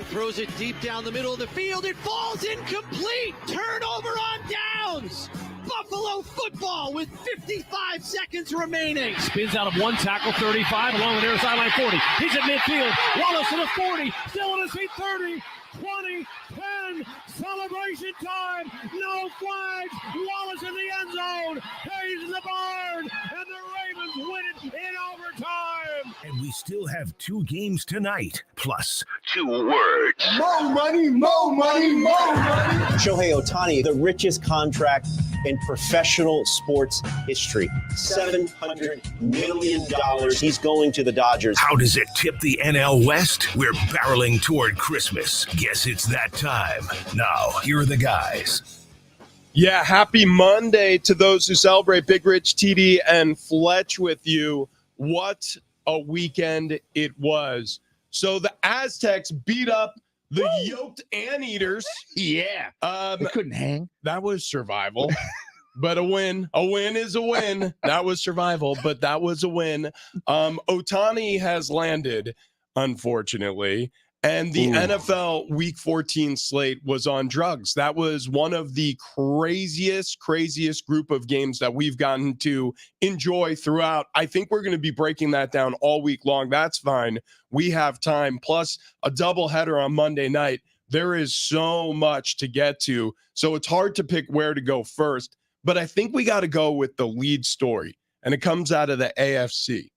Throws it deep down the middle of the field. It falls incomplete. Turnover on downs. Buffalo football with 55 seconds remaining. Spins out of one tackle, 35, along the near sideline, 40. He's at midfield. Wallace to the 40. Still on his feet, 30, 20, 10. Celebration time. No flags. Wallace in the end zone. Hayes in the barn. And the Ravens win it in overtime. And we still have 2 games tonight, plus 2 words. More money, more money, more money. Shohei Ohtani, the richest contract in professional sports history. $700 million. He's going to the Dodgers. How does it tip the NL West? We're barreling toward Christmas. Guess it's that time. Now, here are the guys. Yeah, happy Monday to those who celebrate. Big Rich, TD, and Fletch with you. What a weekend it was. So the Aztecs beat up the yoked anteaters. Yeah. They couldn't hang. That was survival. But a win is a win. That was survival, but that was a win. Ohtani has landed, unfortunately. And the NFL Week 14 slate was on drugs. That was one of the craziest group of games that we've gotten to enjoy throughout. I think we're going to be breaking that down all week long. That's fine. We have time. Plus a doubleheader on Monday night. There is so much to get to. So it's hard to pick where to go first. But I think we got to go with the lead story. And it comes out of the AFC.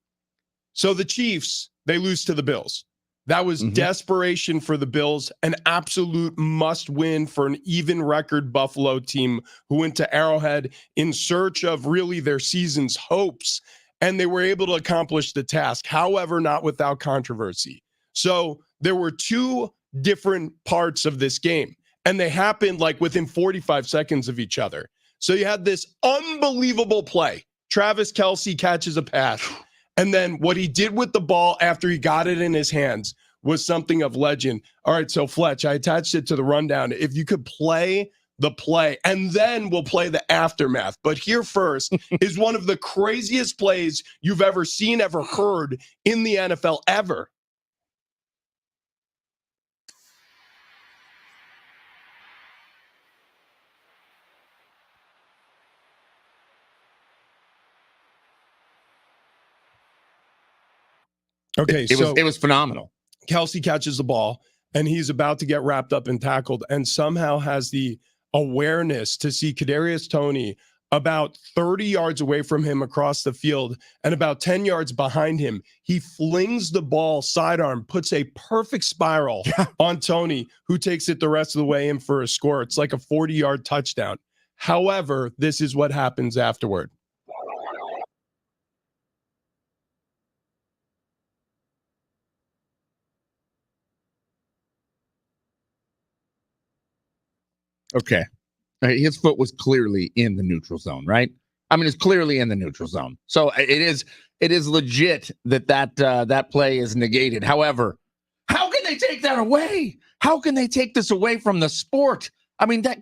So the Chiefs, they lose to the Bills. That was desperation for the Bills, an absolute must-win for an even record Buffalo team who went to Arrowhead in search of really their season's hopes, and they were able to accomplish the task, however, not without controversy. So there were 2 different parts of this game, and they happened like within 45 seconds of each other. So you had this unbelievable play. Travis Kelce catches a pass. And then what he did with the ball after he got it in his hands was something of legend. All right, so Fletch, I attached it to the rundown. If you could play the play, and then we'll play the aftermath. But here first is one of the craziest plays you've ever seen, ever heard in the NFL ever. Okay, it was phenomenal. Kelce catches the ball, and he's about to get wrapped up and tackled, and somehow has the awareness to see Kadarius Toney about 30 yards away from him across the field and about 10 yards behind him. He flings the ball sidearm, puts a perfect spiral on Toney, who takes it the rest of the way in for a score. It's like a 40-yard touchdown. However, this is what happens afterward. Okay. His foot was clearly in the neutral zone, right? I mean, it's clearly in the neutral zone. So it is legit that play is negated. However, how can they take that away? How can they take this away from the sport? I mean, that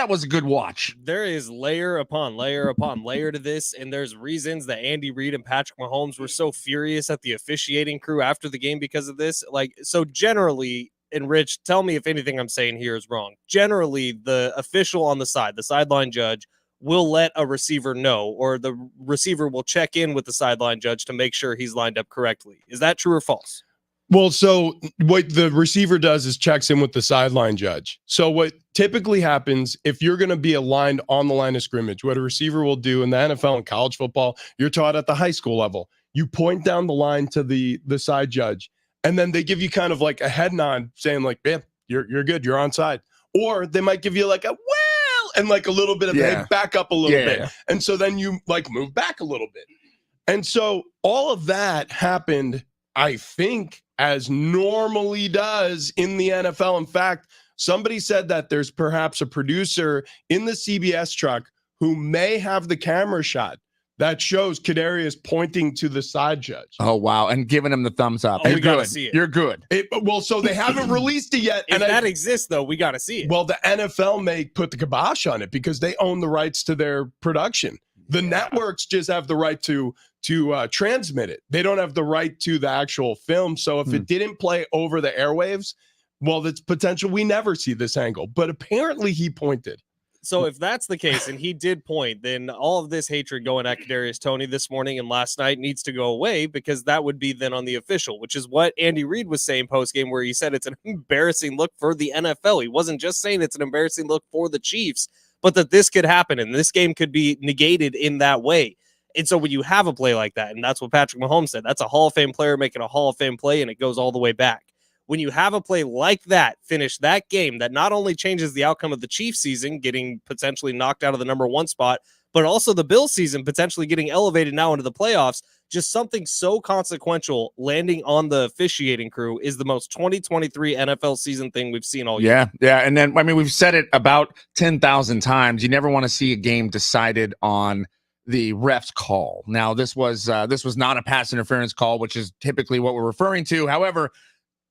was a good watch. There is layer upon layer upon layer to this, and there's reasons that Andy Reid and Patrick Mahomes were so furious at the officiating crew after the game because of this. So generally, and Rich, tell me if anything I'm saying here is wrong. Generally, the official on the sideline judge, will let a receiver know, or the receiver will check in with the sideline judge to make sure he's lined up correctly. Is that true or false? Well, so what the receiver does is checks in with the sideline judge. So what typically happens if you're going to be aligned on the line of scrimmage, what a receiver will do in the NFL and college football, you're taught at the high school level. You point down the line to the side judge, and then they give you kind of like a head nod saying like, yeah, you're good. You're onside. Or they might give you like a, well, and like a little bit of hey, back up a little bit. And so then you like move back a little bit. And so all of that happened, I think, as normally does in the NFL. In fact, somebody said that there's perhaps a producer in the CBS truck who may have the camera shot that shows Kadarius pointing to the side judge. Oh, wow. And giving him the thumbs up. Oh, we got to see it. You're good. Well, so they haven't released it yet. If that exists, though, we got to see it. Well, the NFL may put the kibosh on it because they own the rights to their production. The networks just have the right to transmit it. They don't have the right to the actual film. So if it didn't play over the airwaves, well, that's potential. We never see this angle, but apparently he pointed. So if that's the case, and he did point, then all of this hatred going at Kadarius Toney this morning and last night needs to go away, because that would be then on the official, which is what Andy Reid was saying post-game, where he said it's an embarrassing look for the NFL. He wasn't just saying it's an embarrassing look for the Chiefs, but that this could happen and this game could be negated in that way. And so when you have a play like that, and that's what Patrick Mahomes said, that's a Hall of Fame player making a Hall of Fame play, and it goes all the way back. When you have a play like that, finish that game, that not only changes the outcome of the Chiefs season, getting potentially knocked out of the number 1 spot, but also the Bills season potentially getting elevated now into the playoffs, just something so consequential landing on the officiating crew is the most 2023 NFL season thing we've seen all year. Yeah. And then, I mean, we've said it about 10,000 times. You never want to see a game decided on the ref's call. Now, this was not a pass interference call, which is typically what we're referring to. However,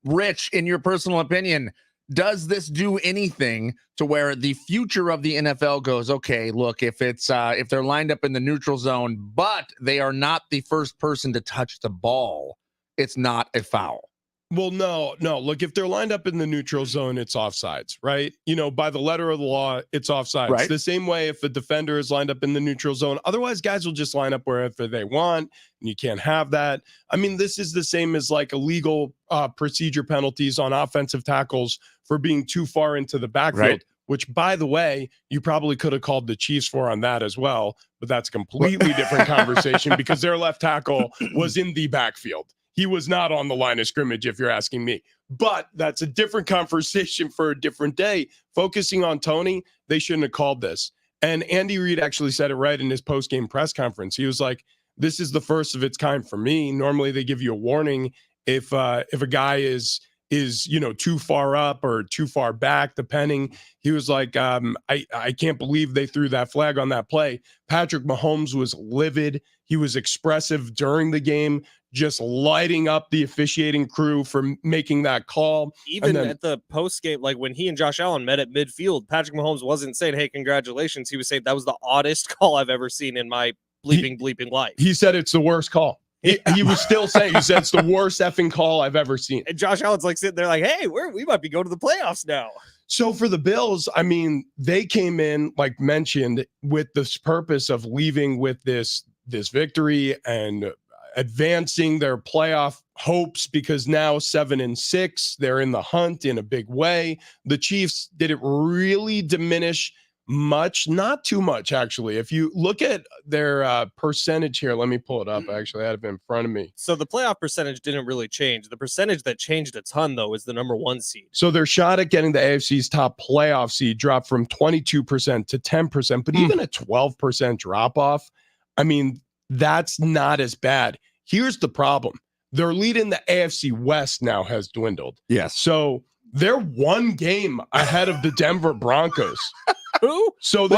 Rich, in your personal opinion, does this do anything to where the future of the NFL goes, okay, look, if they're lined up in the neutral zone, but they are not the first person to touch the ball, it's not a foul? Well, no. Look, if they're lined up in the neutral zone, it's offsides, right? By the letter of the law, it's offsides. Right. The same way if a defender is lined up in the neutral zone. Otherwise, guys will just line up wherever they want, and you can't have that. I mean, this is the same as like illegal procedure penalties on offensive tackles for being too far into the backfield. Right. Which, by the way, you probably could have called the Chiefs for on that as well, but that's a completely different conversation because their left tackle was in the backfield. He was not on the line of scrimmage, if you're asking me. But that's a different conversation for a different day. Focusing on Toney, they shouldn't have called this. And Andy Reid actually said it right in his post-game press conference. He was like, this is the first of its kind for me. Normally, they give you a warning if a guy is too far up or too far back, depending. He was like, I can't believe they threw that flag on that play. Patrick Mahomes was livid. He was expressive during the game, just lighting up the officiating crew for making that call. Even at the post game, like when he and Josh Allen met at midfield, Patrick Mahomes wasn't saying, hey, congratulations. He was saying that was the oddest call I've ever seen in my bleeping life. He said it's the worst call. He was still saying, he said it's the worst effing call I've ever seen. And Josh Allen's like sitting there like, hey, we might be going to the playoffs now. So for the Bills, I mean, they came in, like mentioned, with this purpose of leaving with this victory and advancing their playoff hopes, because now 7-6, they're in the hunt in a big way. The Chiefs, did it really diminish much? Not too much, actually. If you look at their percentage here, let me pull it up. Actually, I have it in front of me. So the playoff percentage didn't really change. The percentage that changed a ton, though, is the number 1 seed. So their shot at getting the AFC's top playoff seed dropped from 22% to 10%, but even a 12% drop off, I mean, that's not as bad. Here's the problem. Their lead in the AFC West now has dwindled. Yes. So they're 1 game ahead of the Denver Broncos. Who? So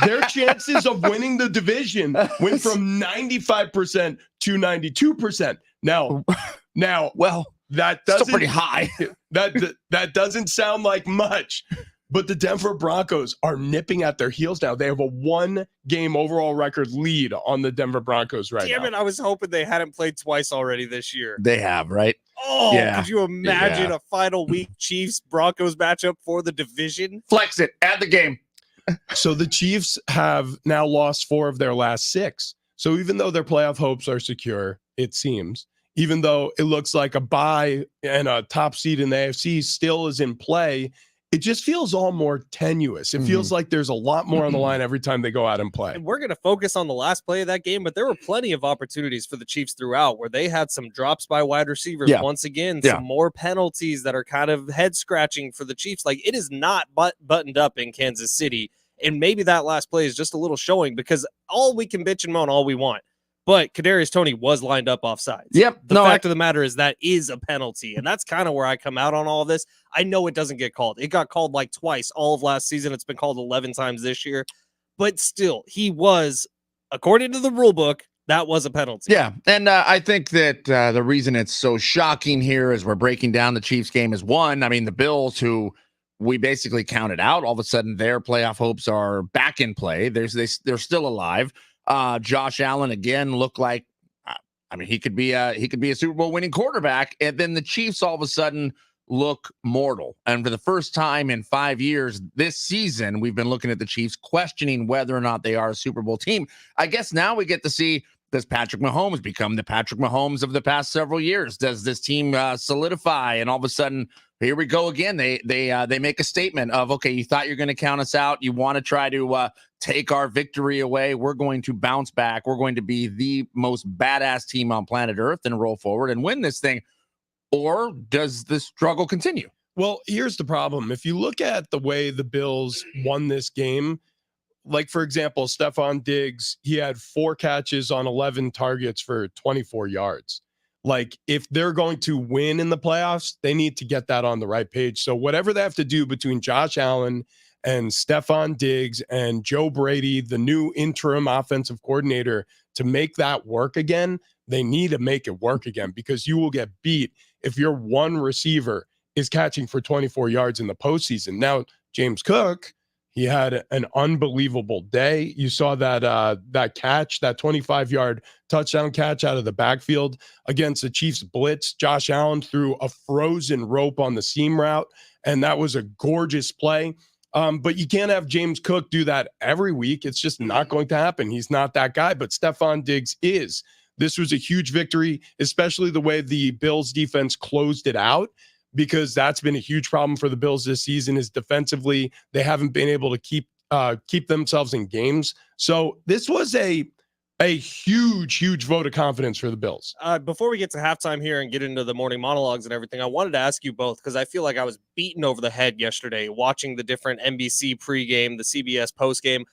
their chances of winning the division went from 95% to 92%. Now, well, that doesn't still pretty high. That doesn't sound like much. But the Denver Broncos are nipping at their heels now. They have a 1-game overall record lead on the Denver Broncos right now. Damn it, I was hoping they hadn't played twice already this year. They have, right? Oh, Yeah. Could you imagine a final week Chiefs-Broncos matchup for the division? Flex it. Add the game. So the Chiefs have now lost 4 of their last 6. So even though their playoff hopes are secure, it seems, even though it looks like a bye and a top seed in the AFC still is in play, it just feels all more tenuous. It feels like there's a lot more on the line every time they go out and play. And we're going to focus on the last play of that game, but there were plenty of opportunities for the Chiefs throughout where they had some drops by wide receivers. Yeah. Once again, Yeah. some more penalties that are kind of head scratching for the Chiefs. Like, it is not buttoned up in Kansas City. And maybe that last play is just a little showing, because all we can bitch and moan all we want, but Kadarius Toney was lined up offsides. Yep. The fact of the matter is that is a penalty. And that's kind of where I come out on all of this. I know it doesn't get called. It got called like twice all of last season. It's been called 11 times this year. But still, he was, according to the rule book, that was a penalty. Yeah. And I think that the reason it's so shocking here as we're breaking down the Chiefs game is, one, I mean, the Bills, who we basically counted out, all of a sudden their playoff hopes are back in play. They're still alive. Josh Allen, again, looked like I mean, he could be a Super Bowl winning quarterback, and then the Chiefs all of a sudden look mortal. And for the first time in 5 years this season, we've been looking at the Chiefs questioning whether or not they are a Super Bowl team. I guess now we get to see, does Patrick Mahomes become the Patrick Mahomes of the past several years? Does this team solidify? And all of a sudden, here we go again. They make a statement of, okay, you thought you're going to count us out. You want to try to take our victory away. We're going to bounce back. We're going to be the most badass team on planet Earth and roll forward and win this thing. Or does the struggle continue? Well, here's the problem. If you look at the way the Bills won this game, like, for example, Stephon Diggs, he had 4 catches on 11 targets for 24 yards. Like, if they're going to win in the playoffs, they need to get that on the right page. So whatever they have to do between Josh Allen and Stephon Diggs and Joe Brady, the new interim offensive coordinator, to make that work again, they need to make it work again, because you will get beat if your one receiver is catching for 24 yards in the postseason. Now, James Cook, he had an unbelievable day. You saw that catch, that 25-yard touchdown catch out of the backfield against the Chiefs blitz. Josh Allen threw a frozen rope on the seam route, and that was a gorgeous play. But you can't have James Cook do that every week. It's just not going to happen. He's not that guy, but Stephon Diggs is. This was a huge victory, especially the way the Bills defense closed it out, because that's been a huge problem for the Bills this season. Is defensively, they haven't been able to keep themselves in games. So this was a huge vote of confidence for the Bills. Before we get to halftime here and get into the morning monologues and everything, I wanted to ask you both, because I feel like I was beaten over the head yesterday watching the different NBC pregame, the CBS postgame.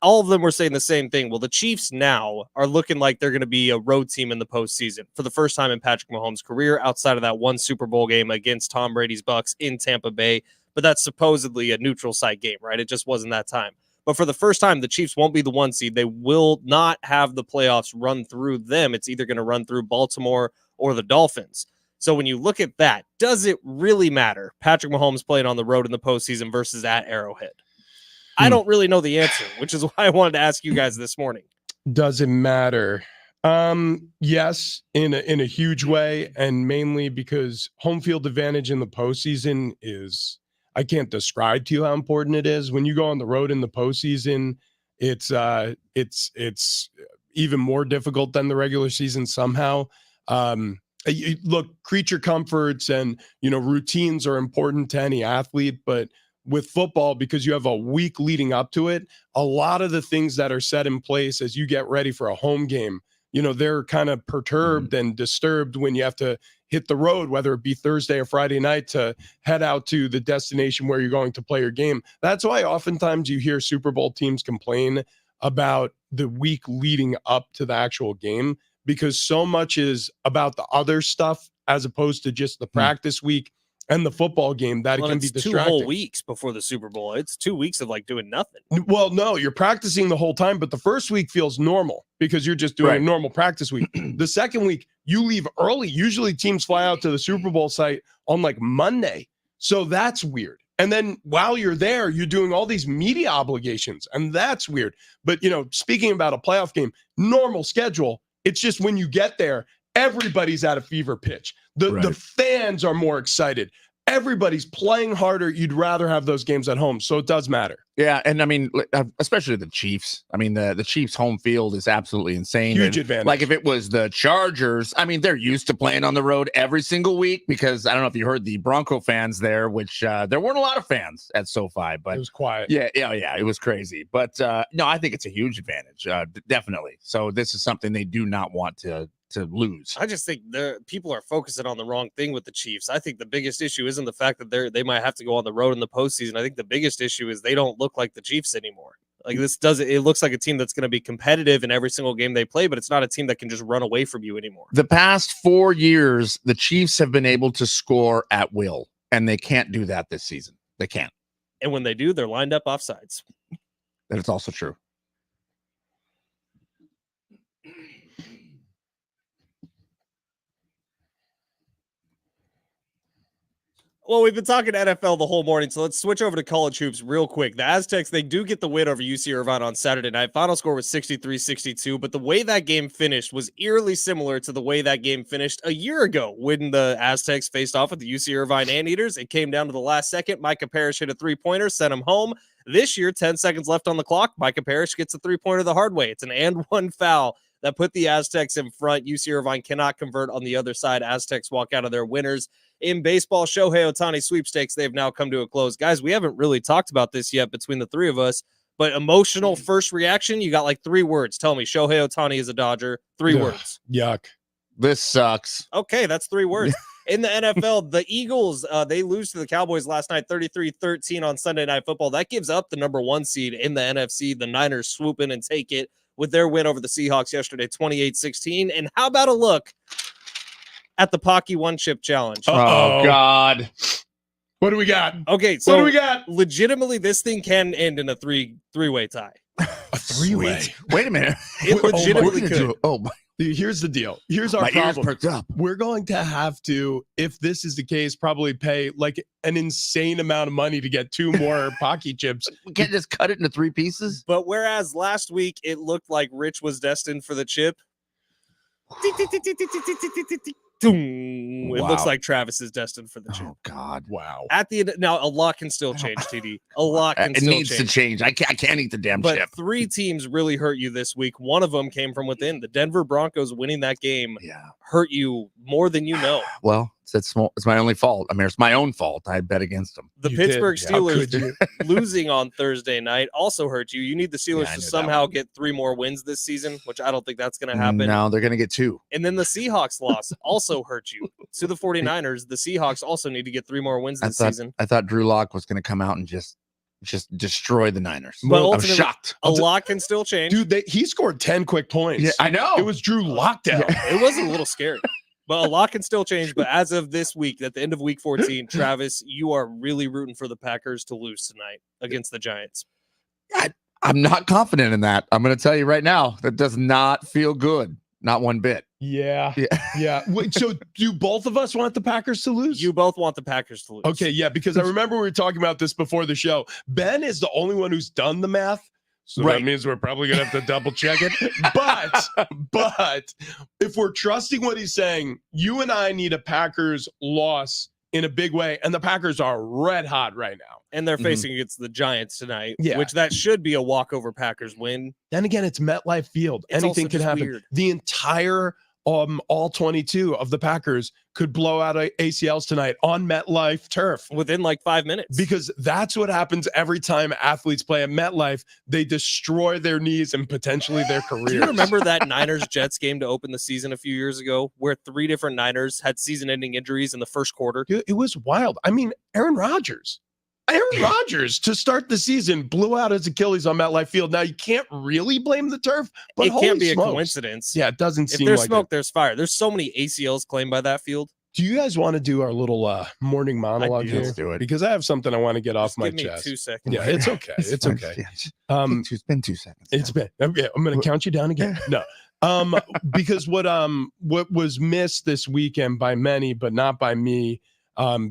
All of them were saying the same thing. Well, the Chiefs now are looking like they're going to be a road team in the postseason for the first time in Patrick Mahomes' career, outside of that one Super Bowl game against Tom Brady's Bucs in Tampa Bay. But that's supposedly a neutral site game, right? It just wasn't that time. But for the first time, the Chiefs won't be the 1 seed. They will not have the playoffs run through them. It's either going to run through Baltimore or the Dolphins. So when you look at that, does it really matter, Patrick Mahomes playing on the road in the postseason versus at Arrowhead? I don't really know the answer, which is why I wanted to ask you guys this morning. Does it matter? Yes, in a huge way, and mainly because home field advantage in the postseason is, I can't describe to you how important it is. When you go on the road in the postseason, it's even more difficult than the regular season somehow. Look, creature comforts and routines are important to any athlete, but with football, because you have a week leading up to it, a lot of the things that are set in place as you get ready for a home game, they're kind of perturbed and disturbed when you have to hit the road, whether it be Thursday or Friday night, to head out to the destination where you're going to play your game. That's why oftentimes you hear Super Bowl teams complain about the week leading up to the actual game, because so much is about the other stuff as opposed to just the practice week and the football game, that it can be distracting. 2 whole weeks before the Super Bowl. It's 2 weeks of doing nothing. Well, no, you're practicing the whole time, but the first week feels normal because you're just doing a normal practice week. The second week, you leave early. Usually teams fly out to the Super Bowl site on Monday. So that's weird. And then while you're there, you're doing all these media obligations, and that's weird. But, speaking about a playoff game, normal schedule, it's just when you get there, everybody's at a fever pitch. The fans are more excited. Everybody's playing harder. You'd rather have those games at home. So it does matter. Yeah. And I mean, especially the Chiefs. I mean, the Chiefs home field is absolutely insane. Huge advantage. Like if it was the Chargers, I mean, they're used to playing on the road every single week, because I don't know if you heard the Bronco fans there, which there weren't a lot of fans at SoFi, but it was quiet. Yeah. It was crazy. But no, I think it's a huge advantage. Definitely. So this is something they do not want to lose. I just think people are focusing on the wrong thing with the Chiefs. I think the biggest issue isn't the fact that they might have to go on the road in the postseason. I think the biggest issue is they don't look like the Chiefs anymore. It looks like a team that's going to be competitive in every single game they play, but it's not a team that can just run away from you anymore. The past 4 years, the Chiefs have been able to score at will, and they can't do that this season. They can't. And when they do, they're lined up offsides. That is also true. Well, we've been talking NFL the whole morning, so let's switch over to college hoops real quick. The Aztecs, they do get the win over UC Irvine on Saturday night. Final score was 63-62, but the way that game finished was eerily similar to the way that game finished a year ago when the Aztecs faced off with the UC Irvine Anteaters. It came down to the last second. Micah Parrish hit a three-pointer, sent him home. This year, 10 seconds left on the clock. Micah Parrish gets a three-pointer the hard way. It's an and one foul that put the Aztecs in front. UC Irvine cannot convert on the other side. Aztecs walk out of their winners. In baseball, Shohei Ohtani sweepstakes, they've now come to a close. Guys, we haven't really talked about this yet between the three of us, but emotional first reaction, you got like 3 words. Tell me, Shohei Ohtani is a Dodger. 3 words. Yuck. This sucks. Okay, that's 3 words. In the NFL, the Eagles, they lose to the Cowboys last night, 33-13 on Sunday Night Football. That gives up the number 1 seed in the NFC. The Niners swoop in and take it with their win over the Seahawks yesterday, 28-16. And how about a look at the Pocky One Chip Challenge? Oh, God. What do we got? Okay, so What do we got? legitimately, this thing can end in a three-way tie. A 3-way. Wait a minute. It legitimately We're gonna could. do- Oh, my, Here's the deal. Here's our my ears problem. perked up. We're going to have to, if this is the case, probably pay like an insane amount of money to get 2 more Pocky chips. We can't just cut it into 3 pieces. But whereas last week it looked like Rich was destined for the chip, it looks Wow. like Travis is destined for the chip. Oh, God. Wow. At the end, now a lot can still change, TD. A lot can It still needs to change. change. I can't eat the damn But chip. 3 teams really hurt you this week. One of them came from within. The Denver Broncos winning that game Yeah. hurt you more than you know. Well, it's my only fault. I mean, it's my own fault. I bet against them. The You Pittsburgh did. How could Steelers you? losing on Thursday night also hurt you. You need the Steelers I to knew that somehow one. get 3 more wins this season, which I don't think that's going to happen. No, they're going to get 2. And then the Seahawks loss also hurt you. To the 49ers, the Seahawks also need to get 3 more wins this season. I thought Drew Lock was going to come out and just destroy the Niners. But I'm ultimately, shocked. a lot can still change. Dude, he scored 10 quick points. Yeah, I know. It was Drew lockdown. It was a little scary. But a lot can still change. But as of this week, at the end of week 14, Travis, you are really rooting for the Packers to lose tonight against the Giants. I'm not confident in that. I'm going to tell you right now. That does not feel good. Not one bit. Yeah. Yeah. Yeah. Wait, so do both of us want the Packers to lose? You both want the Packers to lose. Okay, yeah, because I remember we were talking about this before the show. Ben is the only one who's done the math. So Right. that means we're probably gonna have to double check it. But if we're trusting what he's saying, you and I need a Packers loss in a big way, and the Packers are red hot right now. And they're facing against the Giants tonight, Yeah. which that should be a walkover Packers win. Then again, it's MetLife Field. It's Anything also could just happen. weird. The entire all 22 of the Packers could blow out ACLs tonight on MetLife turf. Within like 5 minutes. Because that's what happens every time athletes play at MetLife. They destroy their knees and potentially their careers. Do you remember that Niners-Jets game to open the season a few years ago where 3 different Niners had season-ending injuries in the first quarter? Dude, it was wild. I mean, Aaron Rodgers to start the season blew out his Achilles on MetLife Field. Now you can't really blame the turf, but It holy can't be smokes. a coincidence. Yeah, it doesn't If seem there's like smoke, it. there's fire. There's so many ACLs claimed by that field. Do you guys want to do our little morning monologue do. here? Let's do it. Because I have something I want to get off Just my give me chest. 2 seconds. Yeah, it's okay. It's fine. okay. Yeah, it's been 2 seconds. It's been okay. I'm gonna count you down again. No. Because what was missed this weekend by many, but not by me,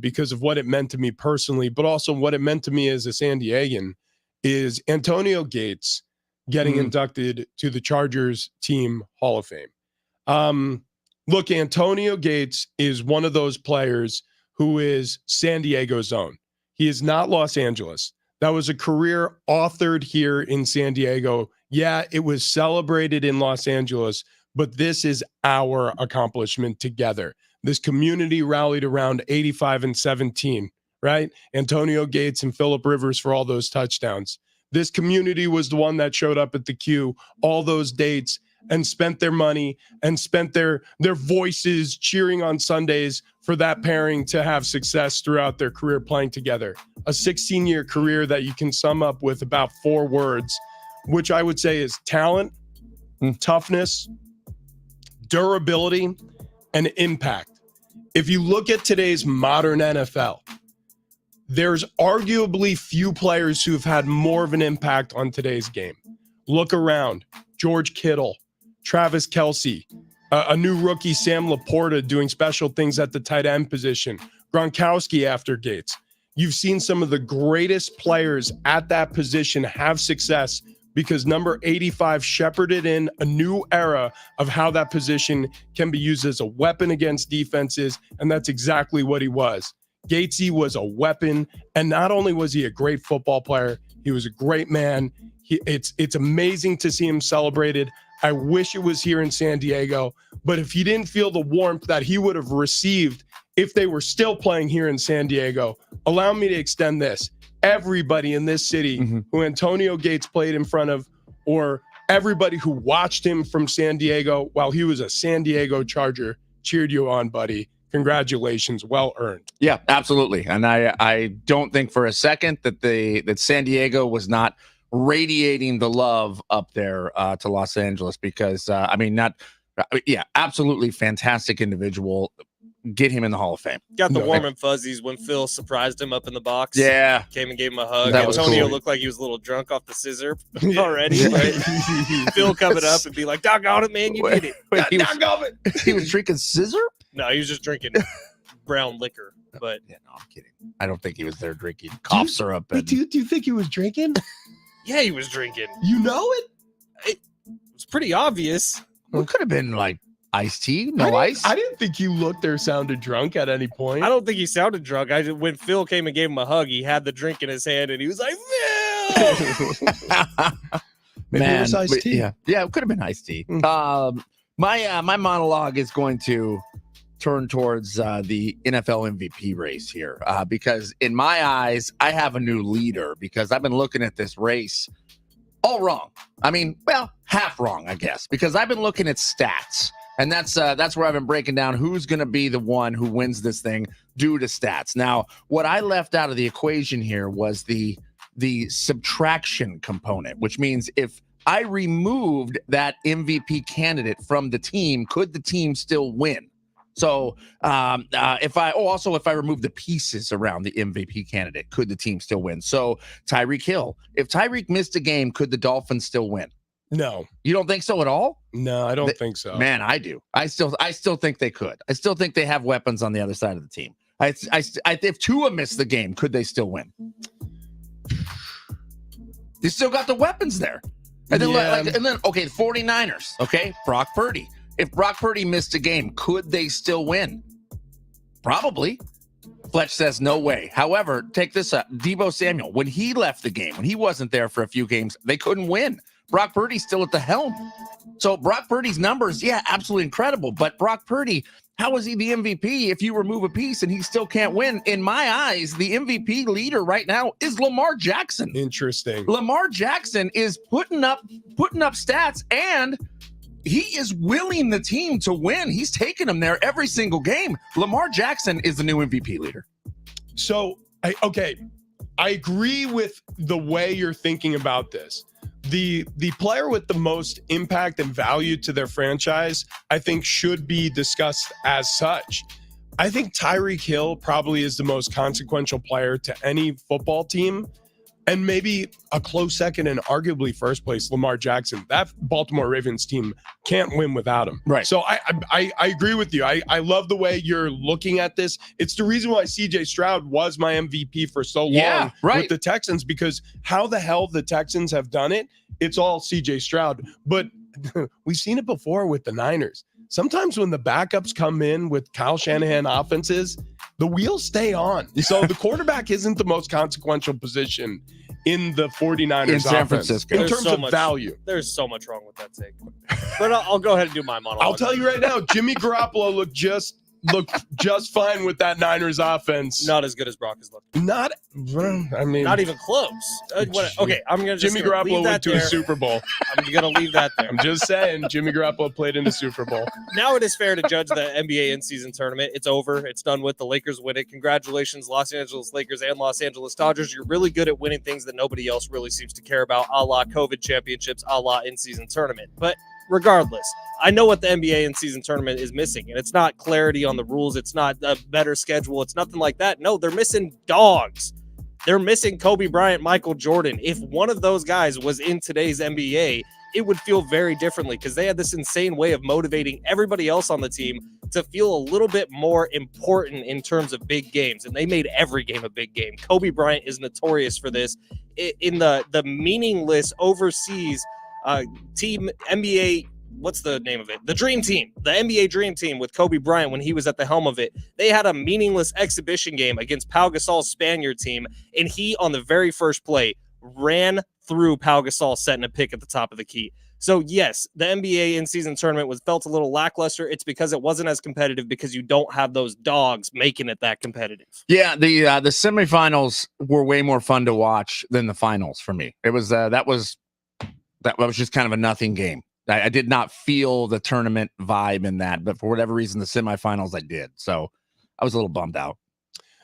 because of what it meant to me personally, but also what it meant to me as a San Diegan, is Antonio Gates getting inducted to the Chargers Team Hall of Fame. Look, Antonio Gates is one of those players who is San Diego's own. He is not Los Angeles. That was a career authored here in San Diego. Yeah, it was celebrated in Los Angeles, but this is our accomplishment together. This community rallied around 85 and 17, right? Antonio Gates and Phillip Rivers for all those touchdowns. This community was the one that showed up at the queue all those dates and spent their money and spent their voices cheering on Sundays for that pairing to have success throughout their career playing together. A 16-year career that you can sum up with about 4 words, which I would say is talent, toughness, durability, and impact. If you look at today's modern NFL, there's arguably few players who've had more of an impact on today's game. Look around. George Kittle, Travis Kelce, a new rookie, Sam Laporta, doing special things at the tight end position. Gronkowski after Gates. You've seen some of the greatest players at that position have success because number 85 shepherded in a new era of how that position can be used as a weapon against defenses, and that's exactly what he was. Gatesy was a weapon, and not only was he a great football player, he was a great man. It's amazing to see him celebrated. I wish it was here in San Diego, but if he didn't feel the warmth that he would have received if they were still playing here in San Diego, allow me to extend this. Everybody in this city who Antonio Gates played in front of, or everybody who watched him from San Diego while he was a San Diego Charger, cheered you on, buddy. Congratulations, well earned. Yeah, absolutely. And I don't think for a second that San Diego was not radiating the love up there to Los Angeles because absolutely fantastic individual. Get him in the Hall of Fame. Got the warm and fuzzies when Phil surprised him up in the box. Yeah. Came and gave him a hug. That was Antonio cool. looked like he was a little drunk off the scissor already. Right? Phil coming up and be like, doggone it, man, you did it. Doggone it. He was drinking scissor? No, he was just drinking brown liquor. But yeah, no, I'm kidding. I don't think he was there drinking cough syrup. Do you think he was drinking? Yeah, he was drinking. You know it? It was pretty obvious. Well, it could have been like iced tea, no ice. I didn't think he looked or sounded drunk at any point. I don't think he sounded drunk. When Phil came and gave him a hug, he had the drink in his hand and he was like, Phil! Maybe it was iced tea. Yeah, it could have been iced tea. My monologue is going to turn towards the NFL MVP race here because in my eyes, I have a new leader because I've been looking at this race all wrong. I mean, well, half wrong, I guess, because I've been looking at stats. And that's where I've been breaking down who's going to be the one who wins this thing due to stats. Now, what I left out of the equation here was the subtraction component, which means if I removed that MVP candidate from the team, could the team still win? So if I remove the pieces around the MVP candidate, could the team still win? So Tyreek Hill, if Tyreek missed a game, could the Dolphins still win? No. You don't think so at all? No, I don't think so. Man, I do. I still think they could. I still think they have weapons on the other side of the team. If Tua missed the game, could they still win? They still got the weapons there. And then, the 49ers. Okay, Brock Purdy. If Brock Purdy missed a game, could they still win? Probably. Fletch says no way. However, take this up. Deebo Samuel, when he left the game, when he wasn't there for a few games, they couldn't win. Brock Purdy's still at the helm. So Brock Purdy's numbers, yeah, absolutely incredible. But Brock Purdy, how is he the MVP if you remove a piece and he still can't win? In my eyes, the MVP leader right now is Lamar Jackson. Interesting. Lamar Jackson is putting up stats, and he is willing the team to win. He's taking them there every single game. Lamar Jackson is the new MVP leader. So, I agree with the way you're thinking about this. The player with the most impact and value to their franchise, I think, should be discussed as such. I think Tyreek Hill probably is the most consequential player to any football team, and maybe a close second and arguably first place, Lamar Jackson. That Baltimore Ravens team can't win without him. Right. So I agree with you. I love the way you're looking at this. It's the reason why CJ Stroud was my MVP for so long with the Texans, because how the hell the Texans have done it, it's all CJ Stroud. But we've seen it before with the Niners. Sometimes when the backups come in with Kyle Shanahan offenses, the wheels stay on. So the quarterback isn't the most consequential position in the 49ers in San offense, Francisco. in terms of value. There's so much wrong with that take. But I'll go ahead and do my monologue. I'll tell you right now, Jimmy Garoppolo looked just fine with that Niners offense. Not as good as Brock has looked. Not even close. Okay, I'm gonna Jimmy Garoppolo went to a Super Bowl. I'm gonna leave that there. I'm just saying, Jimmy Garoppolo played in the Super Bowl. Now it is fair to judge the NBA in-season tournament. It's over. It's done with. The Lakers win it. Congratulations, Los Angeles Lakers and Los Angeles Dodgers. You're really good at winning things that nobody else really seems to care about, a la COVID championships, a la in-season tournament. But regardless, I know what the NBA in-season tournament is missing, and it's not clarity on the rules. It's not a better schedule. It's nothing like that. No, they're missing dogs. They're missing Kobe Bryant, Michael Jordan. If one of those guys was in today's NBA, it would feel very differently because they had this insane way of motivating everybody else on the team to feel a little bit more important in terms of big games, and they made every game a big game. Kobe Bryant is notorious for this. In the meaningless overseas team NBA, what's the name of it? The Dream Team, the NBA Dream Team with Kobe Bryant when he was at the helm of it. They had a meaningless exhibition game against Pau Gasol's Spaniard team, and he, on the very first play, ran through Pau Gasol setting a pick at the top of the key. So yes, the NBA in-season tournament felt a little lackluster. It's because it wasn't as competitive because you don't have those dogs making it that competitive. Yeah, the semifinals were way more fun to watch than the finals for me. It was that was just kind of a nothing game. I did not feel the tournament vibe in that, but for whatever reason, the semifinals I did. So I was a little bummed out.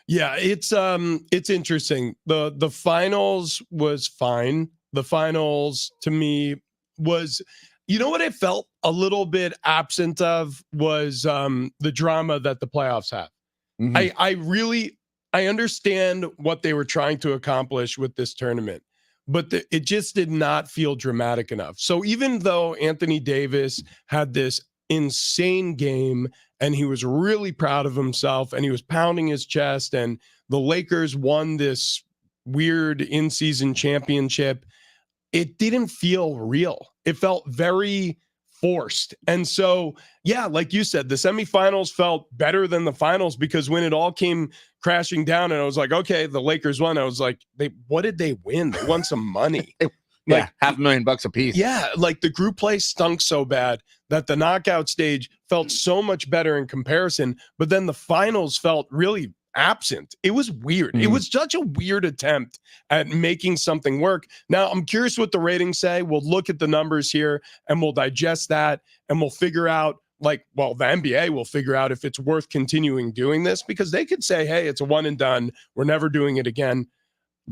Yeah, it's interesting. The finals was fine. The finals to me was, you know what I felt a little bit absent of was the drama that the playoffs have. Mm-hmm. I understand what they were trying to accomplish with this tournament, but it just did not feel dramatic enough. So even though Anthony Davis had this insane game and he was really proud of himself and he was pounding his chest and the Lakers won this weird in-season championship, it didn't feel real. It felt very forced. And so, yeah, like you said, the semifinals felt better than the finals because when it all came crashing down and I was like, okay, the Lakers won. I was like, what did they win? They won some money. Yeah, $500,000 a piece. Yeah, like the group play stunk so bad that the knockout stage felt so much better in comparison, but then the finals felt really absent. It was weird. It was such a weird attempt at making something work. Now, I'm curious what the ratings say. We'll look at the numbers here and we'll digest that and we'll figure out the NBA will figure out if it's worth continuing doing this because they could say, hey, it's a one and done. We're never doing it again.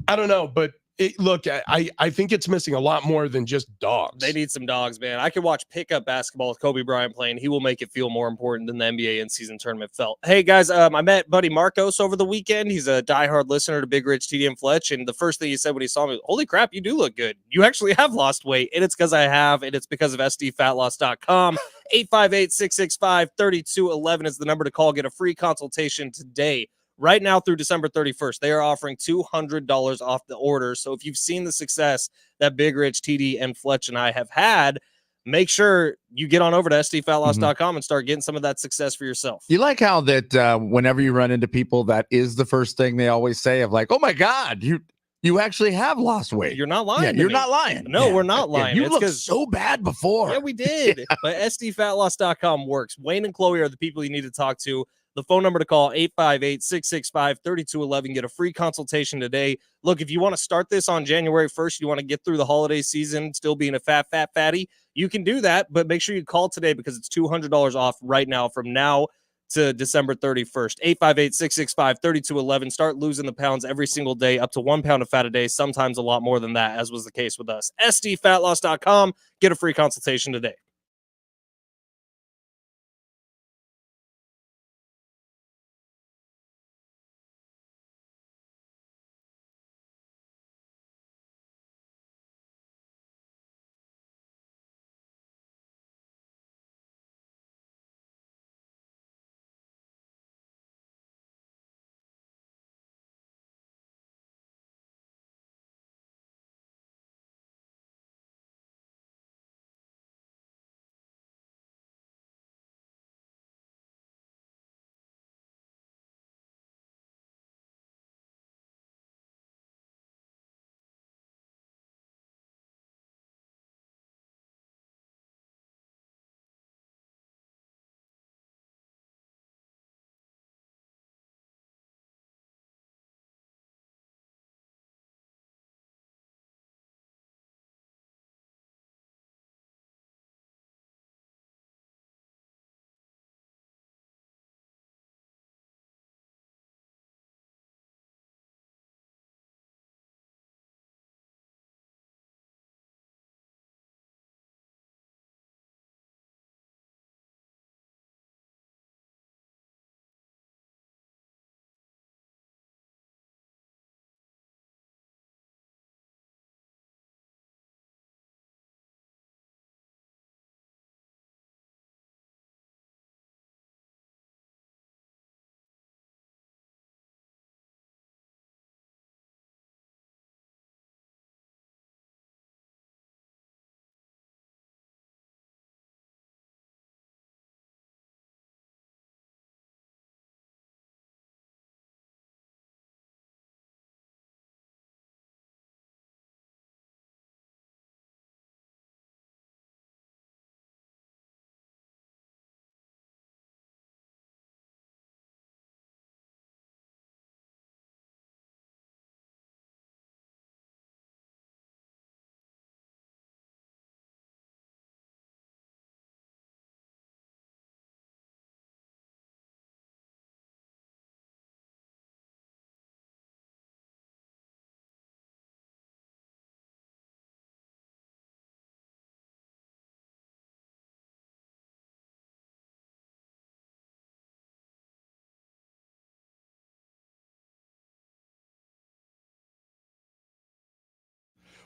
I don't know, but look, I think it's missing a lot more than just dogs. They need some dogs, man. I could watch pickup basketball with Kobe Bryant playing. He will make it feel more important than the NBA in-season tournament felt. Hey, guys, I met Buddy Marcos over the weekend. He's a diehard listener to Big Rich, TD, and Fletch, and the first thing he said when he saw me, holy crap, you do look good. You actually have lost weight, and it's because I have, and it's because of SDFatLoss.com. 858-665-3211 is the number to call. Get a free consultation today. Right now through December 31st, they are offering $200 off the order. So if you've seen the success that Big Rich, TD, and Fletch and I have had, make sure you get on over to SDFatLoss.com and start getting some of that success for yourself. You like how that whenever you run into people, that is the first thing they always say of like, oh my God, you actually have lost weight. You're not lying. Yeah, you're not lying. No, we're not lying. You looked so bad before. Yeah, we did. But SDFatLoss.com works. Wayne and Chloe are the people you need to talk to. The phone number to call, 858-665-3211. Get a free consultation today. Look, if you want to start this on January 1st, you want to get through the holiday season still being a fat fatty, you can do that, but make sure you call today because it's $200 off right now from now to December 31st. 858-665-3211. Start losing the pounds every single day, up to 1 pound of fat a day, sometimes a lot more than that, as was the case with us. SDFatLoss.com. Get a free consultation today.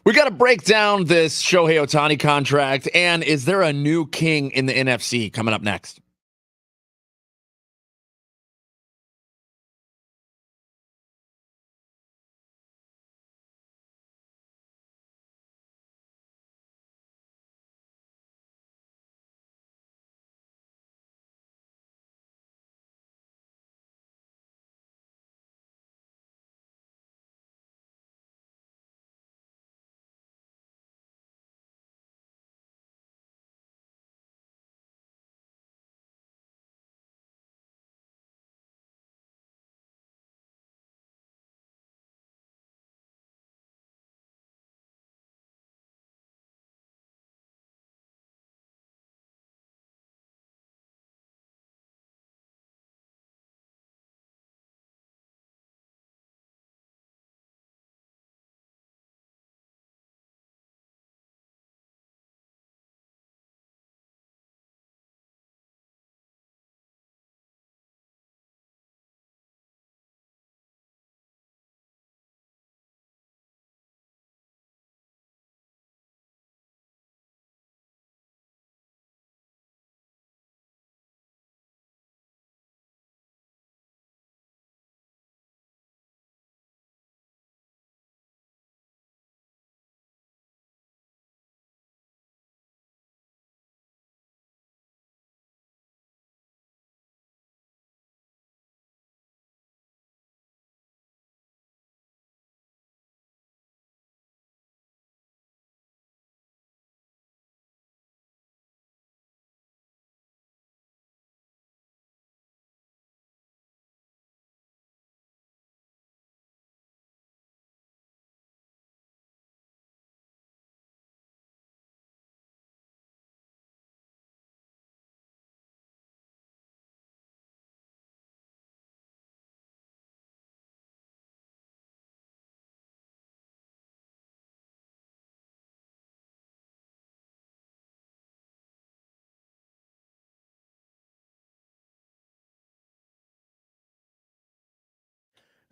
We got to break down this Shohei Ohtani contract, and is there a new king in the NFC coming up next?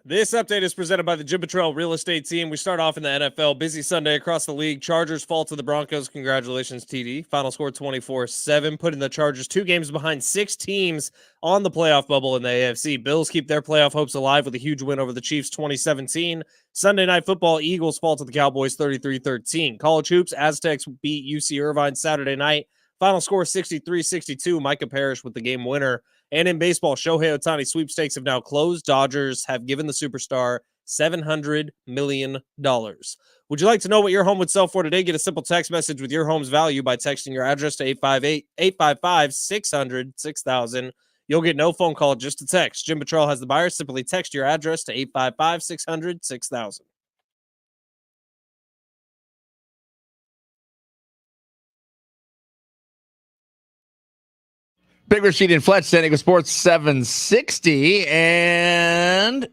This update is presented by the Jim Petrell Real Estate Team. We start off in the NFL. Busy Sunday across the league. Chargers fall to the Broncos. Congratulations, TD. Final score 24-7, putting the Chargers 2 games behind 6 teams on the playoff bubble in the AFC. Bills keep their playoff hopes alive with a huge win over the Chiefs 2017. Sunday Night Football, Eagles fall to the Cowboys 33-13. College hoops, Aztecs beat UC Irvine Saturday night. Final score 63-62. Micah Parrish with the game winner. And in baseball, Shohei Ohtani sweepstakes have now closed. Dodgers have given the superstar $700 million. Would you like to know what your home would sell for today? Get a simple text message with your home's value by texting your address to 855-600-6000. You'll get no phone call, just a text. Jim Petrell has the buyer. Simply text your address to 855-600-6000. Big Rashid and Fletch, San Diego Sports 760, and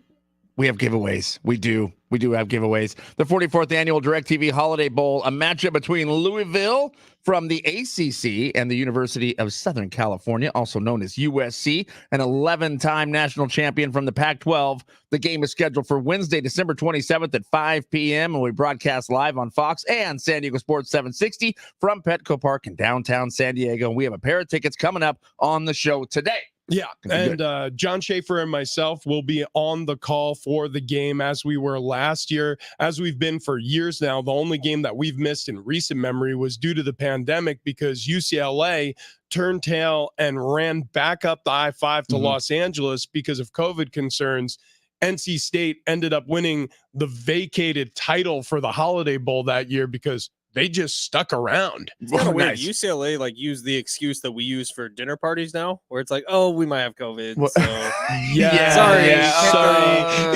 we have giveaways. We do have giveaways. The 44th annual DirecTV Holiday Bowl, a matchup between Louisville from the ACC and the University of Southern California, also known as USC, an 11-time national champion from the Pac-12. The game is scheduled for Wednesday, December 27th at 5 p.m., and we broadcast live on Fox and San Diego Sports 760 from Petco Park in downtown San Diego. And we have a pair of tickets coming up on the show today. Yeah, and John Schaefer and myself will be on the call for the game as we were last year, as we've been for years now. The only game that we've missed in recent memory was due to the pandemic because UCLA turned tail and ran back up the I-5 to Los Angeles because of COVID concerns. NC State ended up winning the vacated title for the Holiday Bowl that year because they just stuck around. It's kind of weird. UCLA used the excuse that we use for dinner parties now, where it's like, oh, we might have COVID. So sorry.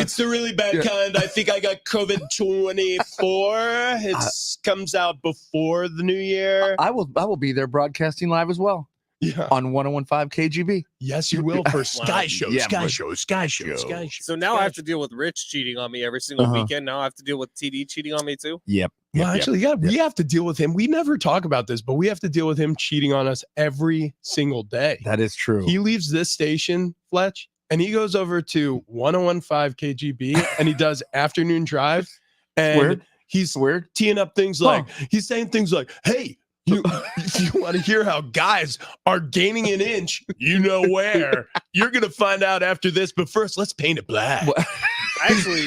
It's the really bad kind. I think I got COVID 24. It comes out before the new year. I will be there broadcasting live as well. Yeah. On 101.5 KGB. Yes, you will for Sky Show. Sky Show. So now I have to deal with Rich cheating on me every single weekend. Now I have to deal with TD cheating on me too. Yep. Well, actually, we have to deal with him. We never talk about this, but we have to deal with him cheating on us every single day. That is true. He leaves this station, Fletch, and he goes over to 101.5 KGB and he does afternoon drive. And he's Weird. teeing up things like, he's saying things like, hey, you want to hear how guys are gaining an inch, you know where. You're going to find out after this, but first, let's paint it black. Actually,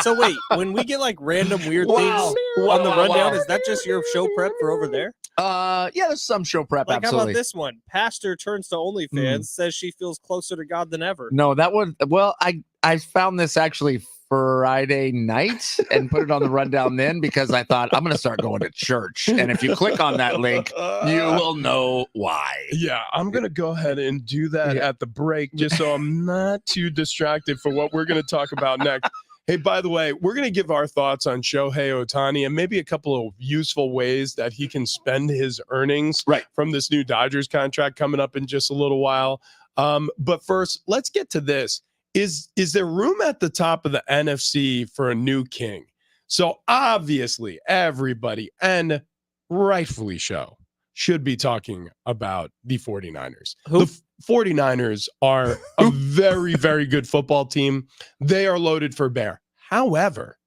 so wait, when we get like random weird things on the rundown, is that just your show prep for over there? Yeah, there's some show prep. Like, absolutely. how about this one? Pastor turns to OnlyFans, says she feels closer to God than ever. No, that one. Well, I found this actually Friday night and put it on the rundown then because I thought I'm going to start going to church. And if you click on that link, you will know why. Yeah, I'm going to go ahead and do that at the break just so I'm not too distracted for what we're going to talk about next. Hey, by the way, we're going to give our thoughts on Shohei Ohtani and maybe a couple of useful ways that he can spend his earnings from this new Dodgers contract coming up in just a little while. But first, let's get to this. Is there room at the top of the NFC for a new king? So obviously everybody, and rightfully so, should be talking about the 49ers. The 49ers are a very, very good football team. They are loaded for bear. However,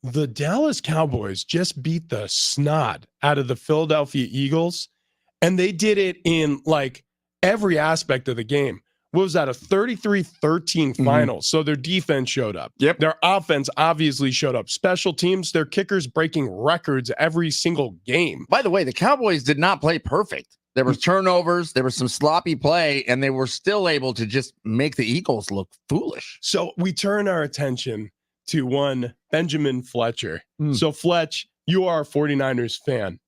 the Dallas Cowboys just beat the snot out of the Philadelphia Eagles, and they did it in like every aspect of the game. What was that, a 33-13 final? So their defense showed up. Yep. Their offense obviously showed up. Special teams, their kickers breaking records every single game. By the way, the Cowboys did not play perfect. There was turnovers, there was some sloppy play, and they were still able to just make the Eagles look foolish. So we turn our attention to one Benjamin Fletcher. So Fletch, you are a 49ers fan.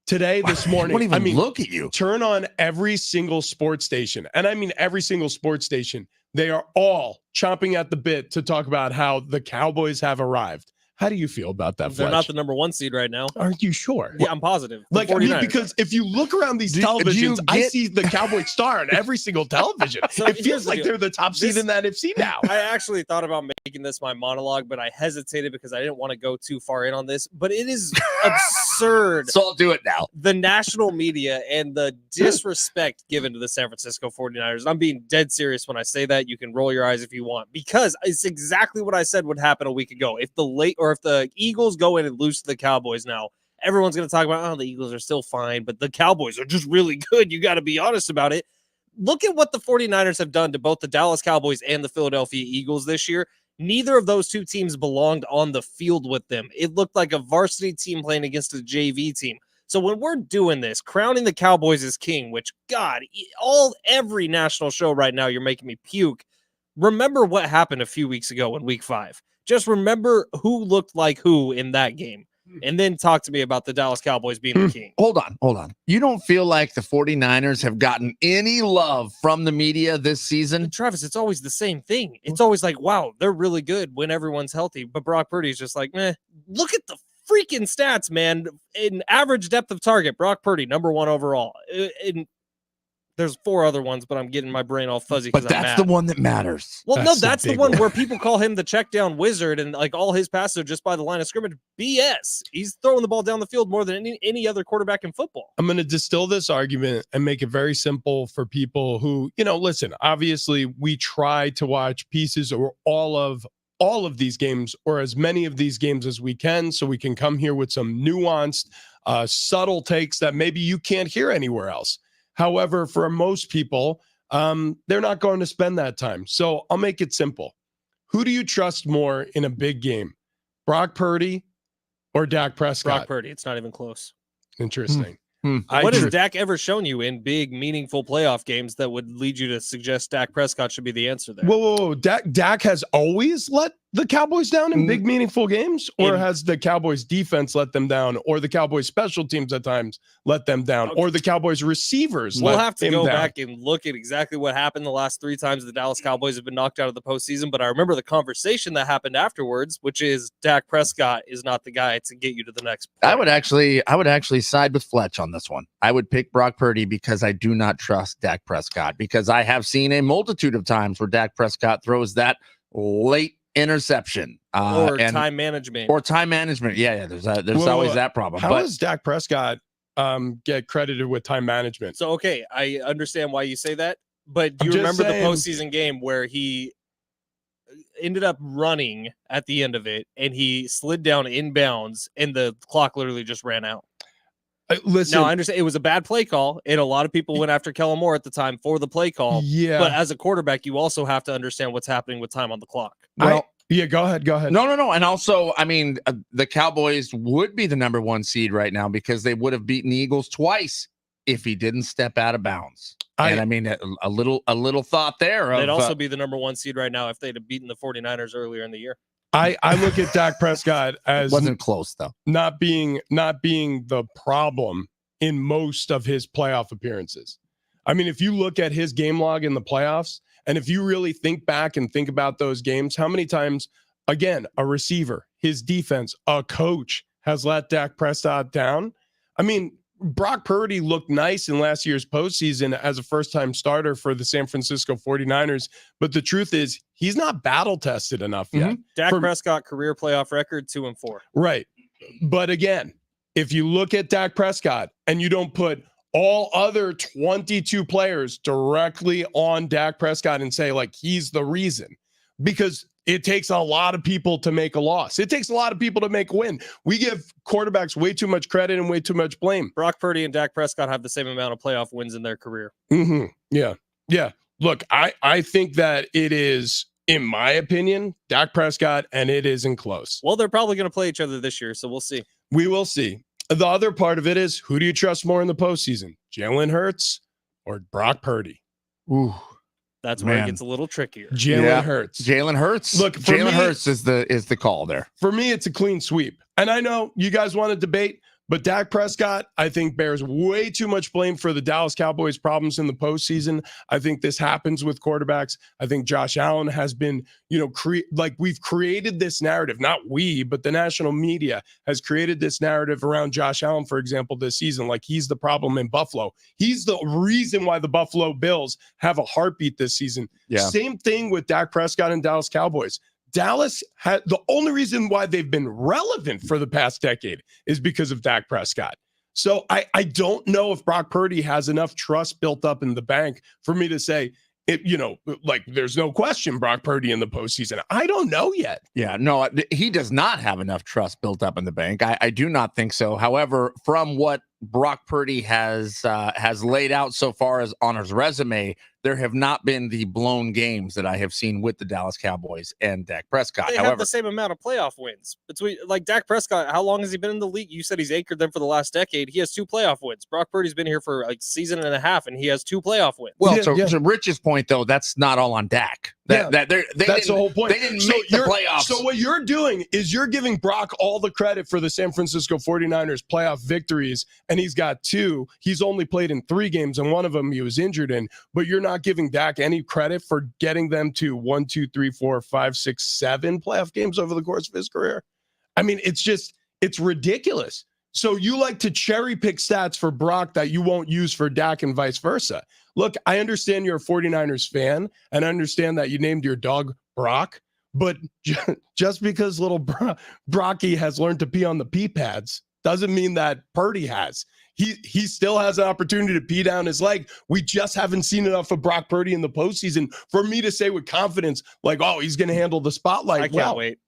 Today, this morning, look at you. Turn on every single sports station. And I mean every single sports station. They are all chomping at the bit to talk about how the Cowboys have arrived. How do you feel about that, They're Fletch? not the number 1 seed right now. Aren't you sure? Yeah, I'm positive. Like, I mean, because if you look around these televisions, I get- see the Cowboy star on every single television. So it here's feels the like deal. they're the top seed in that NFC now. I actually thought about making this my monologue, but I hesitated because I didn't want to go too far in on this. But it is absurd. So I'll do it now. The national media and the disrespect given to the San Francisco 49ers. And I'm being dead serious when I say that. You can roll your eyes if you want, because it's exactly what I said would happen a week ago. If the Eagles go in and lose to the Cowboys now, everyone's going to talk about, oh, the Eagles are still fine, but the Cowboys are just really good. You got to be honest about it. Look at what the 49ers have done to both the Dallas Cowboys and the Philadelphia Eagles this year. Neither of those two teams belonged on the field with them. It looked like a varsity team playing against a JV team. So when we're doing this, crowning the Cowboys as king, which, God, every national show right now, you're making me puke. Remember what happened a few weeks ago in week 5. Just remember who looked like who in that game. And then talk to me about the Dallas Cowboys being the king. Hold on. You don't feel like the 49ers have gotten any love from the media this season? And Travis, it's always the same thing. It's always like, wow, they're really good when everyone's healthy. But Brock Purdy's just like, meh. Look at the freaking stats, man. In average depth of target, Brock Purdy, number 1 overall. There's 4 other ones, but I'm getting my brain all fuzzy. But that's the one that matters. Well, that's the big one where people call him the check down wizard, and like all his passes are just by the line of scrimmage. BS. He's throwing the ball down the field more than any other quarterback in football. I'm going to distill this argument and make it very simple for people who, listen, obviously we try to watch pieces or all of these games or as many of these games as we can, so we can come here with some nuanced, subtle takes that maybe you can't hear anywhere else. However, for most people, they're not going to spend that time. So I'll make it simple. Who do you trust more in a big game? Brock Purdy or Dak Prescott? Brock Purdy. It's not even close. Interesting. What has Dak ever shown you in big, meaningful playoff games that would lead you to suggest Dak Prescott should be the answer there? Whoa. Dak has always let the Cowboys down in big, meaningful games? Or has the Cowboys defense let them down? Or the Cowboys special teams at times let them down? Or the Cowboys receivers We'll let have to them go down? back and look at exactly what happened the last 3 times the Dallas Cowboys have been knocked out of the postseason. But I remember the conversation that happened afterwards, which is Dak Prescott is not the guy to get you to the next point. I would actually side with Fletch on this one. I would pick Brock Purdy because I do not trust Dak Prescott, because I have seen a multitude of times where Dak Prescott throws that late interception or time management. Yeah. There's always that problem. How does Dak Prescott get credited with time management? So, okay, I understand why you say that, but do I'm you just remember saying. the postseason game where he ended up running at the end of it, and he slid down inbounds, and the clock literally just ran out. Listen, Now, I understand it was a bad play call, and a lot of people went after Kellen Moore at the time for the play call. yeah. But as a quarterback, you also have to understand what's happening with time on the clock. Well, Yeah, go ahead. no. And also, I mean, the Cowboys would be the number 1 seed right now because they would have beaten the Eagles twice if he didn't step out of bounds. And I mean, a little thought there. They'd also be the number 1 seed right now if they'd have beaten the 49ers earlier in the year. I look at Dak Prescott as wasn't close though. not being the problem in most of his playoff appearances. I mean, if you look at his game log in the playoffs, and if you really think back and think about those games, how many times, again, a receiver, his defense, a coach has let Dak Prescott down? I mean, Brock Purdy looked nice in last year's postseason as a first-time starter for the San Francisco 49ers, but the truth is he's not battle-tested enough yet. Dak Prescott career playoff record 2-4. Right. But again, if you look at Dak Prescott and you don't put all other 22 players directly on Dak Prescott and say, like, he's the reason, because it takes a lot of people to make a loss. It takes a lot of people to make a win. We give quarterbacks way too much credit and way too much blame. Brock Purdy and Dak Prescott have the same amount of playoff wins in their career. Mm-hmm. Yeah. Look, I think that it is, in my opinion, Dak Prescott, and it isn't close. Well, they're probably going to play each other this year, so we'll see. We will see. The other part of it is, who do you trust more in the postseason, Jalen Hurts or Brock Purdy? Ooh, that's where it gets a little trickier. Jalen Hurts. Jalen Hurts. Look, Jalen Hurts is the call there. For me, it's a clean sweep. And I know you guys want to debate, but Dak Prescott, I think, bears way too much blame for the Dallas Cowboys' problems in the postseason. I think this happens with quarterbacks. I think Josh Allen has been, we've created this narrative, not we, but the national media has created this narrative around Josh Allen, for example, this season, like he's the problem in Buffalo. He's the reason why the Buffalo Bills have a heartbeat this season. Yeah. Same thing with Dak Prescott and Dallas Cowboys. Dallas had the only reason why they've been relevant for the past decade is because of Dak Prescott. So I don't know if Brock Purdy has enough trust built up in the bank for me to say there's no question Brock Purdy in the postseason. I don't know yet. Yeah, no, he does not have enough trust built up in the bank. I do not think so. However, from what Brock Purdy has laid out so far as on his resume, there have not been the blown games that I have seen with the Dallas Cowboys and Dak Prescott. They have the same amount of playoff wins between, like, Dak Prescott. How long has he been in the league? You said he's anchored them for the last decade. He has 2 playoff wins. Brock Purdy's been here for like season and a half, and he has 2 playoff wins. Well, to Rich's point, though, that's not all on Dak. That's the whole point. They didn't make the playoffs. So what you're doing is you're giving Brock all the credit for the San Francisco 49ers playoff victories, and he's got 2. He's only played in 3 games, and one of them he was injured in. But you're not giving Dak any credit for getting them to 1, 2, 3, 4, 5, 6, 7 playoff games over the course of his career. I mean, it's ridiculous. So you like to cherry pick stats for Brock that you won't use for Dak and vice versa. Look, I understand you're a 49ers fan, and I understand that you named your dog Brock, but just because little Brocky has learned to pee on the pee pads doesn't mean that Purdy has. He still has an opportunity to pee down his leg. We just haven't seen enough of Brock Purdy in the postseason for me to say with confidence, like, oh, he's going to handle the spotlight. I can't wait.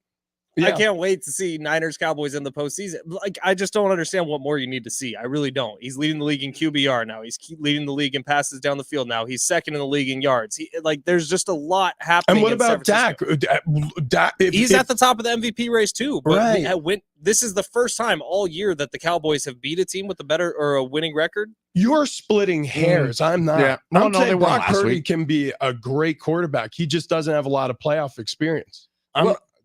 Yeah. I can't wait to see Niners Cowboys in the postseason. Like, I just don't understand what more you need to see. I really don't. He's leading the league in QBR now. He's leading the league in passes down the field now. He's second in the league in yards. There's just a lot happening. And what about Dak? He's at the top of the MVP race too. But right. This is the first time all year that the Cowboys have beat a team with a better or a winning record. You're splitting hairs. I'm not. Yeah. I'm saying Brock Purdy can be a great quarterback. He just doesn't have a lot of playoff experience.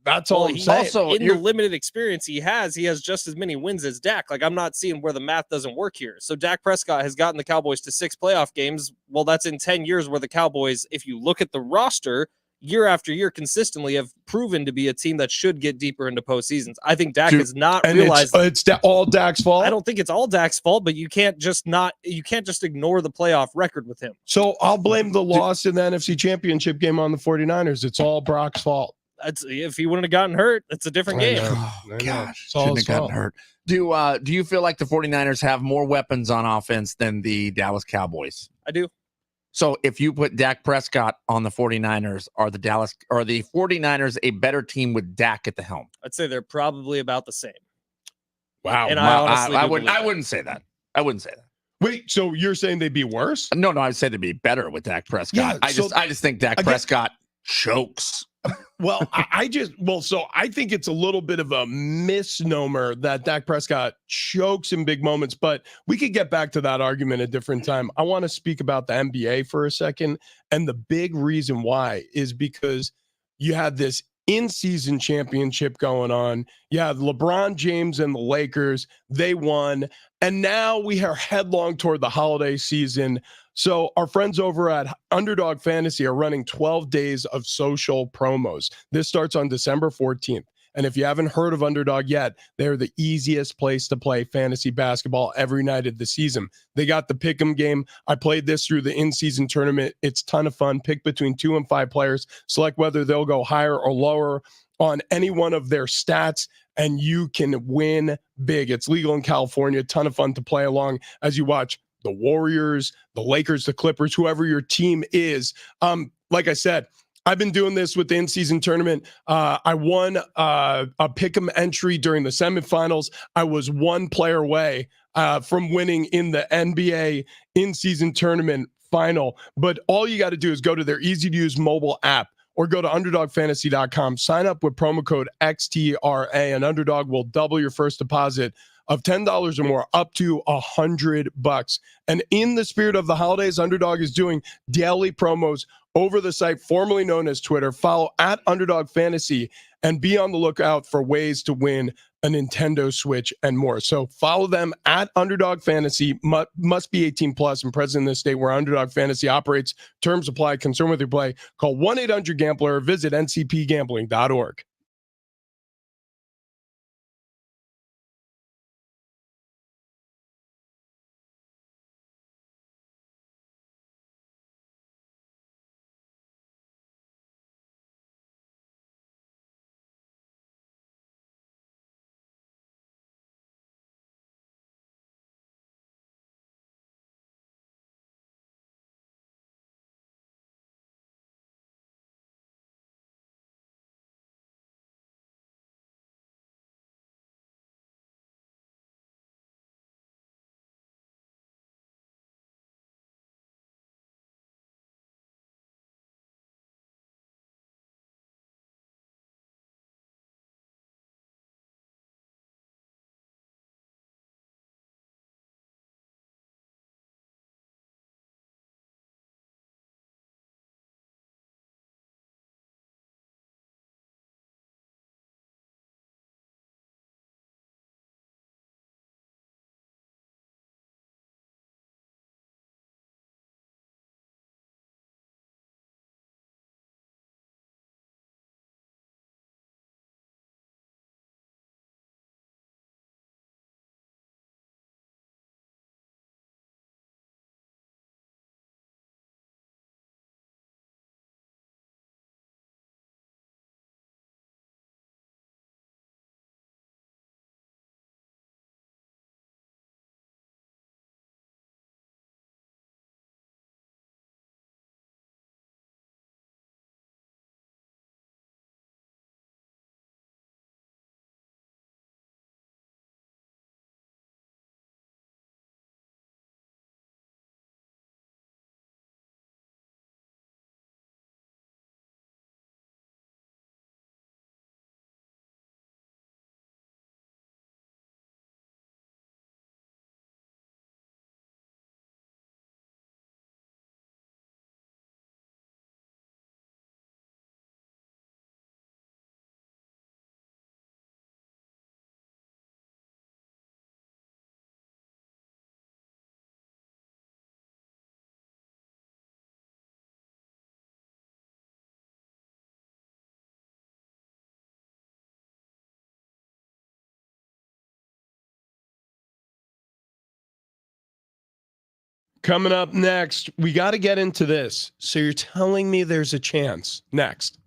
That's all I'm saying. Also, in the limited experience he has just as many wins as Dak. Like, I'm not seeing where the math doesn't work here. So Dak Prescott has gotten the Cowboys to 6 playoff games. Well, that's in 10 years where the Cowboys, if you look at the roster, year after year consistently have proven to be a team that should get deeper into postseasons. I think Dak has not realized it's all Dak's fault. I don't think it's all Dak's fault, but you can't just ignore the playoff record with him. So I'll blame the loss in the NFC Championship game on the 49ers. It's all Brock's fault. If he wouldn't have gotten hurt, it's a different game. Oh, gosh, shouldn't have gotten hurt. Do you feel like the 49ers have more weapons on offense than the Dallas Cowboys? I do. So if you put Dak Prescott on the 49ers, are the 49ers a better team with Dak at the helm? I'd say they're probably about the same. Wow. And I honestly I do believe that. wouldn't say that. I wouldn't say that. Wait, so you're saying they'd be worse? No, I'd say they'd be better with Dak Prescott. Yeah, I just think Dak Prescott chokes. Well, so I think it's a little bit of a misnomer that Dak Prescott chokes in big moments, but we could get back to that argument a different time. I want to speak about the NBA for a second. And the big reason why is because you had this in-season championship going on. You have LeBron James and the Lakers. They won. And now we are headlong toward the holiday season. So our friends over at Underdog Fantasy are running 12 days of social promos. This starts on December 14th. And if you haven't heard of Underdog yet, they're the easiest place to play fantasy basketball every night of the season. They got the Pick'em game. I played this through the in-season tournament. It's a ton of fun. Pick between 2 and 5 players. Select whether they'll go higher or lower on any one of their stats, and you can win big. It's legal in California. A ton of fun to play along as you watch the Warriors, the Lakers, the Clippers, whoever your team is. Like I said, I've been doing this with the in-season tournament. I won a pick'em entry during the semifinals. I was one player away from winning in the NBA in-season tournament final. But all you got to do is go to their easy-to-use mobile app or go to underdogfantasy.com. Sign up with promo code XTRA, and Underdog will double your first deposit of $10 or more, up to $100. And in the spirit of the holidays, Underdog is doing daily promos over the site formerly known as Twitter. Follow at Underdog Fantasy and be on the lookout for ways to win a Nintendo Switch and more. So follow them at Underdog Fantasy. Must be 18 plus and present in the state where Underdog Fantasy operates. Terms apply. Concern with your play. Call 1-800-GAMBLER or visit ncpgambling.org. Coming up next, we got to get into this. So you're telling me there's a chance. Next.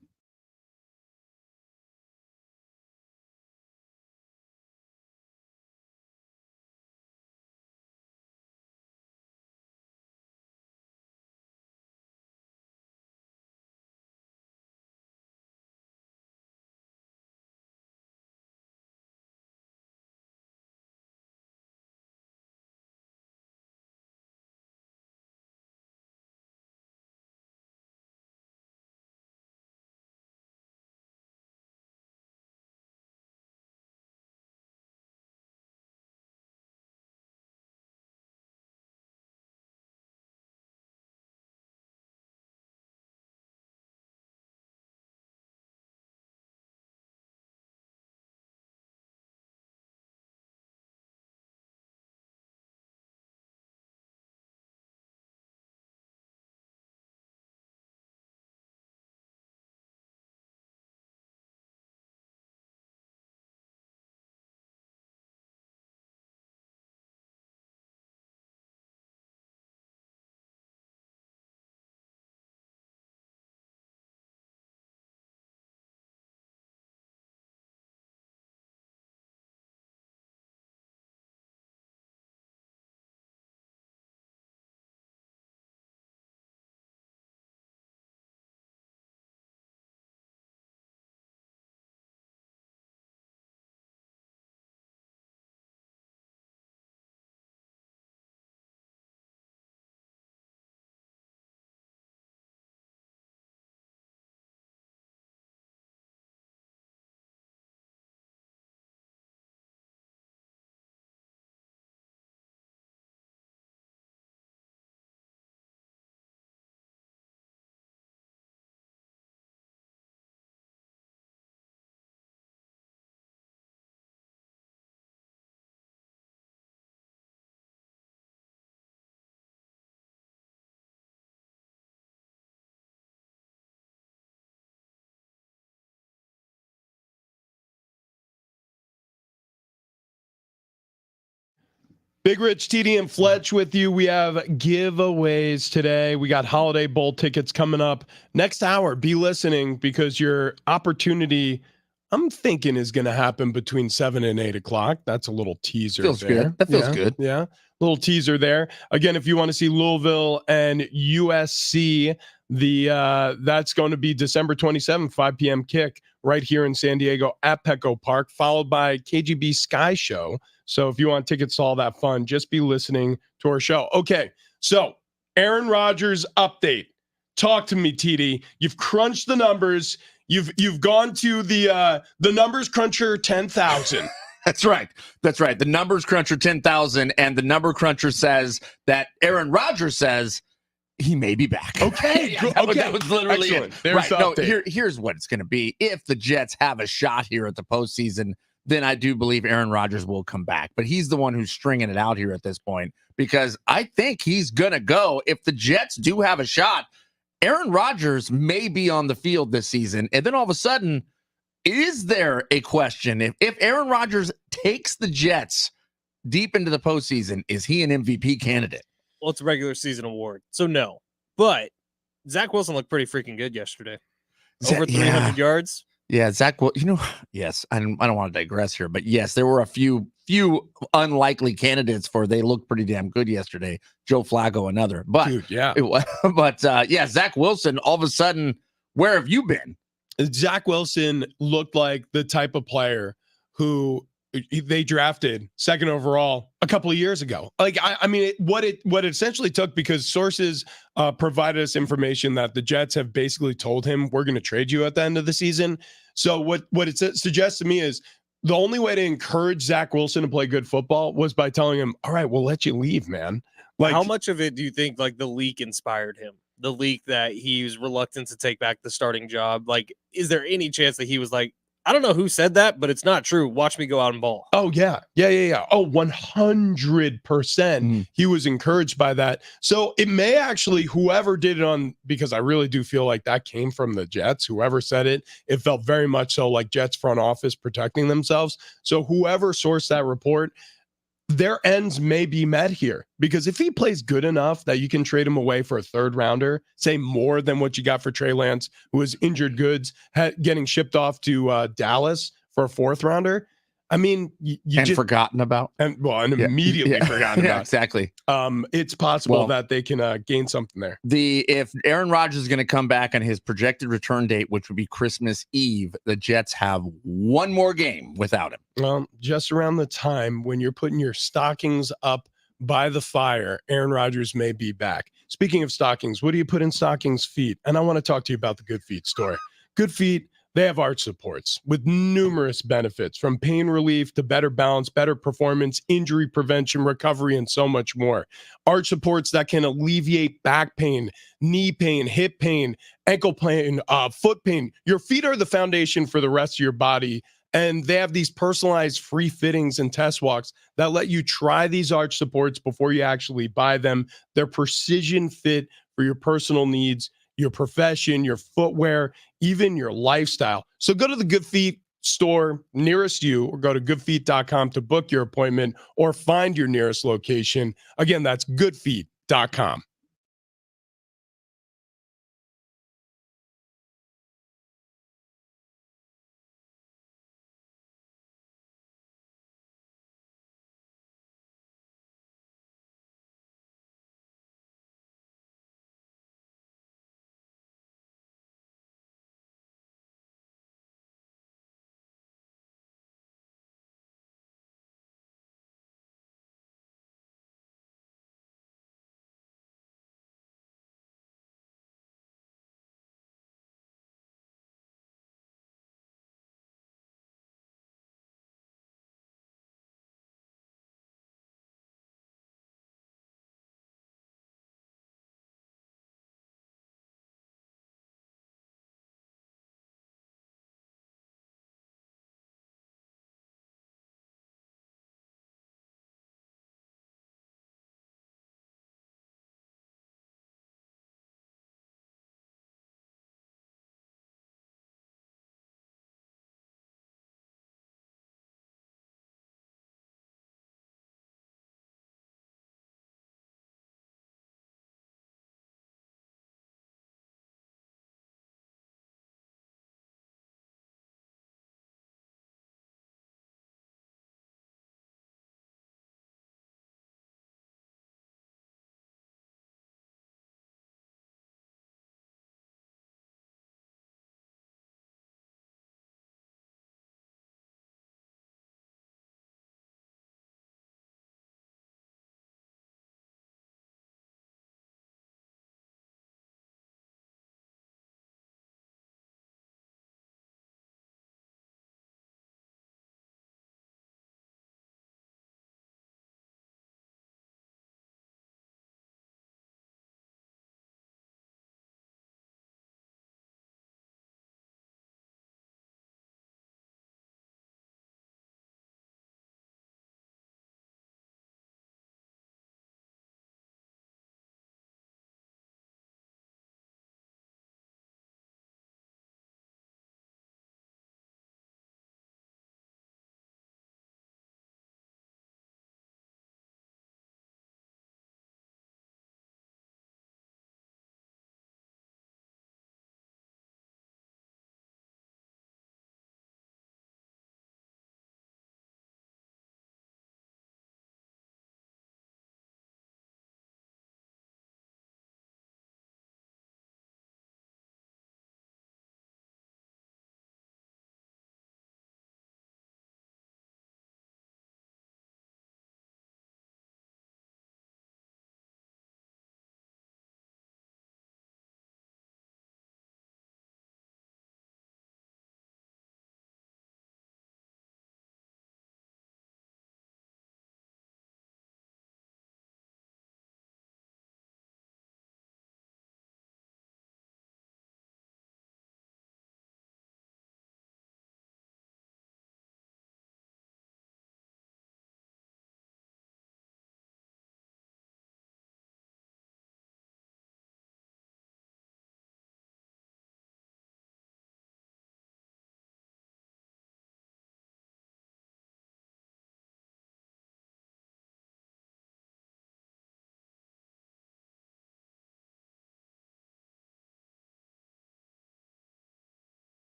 Big Rich, TD, and Fletch with you. We have giveaways today. We got Holiday Bowl tickets coming up next hour. Be listening because your opportunity, I'm thinking, is going to happen between 7 and 8 o'clock. That's a little teaser. Feels there. good. That feels good. Yeah. Little teaser there. Again, if you want to see Louisville and USC, that's going to be December 27th, 5 p.m. kick right here in San Diego at Petco Park, followed by KGB Sky Show. So if you want tickets to all that fun, just be listening to our show. Okay, so Aaron Rodgers update. Talk to me, TD. You've crunched the numbers. You've gone to the numbers cruncher 10,000. That's right. That's right. The numbers cruncher 10,000, and the number cruncher says that Aaron Rodgers says he may be back. Okay, Yeah, that was literally excellent. it. There's Right. the No, update. here's what it's going to be. If the Jets have a shot here at the postseason, then I do believe Aaron Rodgers will come back. But he's the one who's stringing it out here at this point because I think he's going to go. If the Jets do have a shot, Aaron Rodgers may be on the field this season. And then all of a sudden, is there a question? If Aaron Rodgers takes the Jets deep into the postseason, is he an MVP candidate? Well, it's a regular season award, so no. But Zach Wilson looked pretty freaking good yesterday. Over 300 yards. Yeah, Zach. Well, yes. I don't want to digress here, but yes, there were a few unlikely candidates for they looked pretty damn good yesterday. Joe Flacco, another, but Dude, yeah. Yeah, Zach Wilson. All of a sudden, where have you been? Zach Wilson looked like the type of player who they drafted second overall a couple of years ago. Like, I mean, what it essentially took, because sources provided us information that the Jets have basically told him, we're going to trade you at the end of the season. So what it suggests to me is the only way to encourage Zach Wilson to play good football was by telling him, all right, we'll let you leave, man. Like, how much of it do you think like the leak inspired him? The leak that he was reluctant to take back the starting job. Like, is there any chance that he was like, I don't know who said that, but it's not true. Watch me go out and ball. Oh, yeah. Oh, 100%. He was encouraged by that. So it may actually, whoever did it on, because I really do feel like that came from the Jets, whoever said it, it felt very much so like Jets front office protecting themselves. So whoever sourced that report, their ends may be met here, because if he plays good enough that you can trade him away for a third rounder, say more than what you got for Trey Lance, who was injured goods, getting shipped off to Dallas for a fourth rounder. I mean, you just forgotten about, immediately forgotten about. Exactly. It's possible that they can gain something there. If Aaron Rodgers is going to come back on his projected return date, which would be Christmas Eve, the Jets have one more game without him. Well, just around the time when you're putting your stockings up by the fire, Aaron Rodgers may be back. Speaking of stockings, what do you put in stockings' feet? And I want to talk to you about the Good Feet store. Good Feet, they have arch supports with numerous benefits, from pain relief to better balance, better performance, injury prevention, recovery, and so much more. Arch supports that can alleviate back pain, knee pain, hip pain, ankle pain, foot pain. Your feet are the foundation for the rest of your body. And they have these personalized free fittings and test walks that let you try these arch supports before you actually buy them. They're precision fit for your personal needs, your profession, your footwear, even your lifestyle. So go to the Good Feet store nearest you, or go to goodfeet.com to book your appointment or find your nearest location. Again, that's goodfeet.com.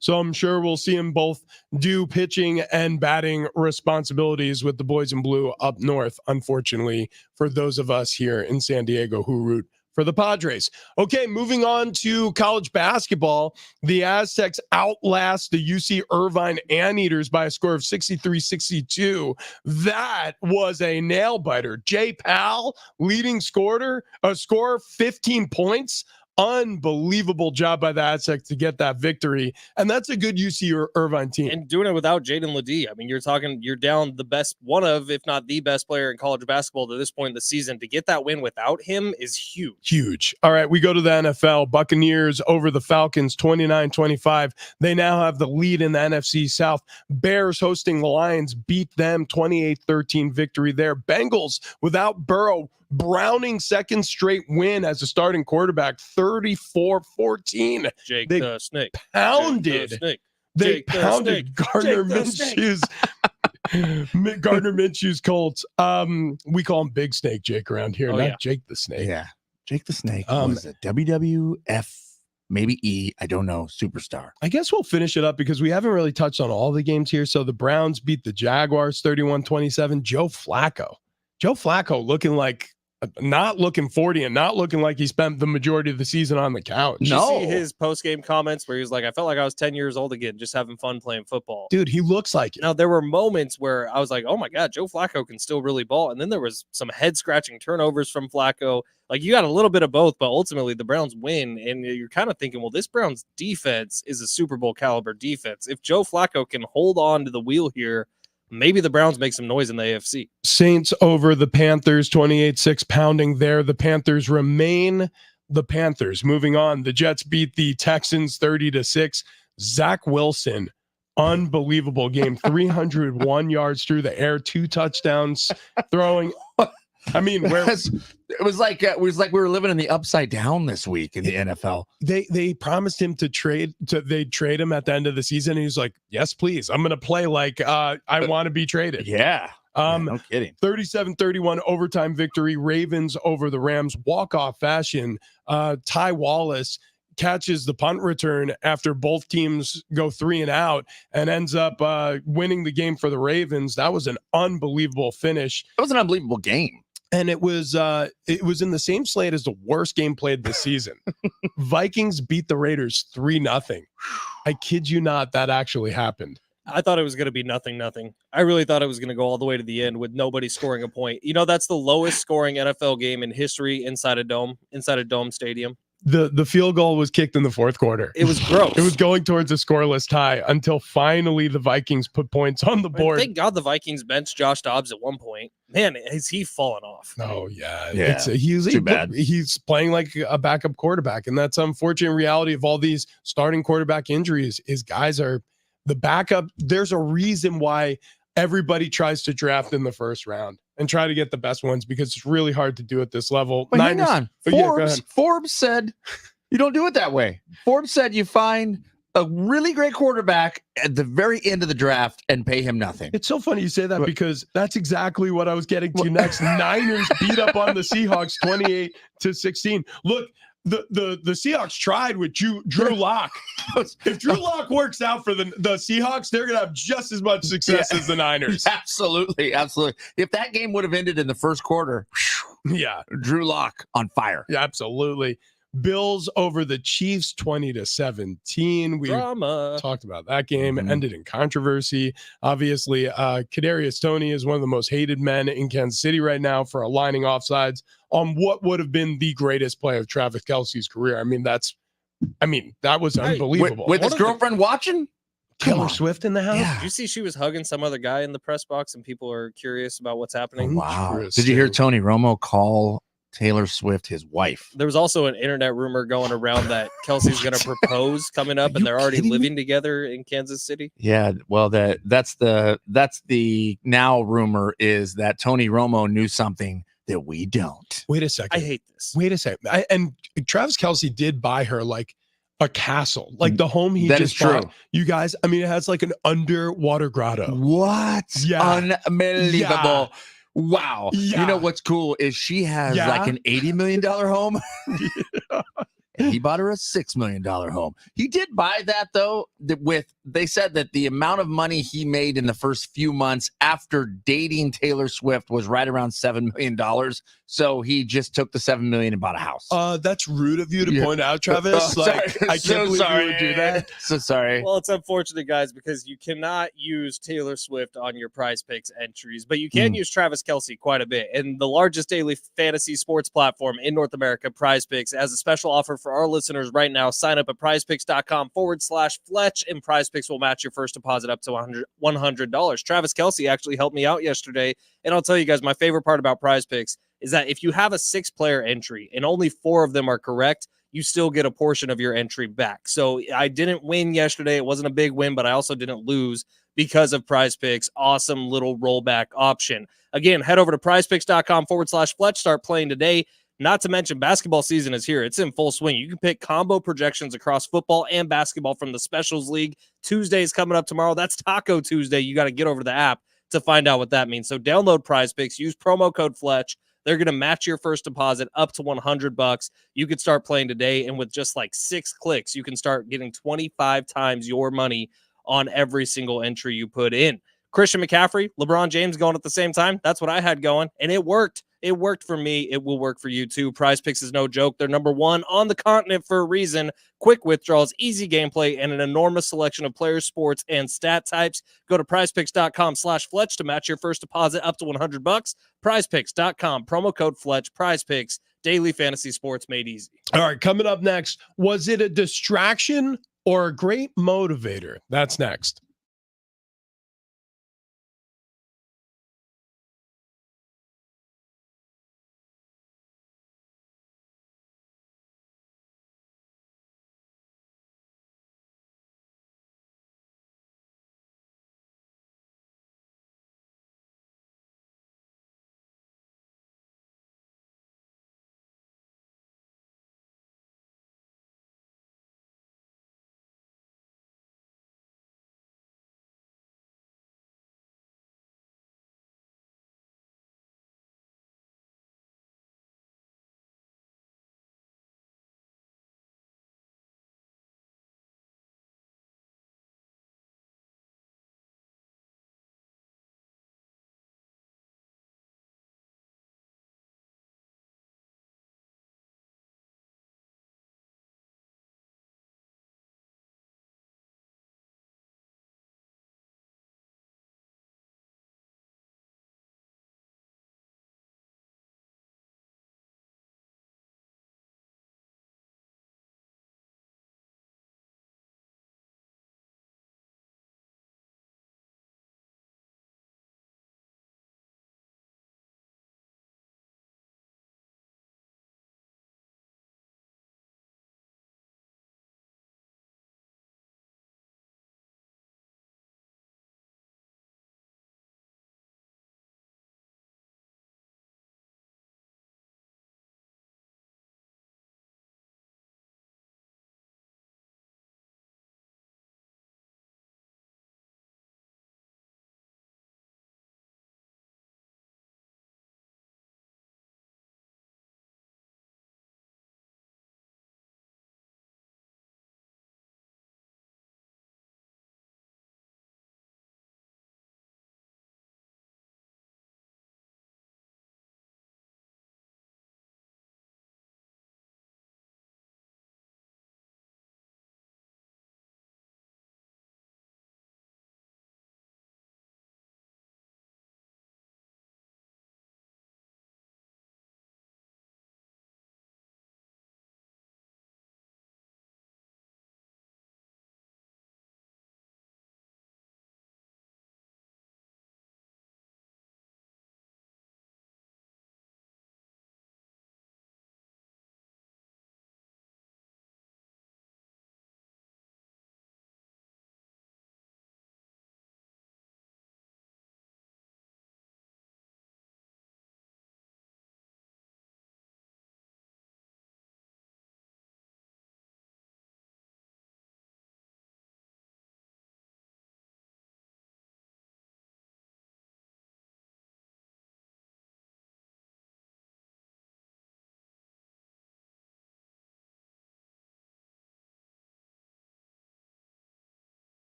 So I'm sure we'll see him both do pitching and batting responsibilities with the boys in blue up north, unfortunately, for those of us here in San Diego who root for the Padres. Okay, moving on to college basketball. The Aztecs outlast the UC Irvine Anteaters by a score of 63-62. That was a nail biter. Jay Powell, leading scorer, 15 points. Unbelievable job by the Aztecs to get that victory. And that's a good UC Irvine team. And doing it without Jaden Ledee. I mean, you're down the best, one of, if not the best player in college basketball to this point in the season. To get that win without him is huge. Huge. All right, we go to the NFL. Buccaneers over the Falcons, 29-25. They now have the lead in the NFC South. Bears hosting the Lions, beat them 28-13 victory there. Bengals without Burrow, Browning second straight win as a starting quarterback, 34-14. Jake They the Snake. pounded. Jake the Snake. They Jake the pounded Snake. Gardner Jake the Snake. Minshew's Gardner Minshew's Colts. We call him Big Snake Jake around here, Oh, not yeah. Jake the Snake. Yeah. Jake the Snake Um, was a WWF, maybe E, I don't know, superstar. I guess we'll finish it up because we haven't really touched on all the games here. So the Browns beat the Jaguars 31-27. Joe Flacco looking like not looking 40 and not looking like he spent the majority of the season on the couch. Did you No. see his post-game comments where he was like, I felt like I was 10 years old again, just having fun playing football. Dude, he looks like it. Now, there were moments where I was like, oh my God, Joe Flacco can still really ball. And then there was some head-scratching turnovers from Flacco. Like, you got a little bit of both, but ultimately the Browns win. And you're kind of thinking, well, this Browns defense is a Super Bowl caliber defense. If Joe Flacco can hold on to the wheel here, maybe the Browns make some noise in the AFC. Saints over the Panthers, 28-6 pounding there. The Panthers remain the Panthers. Moving on, the Jets beat the Texans 30-6. Zach Wilson, unbelievable game. 301 yards through the air, 2 touchdowns, throwing. I mean, where It was like we were living in the upside down this week in the NFL. they promised him to trade him at the end of the season, and he's like, yes, please. I'm gonna play like I want to be traded. Yeah. No kidding. 37-31 overtime victory. Ravens over the Rams, walk-off fashion. Ty Wallace catches the punt return after both teams go 3 and out and ends up winning the game for the Ravens. That was an unbelievable finish. It was an unbelievable game. And it was in the same slate as the worst game played this season. Vikings beat the Raiders 3-0. I kid you not, that actually happened. I thought it was going to be 0-0. I really thought it was going to go all the way to the end with nobody scoring a point. You know, that's the lowest scoring NFL game in history inside a dome stadium. The field goal was kicked in the fourth quarter. It was gross. It was going towards a scoreless tie until finally the Vikings put points on the board. Thank God the Vikings benched Josh Dobbs at one point. Man, has he fallen off? Oh yeah, Yeah. He's bad. He's playing like a backup quarterback, and that's unfortunate reality of all these starting quarterback injuries. Is guys are the backup. There's a reason why everybody tries to draft in the first round and try to get the best ones because it's really hard to do at this level. But hang on. Oh, yeah, go ahead. Forbes said you don't do it that way. Forbes said you find a really great quarterback at the very end of the draft and pay him nothing. It's so funny you say that because that's exactly what I was getting to next. Niners beat up on the Seahawks 28-16. Look, the Seahawks tried with Drew Lock. If Drew Lock works out for the Seahawks, they're gonna have just as much success as the Niners. Absolutely. If that game would have ended in the first quarter, Yeah, Drew Lock on fire. yeah, absolutely. Bills over the Chiefs 20-17. We Drama. talked about that game. Mhm. Ended in controversy. Obviously, Kadarius Toney is one of the most hated men in Kansas City right now for aligning offsides on what would have been the greatest play of Travis Kelce's career. That was unbelievable. With his One of the- girlfriend watching? Come Taylor on. Swift in the house. Yeah. Did you see she was hugging some other guy in the press box and people are curious about what's happening? Wow. Did you hear Tony Romo call Taylor Swift his wife? There was also an internet rumor going around that Kelsey's going to propose coming up, Are and you they're already kidding me? living together in Kansas City. Yeah, well, that's the now rumor is that Tony Romo knew something that we don't. Wait a second. I hate this. Wait a second. And Travis Kelce did buy her like a castle, like the home he That just is true. bought. You guys, it has like an underwater grotto. What? Yeah. Unbelievable. Wow. Yeah. You know what's cool is she has Yeah. like an $80 million home. and he bought her a $6 million home. He did buy that, though, they said that the amount of money he made in the first few months after dating Taylor Swift was right around $7 million. So he just took the $7 million and bought a house. That's rude of you to point out, Travis. I can't believe you would do that. So sorry. Well, it's unfortunate, guys, because you cannot use Taylor Swift on your Prize Picks entries, but you can use Travis Kelce quite a bit. And the largest daily fantasy sports platform in North America, Prize Picks, has a special offer for our listeners right now. Sign up at prizepicks.com/Fletch, and Prize Picks will match your first deposit up to $100. Travis Kelce actually helped me out yesterday. And I'll tell you guys, my favorite part about Prize Picks is that if you have a 6-player entry and only 4 of them are correct, you still get a portion of your entry back. So I didn't win yesterday. It wasn't a big win, but I also didn't lose because of Prize Picks. Awesome little rollback option. Again, head over to prizepicks.com/Fletch. Start playing today. Not to mention, basketball season is here. It's in full swing. You can pick combo projections across football and basketball from the Specials League. Tuesday's coming up tomorrow. That's Taco Tuesday. You got to get over to the app to find out what that means. So download Prize Picks. Use promo code Fletch. They're going to match your first deposit up to $100. You could start playing today, and with just like 6 clicks, you can start getting 25 times your money on every single entry you put in. Christian McCaffrey, LeBron James going at the same time. That's what I had going, and it worked. It worked for me. It will work for you too. Prize Picks is no joke. They're number 1 on the continent for a reason. Quick withdrawals, easy gameplay, and an enormous selection of players, sports, and stat types. Go to prizepicks.com/Fletch to match your first deposit up to $100. Prizepicks.com, promo code Fletch. Prize Picks, daily fantasy sports made easy. All right, coming up next, was it a distraction or a great motivator? That's next.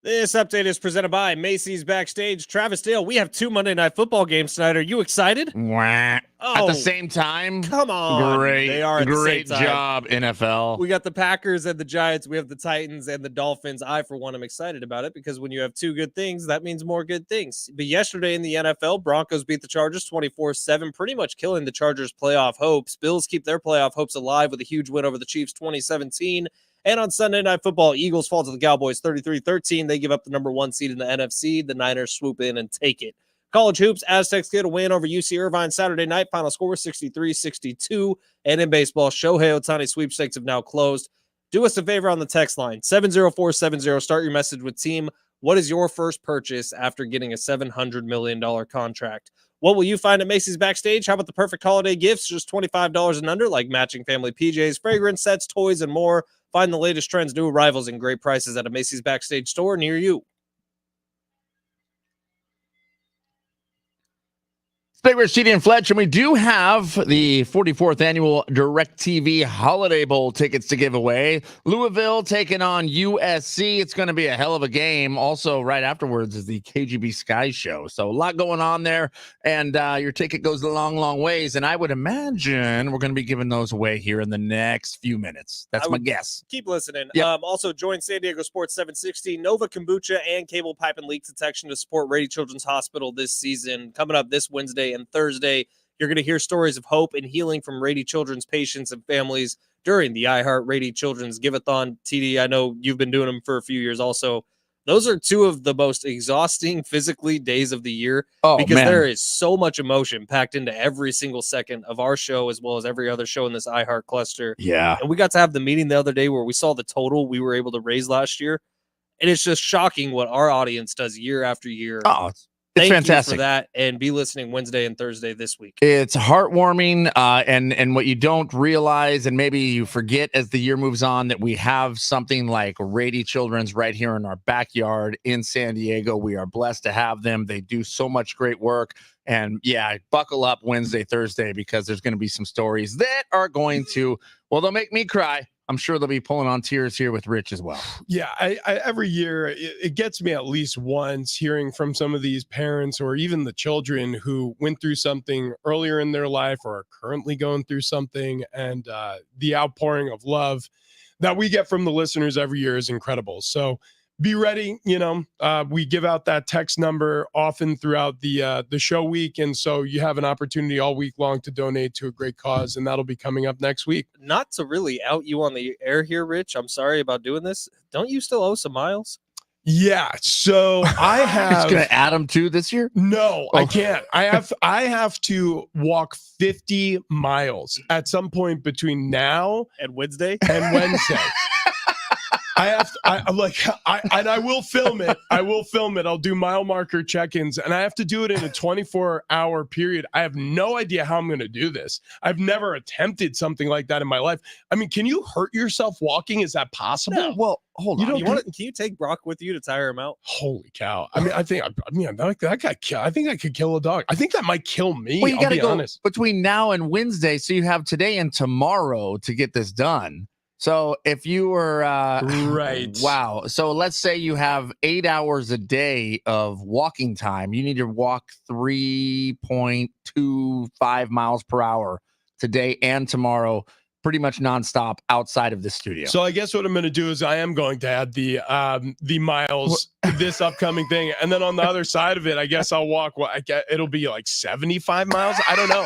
This update is presented by Macy's Backstage. Travis Dale, we have 2 Monday Night Football games tonight. Are you excited? Wah. At Oh, the same time, come on. great, They are at great the same time. job, NFL. We got the Packers and the Giants. We have the Titans and the Dolphins. I, for one, am excited about it because when you have two good things, that means more good things. But yesterday in the NFL, Broncos beat the Chargers 24-7, pretty much killing the Chargers' playoff hopes. Bills keep their playoff hopes alive with a huge win over the Chiefs 2017. And on Sunday Night Football, Eagles fall to the Cowboys 33-13. They give up the number 1 seed in the NFC. The Niners swoop in and take it. College hoops, Aztecs get a win over UC Irvine Saturday night. Final score 63-62. And in baseball, Shohei Ohtani sweepstakes have now closed. Do us a favor on the text line, 70470. Start your message with team. What is your first purchase after getting a $700 million contract? What will you find at Macy's Backstage? How about the perfect holiday gifts? Just $25 and under, like matching family PJs, fragrance sets, toys, and more. Find the latest trends, new arrivals, and great prices at a Macy's Backstage store near you. Big Rich, TD, and Fletch, and we do have the 44th annual DirecTV Holiday Bowl tickets to give away. Louisville taking on USC. It's going to be a hell of a game. Also, right afterwards is the KGB Sky Show. So a lot going on there, and your ticket goes a long, long ways. And I would imagine we're going to be giving those away here in the next few minutes. That's my guess. Keep listening. Yep. Also, join San Diego Sports 760, Nova Kombucha, and Cable Pipe and Leak Detection to support Rady Children's Hospital this season. Coming up this Wednesday and Thursday, you're going to hear stories of hope and healing from Rady Children's patients and families during the iHeart Rady Children's Give-a-thon. TD, I know you've been doing them for a few years also. Those are two of the most exhausting physically days of the year because there is so much emotion packed into every single second of our show as well as every other show in this iHeart cluster. Yeah. And we got to have the meeting the other day where we saw the total we were able to raise last year. And it's just shocking what our audience does year after year. Oh, it's Thank fantastic you for that, and be listening Wednesday and Thursday this week. It's heartwarming, and what you don't realize, and maybe you forget as the year moves on, that we have something like Rady Children's right here in our backyard in San Diego. We are blessed to have them. They do so much great work, and yeah, buckle up Wednesday, Thursday, because there's going to be some stories that are going to, well, they'll make me cry. I'm sure they'll be pulling on tears here with Rich as well. Yeah, I every year it gets me at least once hearing from some of these parents or even the children who went through something earlier in their life or are currently going through something, and the outpouring of love that we get from the listeners every year is incredible. So be ready. We give out that text number often throughout the show week, and so you have an opportunity all week long to donate to a great cause, and that'll be coming up next week. Not to really out you on the air here, Rich. I'm sorry about doing this. Don't you still owe some miles? Yeah, so I have. It's going to add them to this year? No, I can't. I have to walk 50 miles at some point between now and Wednesday. I will film it. I'll do mile marker check-ins, and I have to do it in a 24-hour period. I have no idea how I'm going to do this. I've never attempted something like that in my life. I mean, can you hurt yourself walking? Is that possible? No. Well, hold on. Can you take Brock with you to tire him out? Holy cow! I mean, I think I could kill a dog. I think that might kill me. Well, you got to go honest. between now and Wednesday, so you have today and tomorrow to get this done. So if you were right, wow. So let's say you have 8 hours a day of walking time. You need to walk 3.25 miles per hour today and tomorrow, pretty much nonstop outside of the studio. So I guess what I'm going to do is I am going to add the miles this upcoming thing, and then on the other side of it, I guess I'll walk. It'll be like 75 miles. I don't know,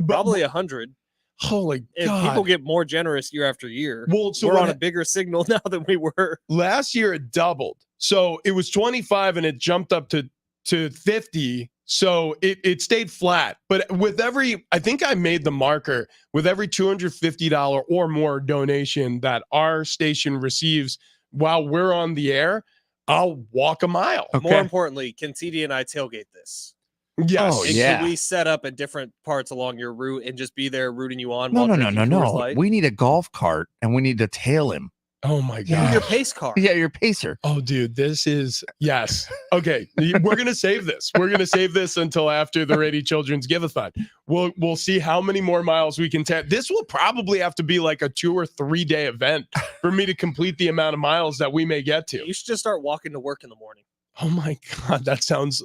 probably 100. Holy if God. People get more generous year after year. Well, so we're on a bigger signal now than we were. Last year it doubled. So it was 25 and it jumped up to 50. So it stayed flat. But with I think I made the marker with every $250 or more donation that our station receives while we're on the air, I'll walk a mile. Okay. More importantly, can TD and I tailgate this? Yes. Oh, yeah. Can we set up at different parts along your route and just be there rooting you on? No. We need a golf cart and we need to tail him. Oh my Yeah. god. Your pace car. Yeah, your pacer. Oh, dude, this is yes. Okay, we're gonna save this. We're gonna save this until after the Rady Children's Give-a-thon. We'll see how many more miles we can take. This will probably have to be like a 2 or 3 day event for me to complete the amount of miles that we may get to. You should just start walking to work in the morning. Oh my god, that sounds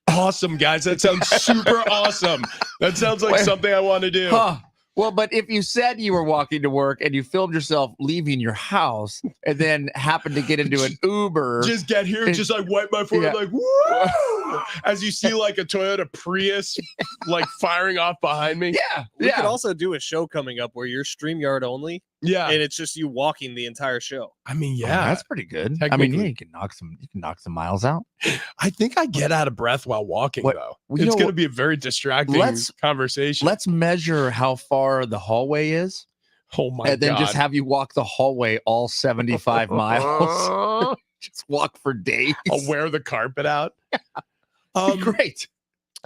awesome, guys. That sounds super awesome. That sounds like something I want to do. Huh. Well, but if you said you were walking to work and you filmed yourself leaving your house and then happened to get into an Uber, Just get here, and- just like wipe my forehead, Yeah. like woo! As you see like a Toyota Prius like firing off behind me. yeah, We could also do a show coming up where you're StreamYard only, Yeah. and it's just you walking the entire show. I mean, Oh, yeah. that's pretty good. I mean, yeah, Technically. you can knock some miles out. I think I get out of breath while walking, What- though. well, you It's know going to what? be a very distracting Let's- conversation. Let's measure how far the hallway is, Oh my and then god! just have you walk the hallway all 75 miles. Just walk for days. I'll wear the carpet out. Great.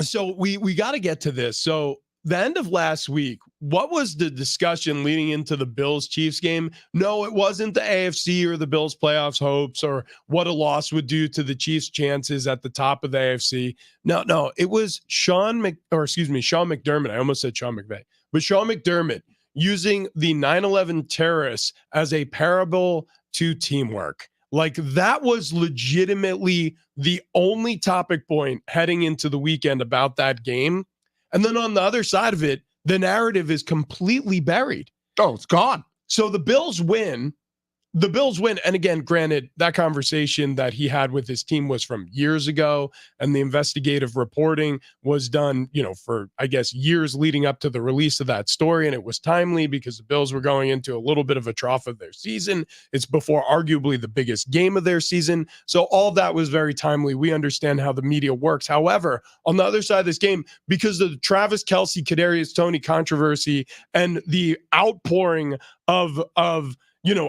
So we got to get to this. So the end of last week, what was the discussion leading into the Bills Chiefs game? No, it wasn't the AFC or the Bills playoffs hopes or what a loss would do to the Chiefs' chances at the top of the AFC. No, it was Sean McDermott. I almost said Sean McVay, but Sean McDermott using the 9/11 terrorists as a parable to teamwork. Like that was legitimately the only topic point heading into the weekend about that game. And then on the other side of it, the narrative is completely buried. Oh, it's gone. So the Bills win. The Bills win. And again, granted, that conversation that he had with his team was from years ago. And the investigative reporting was done, for, I guess, years leading up to the release of that story. And it was timely because the Bills were going into a little bit of a trough of their season. It's before arguably the biggest game of their season. So all of that was very timely. We understand how the media works. However, on the other side of this game, because of the Travis Kelce, Kadarius Toney controversy and the outpouring of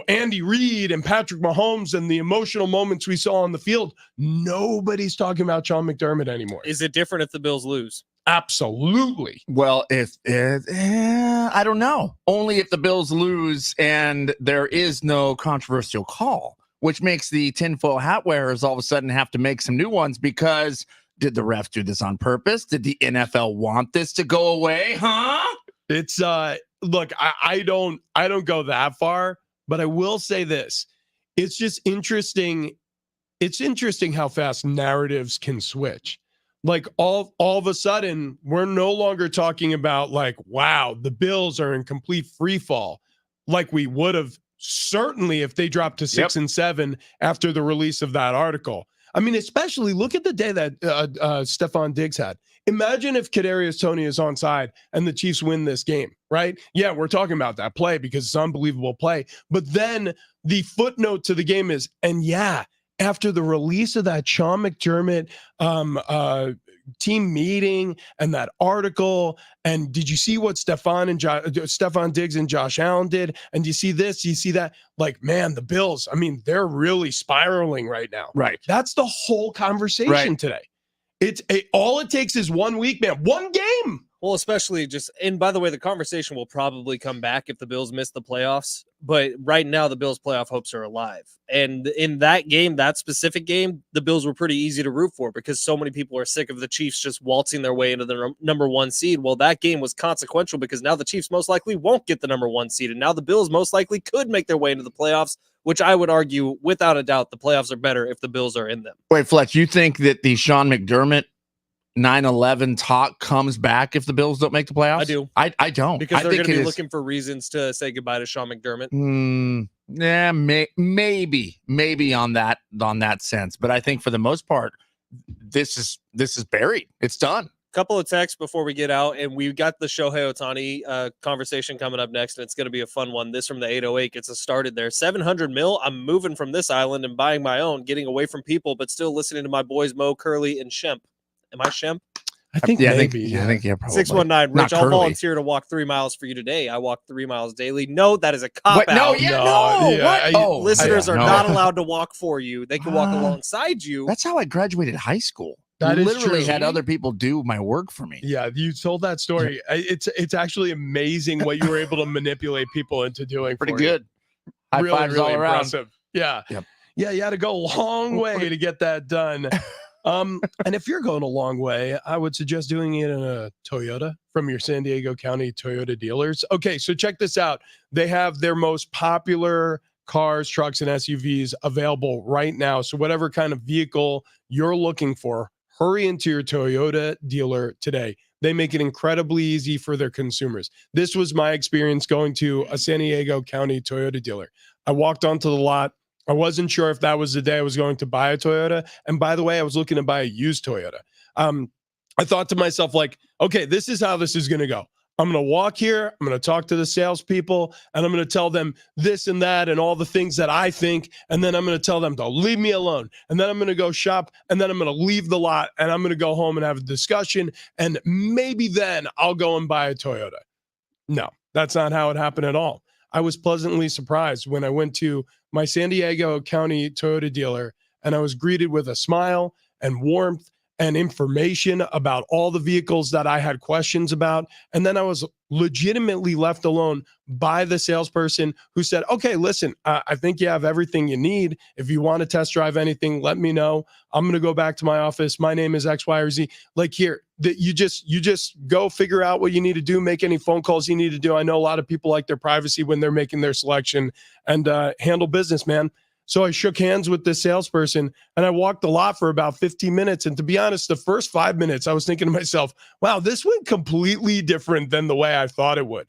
Andy Reid and Patrick Mahomes and the emotional moments we saw on the field, nobody's talking about Sean McDermott anymore. Is it different if the Bills lose? Absolutely. Well, I don't know. Only if the Bills lose and there is no controversial call, which makes the tinfoil hat wearers all of a sudden have to make some new ones because did the refs do this on purpose? Did the NFL want this to go away? Huh? It's look, I don't go that far, but I will say this. It's just interesting. It's interesting how fast narratives can switch. Like all of a sudden, we're no longer talking about like, wow, the Bills are in complete free fall, like we would have certainly if they dropped to 6 and 7 after the release of that article. I mean, especially look at the day that Stephon Diggs had. Imagine if Kadarius Toney is onside and the Chiefs win this game, right? Yeah, we're talking about that play because it's an unbelievable play. But then the footnote to the game is, and yeah, after the release of that Sean McDermott team meeting and that article, and did you see what Stephon Diggs and Josh Allen did? And do you see this? Do you see that? Like, man, the Bills, I mean, they're really spiraling right now. Right. That's the whole conversation today. All it takes is 1 week, man. One game. Well, especially and by the way, the conversation will probably come back if the Bills miss the playoffs. But right now, the Bills' playoff hopes are alive. And in that game, that specific game, the Bills were pretty easy to root for because so many people are sick of the Chiefs just waltzing their way into the number 1 seed. Well, that game was consequential because now the Chiefs most likely won't get the number 1 seed. And now the Bills most likely could make their way into the playoffs, which I would argue, without a doubt, the playoffs are better if the Bills are in them. Wait, Fletch, you think that the Sean McDermott 9/11 talk comes back if the Bills don't make the playoffs? I do. I don't. Because I they're think going to be it is- looking for reasons to say goodbye to Sean McDermott. Yeah, maybe on that sense, but I think for the most part, this is buried. It's done. Couple of texts before we get out, and we got the Shohei Ohtani conversation coming up next, and it's going to be a fun one. This from the 808 gets us started there. 700 mil. I'm moving from this island and buying my own, getting away from people, but still listening to my boys Mo, Curly, and Shemp. Am I Shemp? I think Yeah, maybe. I think probably. 619. Not Rich, I'll Curly. volunteer to walk 3 miles for you today. I walk 3 miles daily. No, that is a cop Wait, no, out. yeah, No, no. yeah, What? Listeners I- are no. not allowed to walk for you. They can walk Ah. alongside you. That's how I graduated high school. That is Literally true. had other people do my work for me. Yeah, you told that story. It's actually amazing what you were able to manipulate people into doing. Pretty for you. good. High really, fives really all around. impressive. Yeah. Yep. Yeah, you had to go a long way to get that done. And if you're going a long way, I would suggest doing it in a Toyota from your San Diego County Toyota dealers. Okay, so check this out. They have their most popular cars, trucks, and SUVs available right now. So whatever kind of vehicle you're looking for, hurry into your Toyota dealer today. They make it incredibly easy for their consumers. This was my experience going to a San Diego County Toyota dealer. I walked onto the lot. I wasn't sure if that was the day I was going to buy a Toyota. And by the way, I was looking to buy a used Toyota. I thought to myself, like, okay, this is how this is going to go. I'm going to walk here. I'm going to talk to the salespeople, and I'm going to tell them this and that and all the things that I think. And then I'm going to tell them to leave me alone. And then I'm going to go shop, and then I'm going to leave the lot, and I'm going to go home and have a discussion. And maybe then I'll go and buy a Toyota. No, that's not how it happened at all. I was pleasantly surprised when I went to my San Diego County Toyota dealer, and I was greeted with a smile and warmth and information about all the vehicles that I had questions about. And then I was legitimately left alone by the salesperson who said, okay, listen, I think you have everything you need. If you want to test drive anything, let me know. I'm going to go back to my office. My name is X, Y, or Z. Like here, that you just go figure out what you need to do, make any phone calls you need to do. I know a lot of people like their privacy when they're making their selection, and handle business, man. So I shook hands with this salesperson, and I walked the lot for about 15 minutes. And to be honest, the first 5 minutes, I was thinking to myself, wow, this went completely different than the way I thought it would.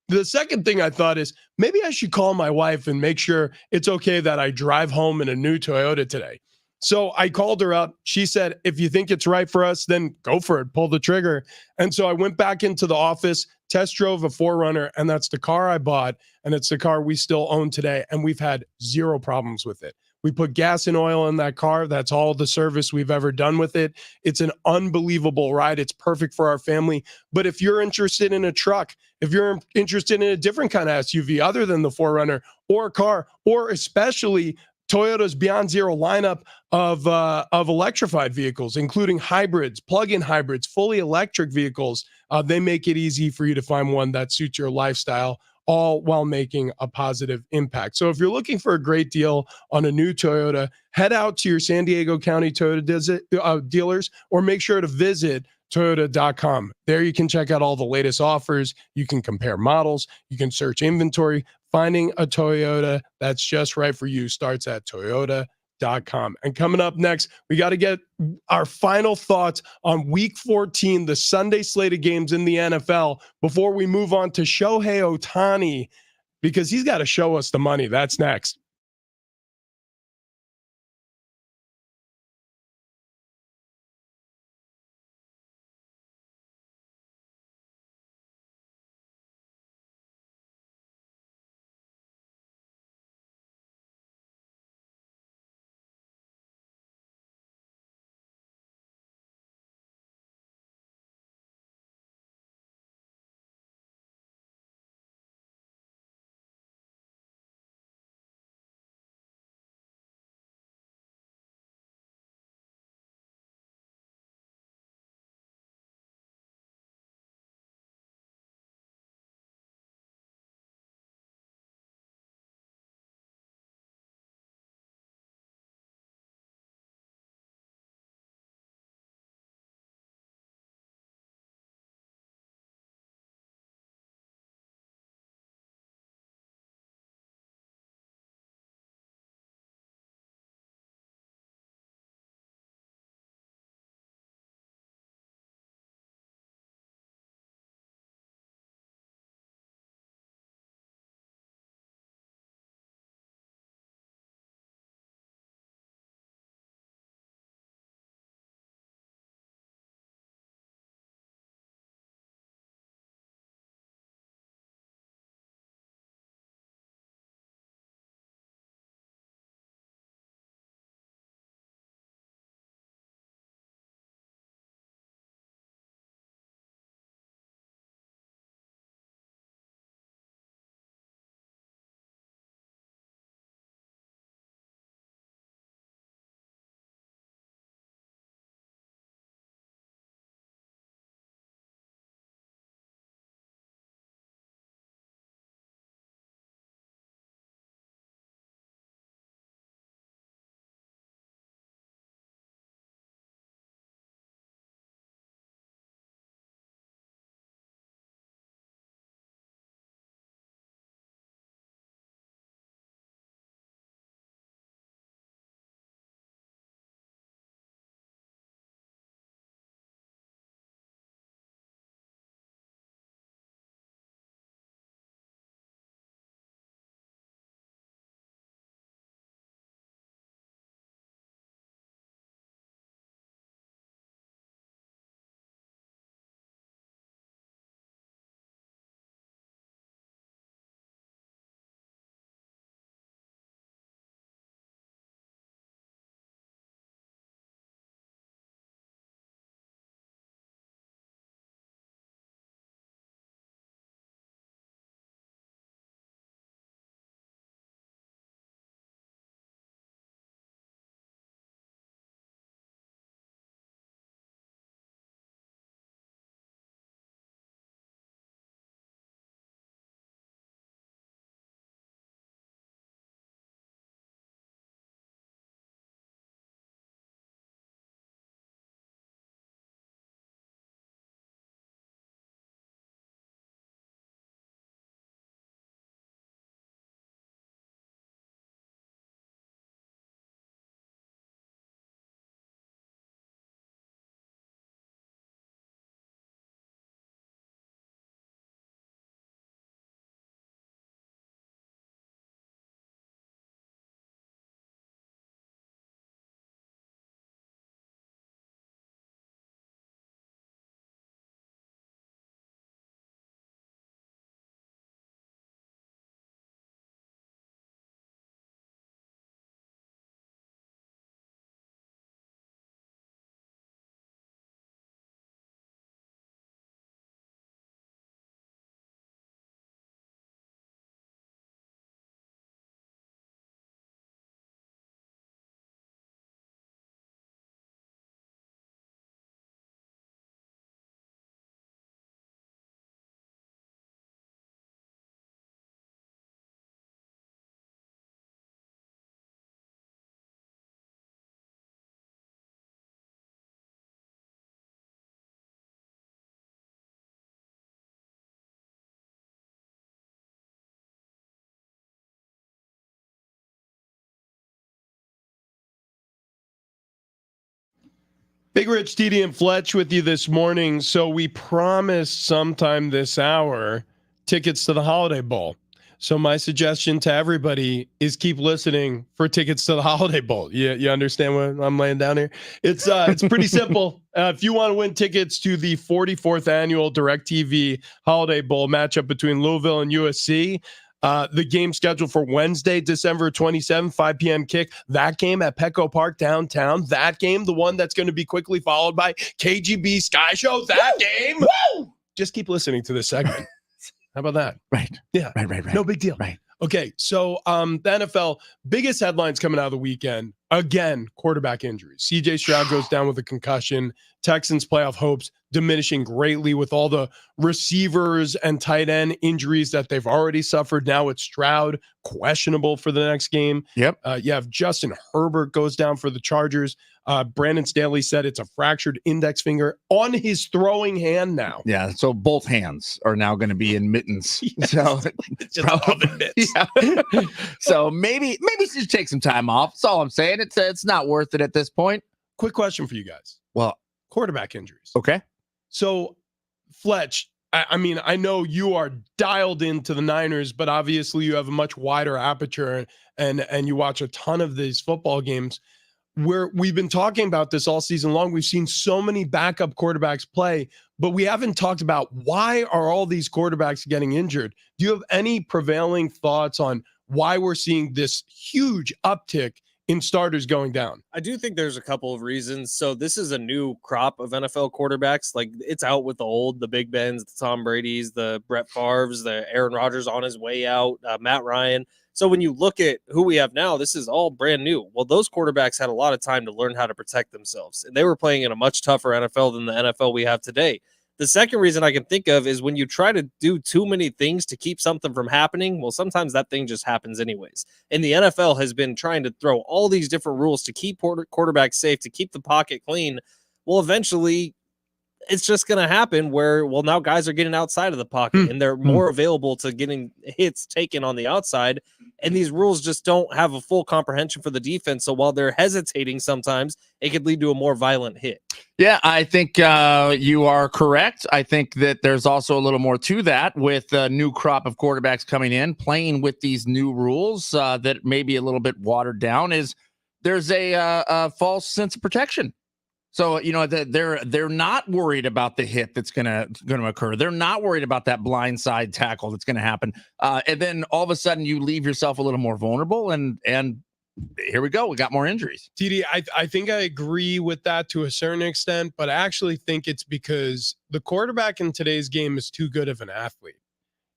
The second thing I thought is maybe I should call my wife and make sure it's okay that I drive home in a new Toyota today. So I called her up. She said, if you think it's right for us, then go for it, pull the trigger. And so I went back into the office, test drove a 4Runner, and that's the car I bought. And it's the car we still own today. And we've had zero problems with it. We put gas and oil in that car. That's all the service we've ever done with it. It's an unbelievable ride. It's perfect for our family. But if you're interested in a truck, if you're interested in a different kind of SUV other than the 4Runner or a car, or especially Toyota's Beyond Zero lineup of electrified vehicles, including hybrids, plug-in hybrids, fully electric vehicles, they make it easy for you to find one that suits your lifestyle, all while making a positive impact. So if you're looking for a great deal on a new Toyota, head out to your San Diego County Toyota dealers, or make sure to visit Toyota.com. There you can check out all the latest offers. You can compare models. You can search inventory. Finding a Toyota that's just right for you starts at Toyota.com. And coming up next, we got to get our final thoughts on Week 14, the Sunday slate of games in the NFL, before we move on to Shohei Ohtani, because he's got to show us the money. That's next. Big Rich, TD, and Fletch with you this morning. So we promised sometime this hour tickets to the Holiday Bowl. So my suggestion to everybody is keep listening for tickets to the Holiday Bowl. You understand what I'm laying down here? It's pretty simple. If you want to win tickets to the 44th annual DirecTV Holiday Bowl matchup between Louisville and USC, the game scheduled for Wednesday, December 27th, 5 p.m. kick. That game at Petco Park downtown. That game, the one that's going to be quickly followed by KGB Sky Show. That game. Woo! Just keep listening to this segment. How about that? Right. Yeah. Right. No big deal. Right. Okay. So the NFL, biggest headlines coming out of the weekend. Again, quarterback injuries. CJ Stroud goes down with a concussion. Texans playoff hopes diminishing greatly with all the receivers and tight end injuries that they've already suffered. Now it's Stroud, questionable for the next game. Yep. You have Justin Herbert goes down for the Chargers. Brandon Staley said it's a fractured index finger on his throwing hand now. Yeah. So both hands are now going to be in mittens. Yes, So it's just oven mitts. Yeah. So maybe just take some time off. That's all I'm saying. It's not worth it at this point. Quick question for you guys. Well, Quarterback injuries. okay. So, Fletch, I mean, I know you are dialed into the Niners, but obviously you have a much wider aperture and you watch a ton of these football games. We've been talking about this all season long. We've seen so many backup quarterbacks play, but we haven't talked about why are all these quarterbacks getting injured. Do you have any prevailing thoughts on why we're seeing this huge uptick in starters going down? I do think there's a couple of reasons. So this is a new crop of NFL quarterbacks. Like, it's out with the Big Bens, the Tom Brady's, the Brett Favre's, the Aaron Rodgers on his way out, Matt Ryan. So when you look at who we have now, this is all brand new. Well, those quarterbacks had a lot of time to learn how to protect themselves. And they were playing in a much tougher NFL than the NFL we have today. The second reason I can think of is when you try to do too many things to keep something from happening, well, sometimes that thing just happens anyways. And the NFL has been trying to throw all these different rules to keep quarterbacks safe, to keep the pocket clean. Well, eventually, it's just going to happen where, well, now guys are getting outside of the pocket and they're more available to getting hits taken on the outside. And these rules just don't have a full comprehension for the defense. So while they're hesitating sometimes, it could lead to a more violent hit. Yeah, I think you are correct. I think that there's also a little more to that with a new crop of quarterbacks coming in, playing with these new rules that may be a little bit watered down. Is there's a false sense of protection. So, you know, they're not worried about the hit that's going to occur. They're not worried about that blindside tackle that's going to happen. And then all of a sudden you leave yourself a little more vulnerable and here we go. We got more injuries. TD, I think I agree with that to a certain extent, but I actually think it's because the quarterback in today's game is too good of an athlete.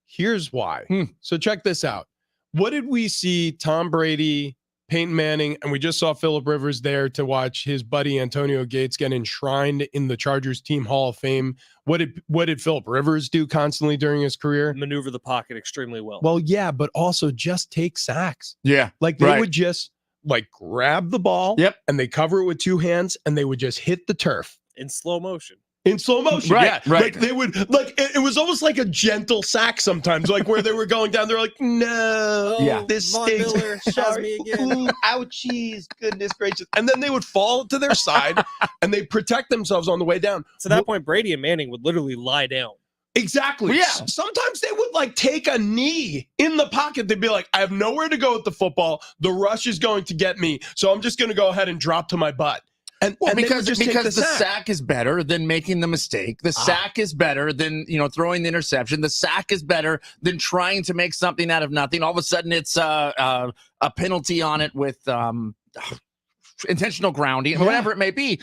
Here's why. So check this out. What did we see Tom Brady, Peyton Manning, and we just saw Phillip Rivers there to watch his buddy Antonio Gates get enshrined in the Chargers Team Hall of Fame? What did Phillip Rivers do constantly during his career? Maneuver the pocket extremely well. Well, yeah, but also just take sacks. Yeah. Like they would just like grab the ball and they cover it with two hands and they would just hit the turf. In slow motion. In slow motion, Right. Like they would, like it was almost like a gentle sack sometimes, like where they were going down. They're like, no, this Von stinks. Miller has me again. Ooh, ouchies, goodness gracious. And then they would fall to their side and they protect themselves on the way down. To that point, Brady and Manning would literally lie down. Exactly. Yeah. Sometimes they would like take a knee in the pocket. They'd be like, I have nowhere to go with the football. The rush is going to get me. So I'm just going to go ahead and drop to my butt. And because the the sack is better than making the mistake. The sack is better than, you know, throwing the interception. The sack is better than trying to make something out of nothing. All of a sudden, it's a penalty on it with intentional grounding, whatever it may be.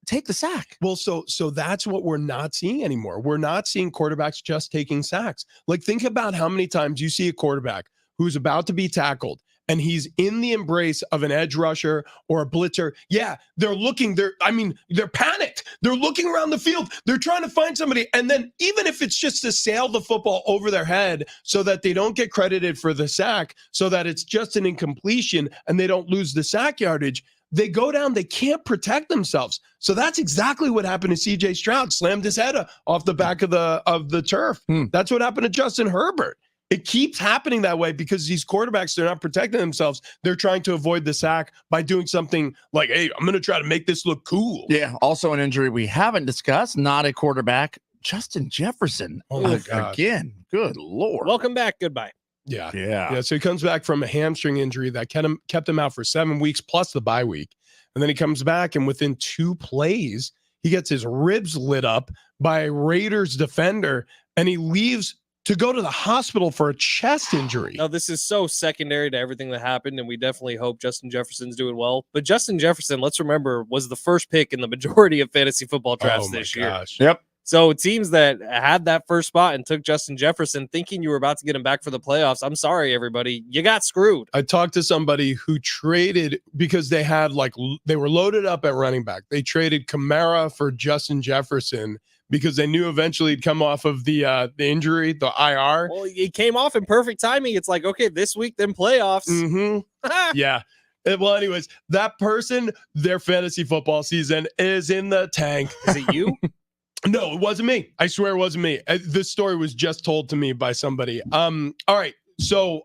Take the sack. Well, so that's what we're not seeing anymore. We're not seeing quarterbacks just taking sacks. Like, think about how many times you see a quarterback who's about to be tackled and he's in the embrace of an edge rusher or a blitzer. Yeah, they're panicked. They're looking around the field. They're trying to find somebody. And then even if it's just to sail the football over their head so that they don't get credited for the sack, so that it's just an incompletion and they don't lose the sack yardage, they go down, they can't protect themselves. So that's exactly what happened to CJ Stroud. Slammed his head off the back of the turf. That's what happened to Justin Herbert. It keeps happening that way because these quarterbacks, they're not protecting themselves. They're trying to avoid the sack by doing something like, hey, I'm going to try to make this look cool. Yeah. Also an injury we haven't discussed, not a quarterback, Justin Jefferson. Oh my gosh. Again, good Lord. Welcome back. Goodbye. Yeah. So he comes back from a hamstring injury that kept him out for 7 weeks plus the bye week. And then he comes back, and within 2 plays, he gets his ribs lit up by a Raiders defender, and he leaves to go to the hospital for a chest injury. Now, this is so secondary to everything that happened, and we definitely hope Justin Jefferson's doing well. But Justin Jefferson, let's remember, was the first pick in the majority of fantasy football drafts this year. Yep. So teams that had that first spot and took Justin Jefferson thinking you were about to get him back for the playoffs, I'm sorry, everybody. You got screwed. I talked to somebody who traded because they were loaded up at running back. They traded Kamara for Justin Jefferson because they knew eventually he'd come off of the injury, the IR. Well, he came off in perfect timing. It's like, okay, this week, then playoffs. Mm-hmm. Yeah. Well, anyways, that person, their fantasy football season is in the tank. Is it you? No, it wasn't me. I swear it wasn't me. This story was just told to me by somebody. All right. So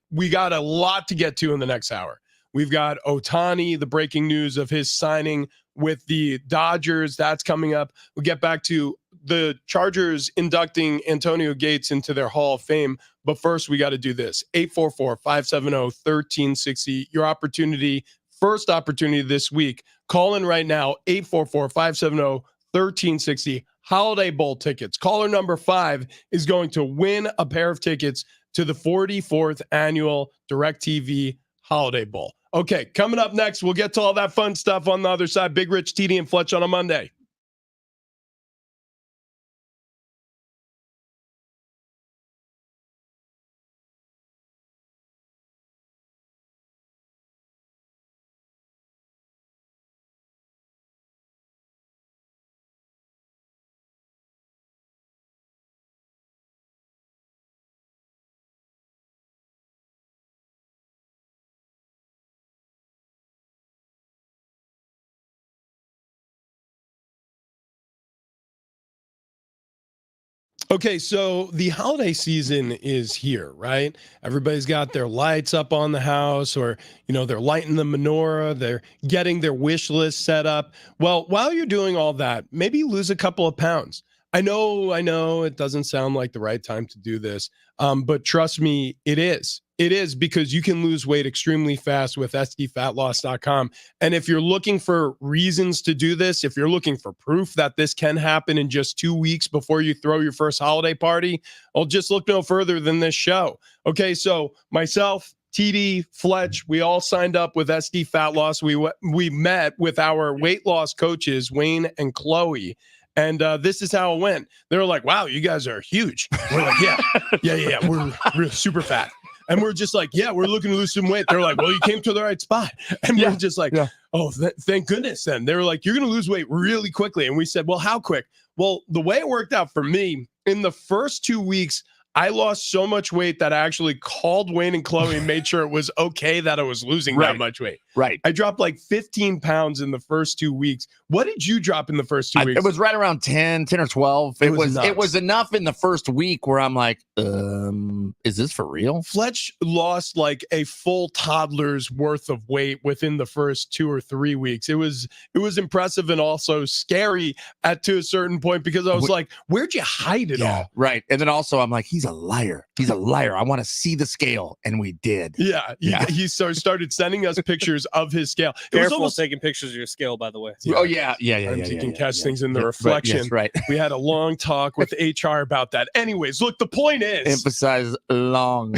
we got a lot to get to in the next hour. We've got Ohtani, the breaking news of his signing with the Dodgers. That's coming up. We'll get back to the Chargers inducting Antonio Gates into their Hall of Fame. But first, we got to do this. 844-570-1360. Your opportunity, first opportunity this week. Call in right now, 844-570-1360. Holiday Bowl tickets. Caller number 5 is going to win a pair of tickets to the 44th annual DirecTV Holiday Bowl. Okay, coming up next, we'll get to all that fun stuff on the other side. Big Rich, TD, and Fletch on a Monday. Okay, so the holiday season is here, right? Everybody's got their lights up on the house, or, they're lighting the menorah, they're getting their wish list set up. Well, while you're doing all that, maybe lose a couple of pounds. I know it doesn't sound like the right time to do this, but trust me, it is. It is, because you can lose weight extremely fast with sdfatloss.com. And if you're looking for reasons to do this, if you're looking for proof that this can happen in just 2 weeks before you throw your first holiday party, I'll just look no further than this show. Okay, so myself, TD, Fletch, we all signed up with SD Fat Loss. We met with our weight loss coaches, Wayne and Chloe. And this is how it went. They were like, wow, you guys are huge. We're like, yeah. We're super fat. And we're just like, yeah, we're looking to lose some weight. They're like, well, you came to the right spot. And we're just like, oh, thank goodness then. They were like, you're going to lose weight really quickly. And we said, well, how quick? Well, the way it worked out for me, in the first 2 weeks, I lost so much weight that I actually called Wayne and Chloe and made sure it was okay that I was losing that much weight. Right. I dropped like 15 pounds in the first 2 weeks. What did you drop in the first 2 weeks? It was right around 10 or 12. It was enough in the first week where I'm like, is this for real? Fletch lost like a full toddler's worth of weight within the first 2 or 3 weeks. It was impressive and also scary to a certain point, because I was like, where'd you hide it all? Right. And then also I'm like, he's a liar. He's a liar. I want to see the scale. And we did. He started sending us pictures of his scale. It Careful was almost taking pictures of your scale, by the way. Oh, yeah. You can catch things in the reflection. Right. We had a long talk with HR about that. Anyways, look, the point is, emphasize long.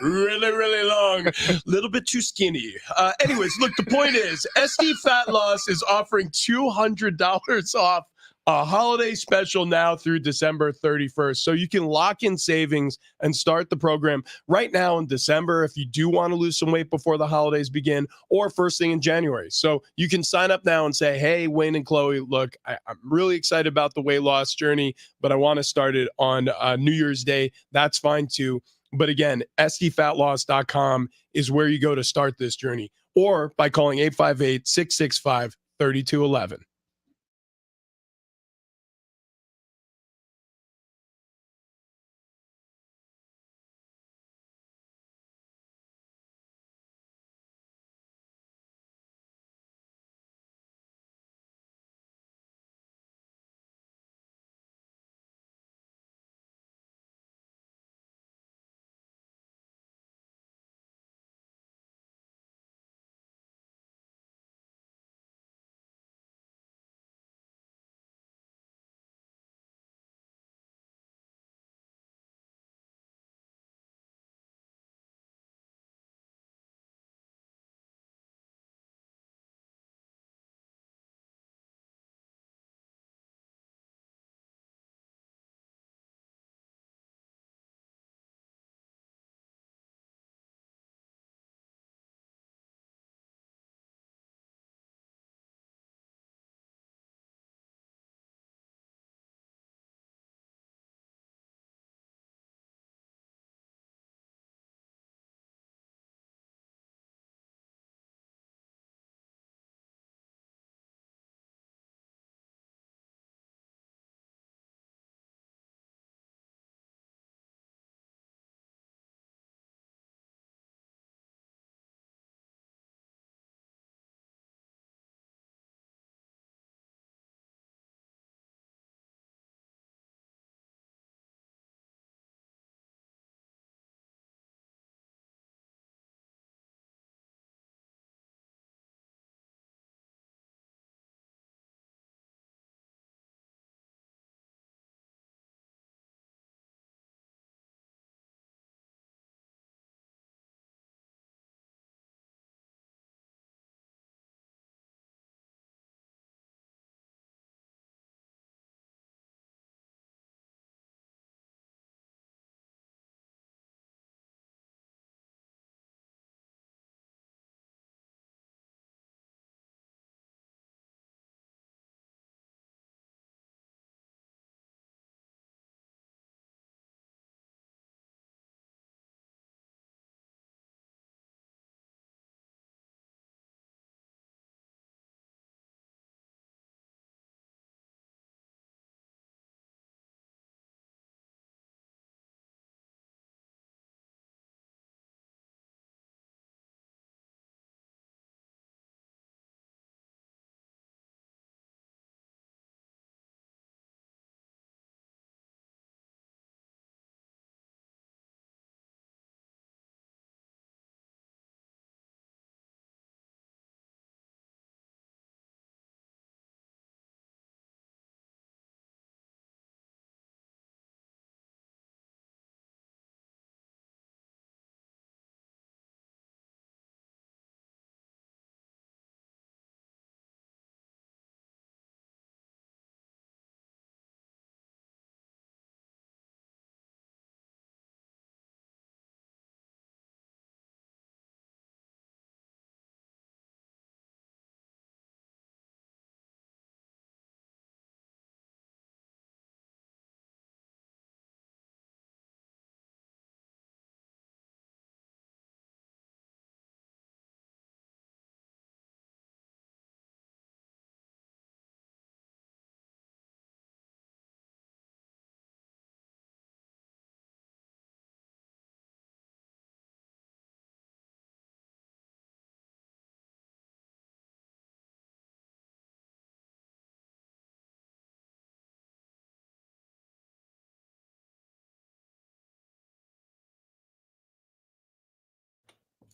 really, really long. A little bit too skinny. Anyways, look, the point is, SD Fat Loss is offering $200 off a holiday special now through December 31st. So you can lock in savings and start the program right now in December if you do want to lose some weight before the holidays begin, or first thing in January. So you can sign up now and say, hey, Wayne and Chloe, look, I'm really excited about the weight loss journey, but I want to start it on New Year's Day. That's fine too. But again, sdfatloss.com is where you go to start this journey, or by calling 858-665-3211.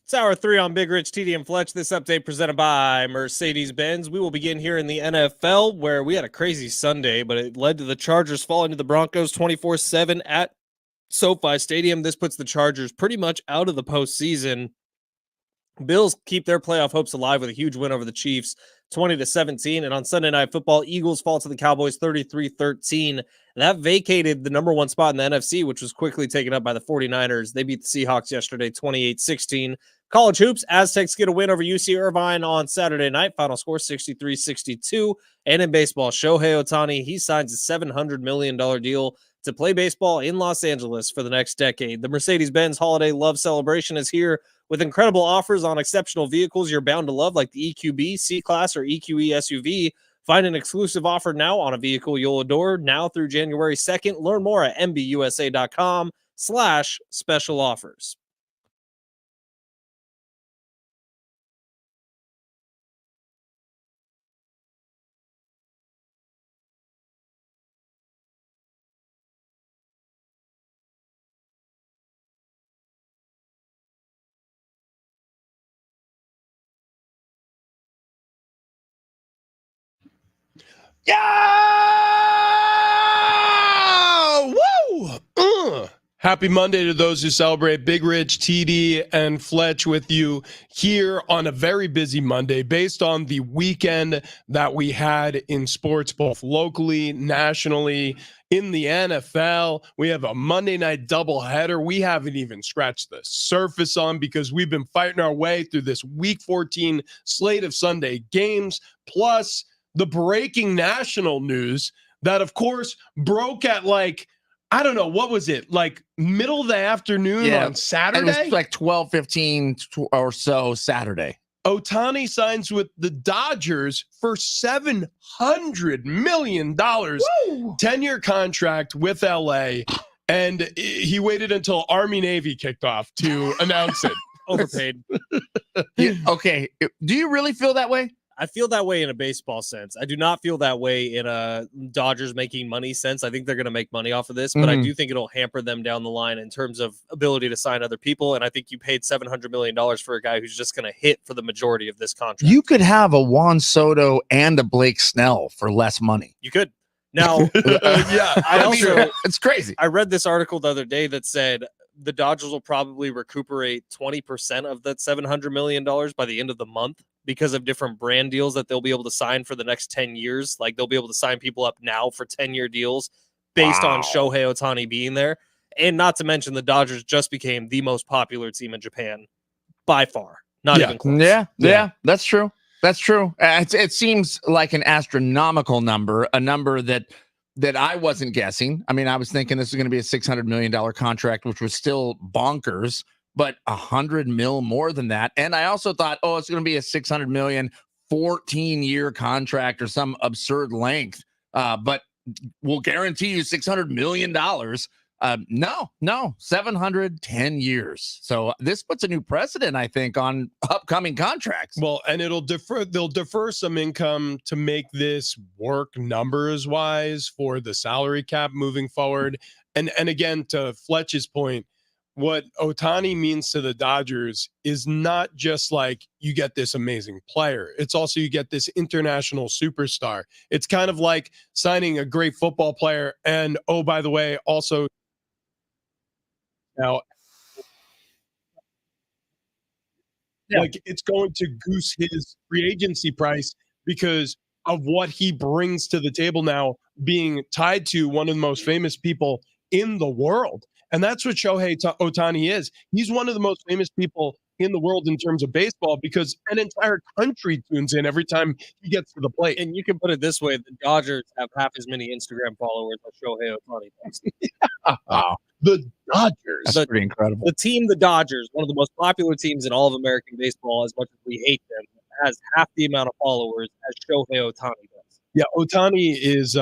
It's hour 3 on Big Rich, TD, and Fletch. This update presented by Mercedes-Benz. We will begin here in the NFL, where we had a crazy Sunday, but it led to the Chargers falling to the Broncos 24-7 at SoFi Stadium. This puts the Chargers pretty much out of the postseason. Bills keep their playoff hopes alive with a huge win over the Chiefs, 20-17. And on Sunday Night Football, Eagles fall to the Cowboys 33-13. That vacated the number 1 spot in the NFC, which was quickly taken up by the 49ers. They beat the Seahawks yesterday 28-16. College hoops, Aztecs get a win over UC Irvine on Saturday night. Final score 63-62. And in baseball, Shohei Ohtani, he signs a $700 million deal to play baseball in Los Angeles for the next decade. The Mercedes-Benz Holiday Love Celebration is here with incredible offers on exceptional vehicles you're bound to love, like the EQB, C-Class, or EQE SUV. Find an exclusive offer now on a vehicle you'll adore now through January 2nd. Learn more at mbusa.com/special offers. Yeah! Woo! Happy Monday to those who celebrate. Big Rich, TD, and Fletch with you here on a very busy Monday based on the weekend that we had in sports, both locally, nationally, in the NFL. We have a Monday night doubleheader we haven't even scratched the surface on because we've been fighting our way through this Week 14 slate of Sunday games, plus the breaking national news that, of course, broke at I don't know, what was it? Middle of the afternoon on Saturday? It was like 12:15 or so Saturday. Ohtani signs with the Dodgers for $700 million. 10-year contract with LA. And he waited until Army Navy kicked off to announce it. Overpaid. Okay. Do you really feel that way? I feel that way in a baseball sense. I do not feel that way in a Dodgers making money sense. I think they're going to make money off of this, but I do think it'll hamper them down the line in terms of ability to sign other people. And I think you paid $700 million for a guy who's just going to hit for the majority of this contract. You could have a Juan Soto and a Blake Snell for less money. You could. Now, yeah, it's crazy. I read this article the other day that said the Dodgers will probably recuperate 20% of that $700 million by the end of the month because of different brand deals that they'll be able to sign for the next 10 years. Like they'll be able to sign people up now for 10-year deals based on Shohei Ohtani being there. And not to mention the Dodgers just became the most popular team in Japan by far. Not even close. Yeah, that's true. That's true. It seems like an astronomical number, a number that I wasn't guessing. I mean, I was thinking this is going to be a $600 million contract, which was still bonkers, but $100 million more than that. And I also thought, it's going to be a $600 million 14-year contract or some absurd length. But we'll guarantee you $600 million. No, 710 years. So this puts a new precedent, I think, on upcoming contracts. Well, and they'll defer some income to make this work numbers wise for the salary cap moving forward. And again, to Fletch's point, what Ohtani means to the Dodgers is not just like you get this amazing player. It's also you get this international superstar. It's kind of like signing a great football player. And, oh, by the way, also now, like it's going to goose his free agency price because of what he brings to the table now, being tied to one of the most famous people in the world. And that's what Shohei Ohtani is. He's one of the most famous people in the world in terms of baseball because an entire country tunes in every time he gets to the plate. And you can put it this way, the Dodgers have half as many Instagram followers as Shohei Ohtani does. Wow. The Dodgers. That's pretty incredible. The team, the Dodgers, one of the most popular teams in all of American baseball, as much as we hate them, has half the amount of followers as Shohei Ohtani does. Yeah, Ohtani is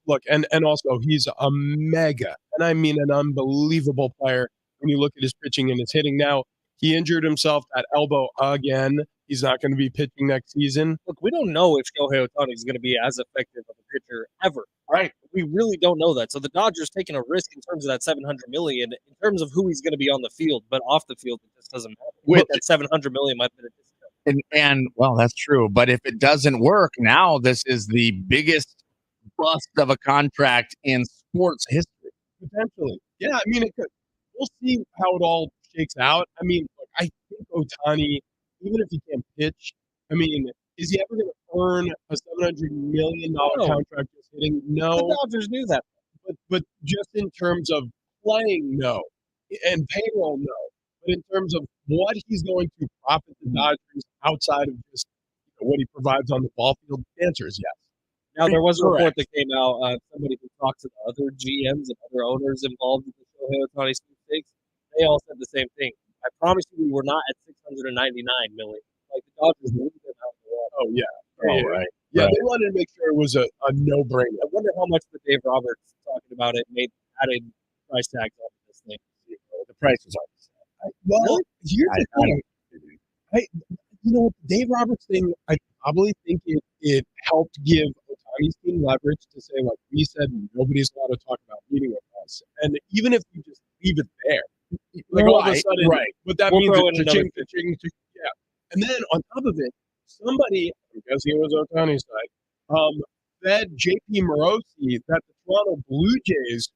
look, and also he's a mega, and I mean an unbelievable player when you look at his pitching and his hitting. Now, he injured himself at elbow again. He's not going to be pitching next season. Look, we don't know if Shohei Ohtani is going to be as effective of a pitcher ever. Right. We really don't know that. So the Dodgers taking a risk in terms of that $700 million, in terms of who he's going to be on the field, but off the field, it just doesn't matter. With- that $700 million might be a discount. And well, that's true. But if it doesn't work, now this is the biggest bust of a contract in sports history. Potentially. Yeah, I mean, it could. We'll see how it all shakes out. I mean, look, I think Ohtani, even if he can't pitch, I mean, is he ever going to earn a $700 million No. contract just hitting? No. The Dodgers knew that. But just in terms of playing, no. And payroll, no. But in terms of what he's going to profit the Dodgers outside of just what he provides on the ball field, the answer is yes. Now, there was a report Correct. that came out, somebody who talked to the other GMs and other owners involved with the Shohei Ohtani sweepstakes, they all said the same thing. I promise you we were not at $699 million. Like, the Dodgers moved them out of the water. Oh, yeah. Oh, right. Yeah, Right. they wanted to make sure it was a no-brainer. I wonder how much the Dave Roberts talking about it added price tags on this thing. The price is already Well, here's the thing. Dave Roberts thing, I probably think it helped give Ohtani's team leverage to say, like we said, nobody's allowed to talk about meeting with us. And even if you just leave it there, like all of a sudden, right. But that We'll means throw in it's another cha-ching, yeah. And then on top of it, somebody, I'm guessing it was Ohtani's side, fed JP Morosi that the Toronto Blue Jays